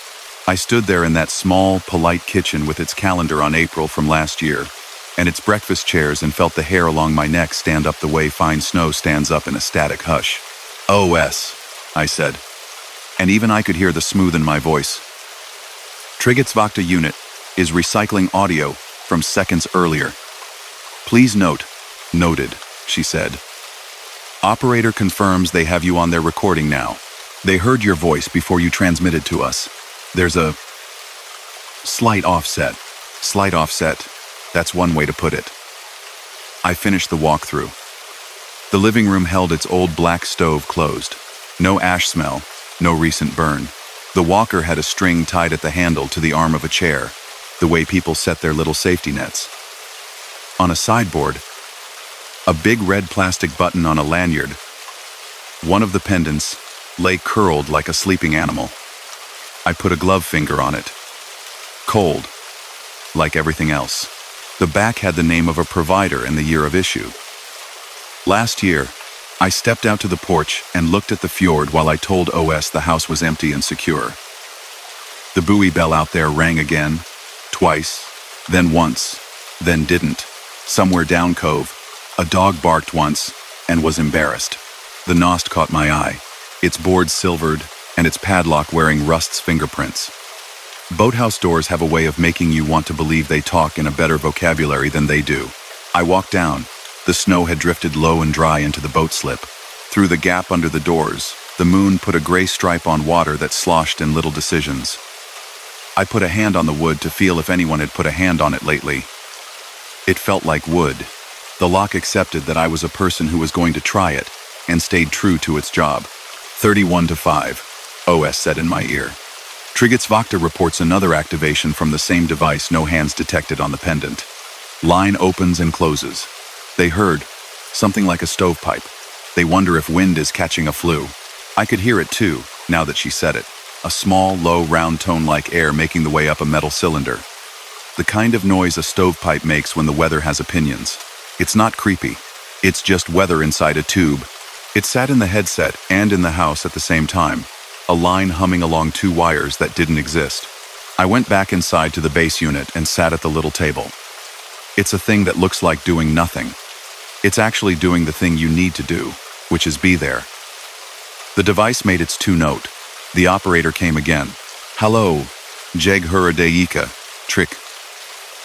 I stood there in that small, polite kitchen with its calendar on April from last year, and its breakfast chairs, and felt the hair along my neck stand up the way fine snow stands up in a static hush. OS, I said, and even I could hear the smooth in my voice. Trygghetsvakta unit is recycling audio from seconds earlier. Please note, noted, she said. Operator confirms they have you on their recording now. They heard your voice before you transmitted to us. There's a slight offset. Slight offset, that's one way to put it. I finished the walkthrough. The living room held its old black stove closed. No ash smell, no recent burn. The walker had a string tied at the handle to the arm of a chair, the way people set their little safety nets. On a sideboard, a big red plastic button on a lanyard. One of the pendants lay curled like a sleeping animal. I put a glove finger on it. Cold, like everything else. The back had the name of a provider and the year of issue. Last year, I stepped out to the porch and looked at the fjord while I told OS the house was empty and secure. The buoy bell out there rang again, twice, then once, then didn't. Somewhere down cove, a dog barked once and was embarrassed. The Nost caught my eye, its board silvered and its padlock wearing rust's fingerprints. Boathouse doors have a way of making you want to believe they talk in a better vocabulary than they do. I walked down. The snow had drifted low and dry into the boat slip. Through the gap under the doors, the moon put a gray stripe on water that sloshed in little decisions. I put a hand on the wood to feel if anyone had put a hand on it lately. It felt like wood. The lock accepted that I was a person who was going to try it, and stayed true to its job. 31-5, OS said in my ear. Trygghetsvakta reports another activation from the same device, no hands detected on the pendant. Line opens and closes. They heard something like a stovepipe. They wonder if wind is catching a flu. I could hear it too, now that she said it. A small, low, round tone like air making the way up a metal cylinder. The kind of noise a stovepipe makes when the weather has opinions. It's not creepy. It's just weather inside a tube. It sat in the headset and in the house at the same time, a line humming along 2 wires that didn't exist. I went back inside to the base unit and sat at the little table. It's a thing that looks like doing nothing. It's actually doing the thing you need to do, which is be there. The device made its 2-note. The operator came again. Hello, Jeg hører deg ikke, Trick.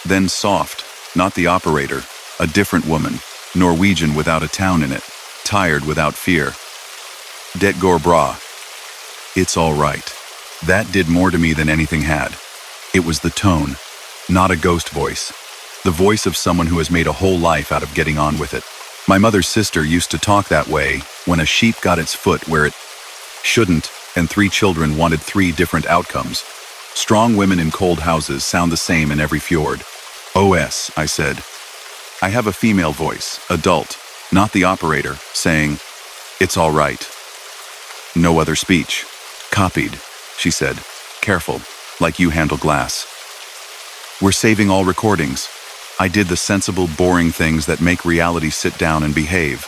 Then soft, not the operator, a different woman, Norwegian without a town in it, tired without fear. Det går bra. It's all right. That did more to me than anything had. It was the tone, not a ghost voice. The voice of someone who has made a whole life out of getting on with it. My mother's sister used to talk that way when a sheep got its foot where it shouldn't, and 3 children wanted 3 different outcomes. Strong women in cold houses sound the same in every fjord. OS, I said. I have a female voice, adult, not the operator, saying, it's all right. No other speech. Copied, she said, careful, like you handle glass. We're saving all recordings. I did the sensible, boring things that make reality sit down and behave.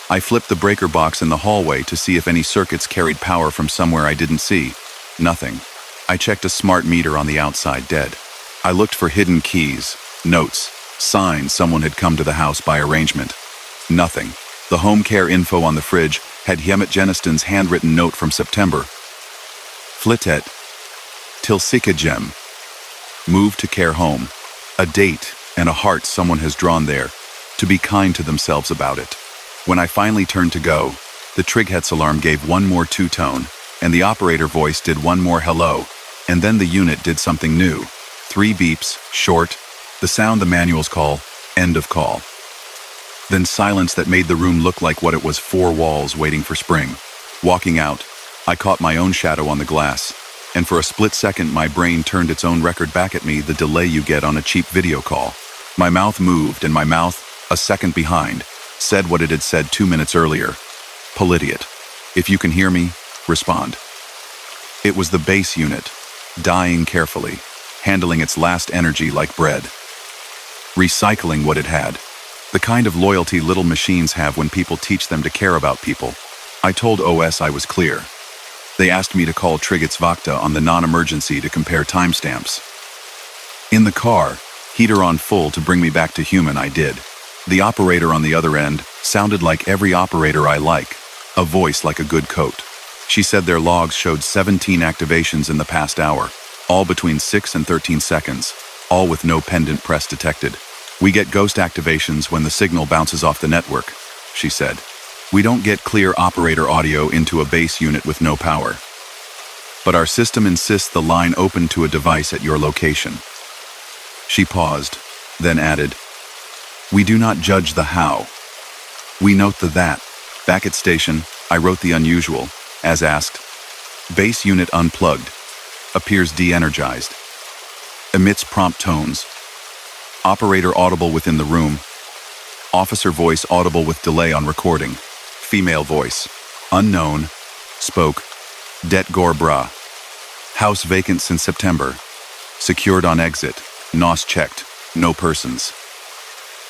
I flipped the breaker box in the hallway to see if any circuits carried power from somewhere I didn't see. Nothing. I checked a smart meter on the outside, dead. I looked for hidden keys, notes, signs someone had come to the house by arrangement. Nothing. The home care info on the fridge had Hjemet Jenniston's handwritten note from September. Flyttet. Tilsika gem. Move to care home. A date and a heart someone has drawn there. To be kind to themselves about it. When I finally turned to go, the Trighet's alarm gave one more two-tone, and the operator voice did one more hello, and then the unit did something new. 3 beeps, short, the sound the manuals call end of call. Then silence that made the room look like what it was, 4 walls waiting for spring. Walking out, I caught my own shadow on the glass, and for a split second my brain turned its own record back at me, the delay you get on a cheap video call. My mouth moved, and my mouth, a second behind, said what it had said 2 minutes earlier. Politiate. If you can hear me, respond. It was the base unit, dying carefully, handling its last energy like bread. Recycling what it had. The kind of loyalty little machines have when people teach them to care about people. I told OS I was clear. They asked me to call Trigetsvakta on the non-emergency to compare timestamps. In the car, heater on full to bring me back to human, I did. The operator on the other end sounded like every operator I like, a voice like a good coat. She said their logs showed 17 activations in the past hour, all between 6 and 13 seconds, all with no pendant press detected. We get ghost activations when the signal bounces off the network, she said. We don't get clear operator audio into a base unit with no power. But our system insists the line open to a device at your location. She paused, then added, we do not judge the how. We note the that. Back at station, I wrote the unusual, as asked. Base unit unplugged. Appears de-energized. Emits prompt tones. Operator audible within the room. Officer voice audible with delay on recording. Female voice. Unknown. Spoke. Det går bra. House vacant since September. Secured on exit. NOS checked. No persons.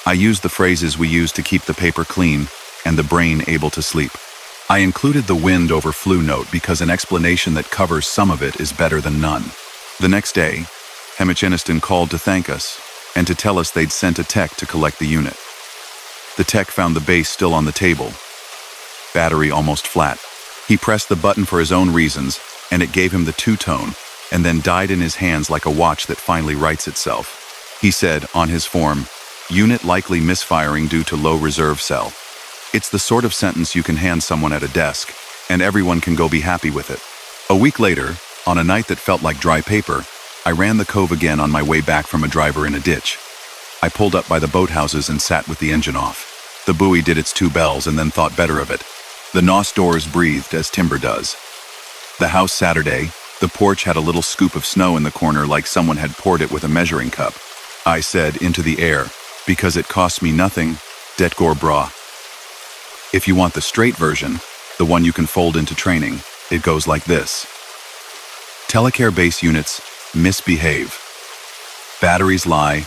I used the phrases we use to keep the paper clean and the brain able to sleep. I included the wind over flu note because an explanation that covers some of it is better than none. The next day, Hemicheniston called to thank us and to tell us they'd sent a tech to collect the unit. The tech found the base still on the table. Battery almost flat. He pressed the button for his own reasons, and it gave him the two-tone, and then died in his hands like a watch that finally rights itself. He said, on his form, unit likely misfiring due to low reserve cell. It's the sort of sentence you can hand someone at a desk, and everyone can go be happy with it. A week later, on a night that felt like dry paper, I ran the cove again on my way back from a driver in a ditch. I pulled up by the boathouses and sat with the engine off. The buoy did its 2 bells and then thought better of it. The NOS doors breathed as timber does. The house Saturday, the porch had a little scoop of snow in the corner like someone had poured it with a measuring cup. I said, into the air, because it costs me nothing, det går bra. If you want the straight version, the one you can fold into training, it goes like this. Telecare base units misbehave. Batteries lie.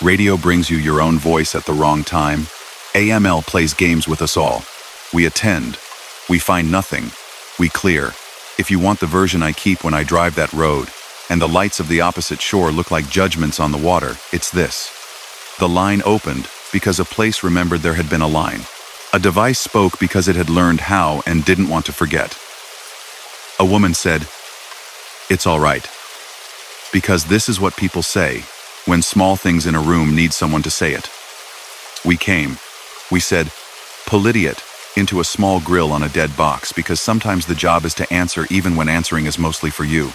Radio brings you your own voice at the wrong time. AML plays games with us all. We attend. We find nothing. We clear. If you want the version I keep when I drive that road, and the lights of the opposite shore look like judgments on the water, it's this. The line opened because a place remembered there had been a line. A device spoke because it had learned how and didn't want to forget. A woman said, it's all right. Because this is what people say when small things in a room need someone to say it. We came. We said, politiate, into a small grill on a dead box because sometimes the job is to answer even when answering is mostly for you.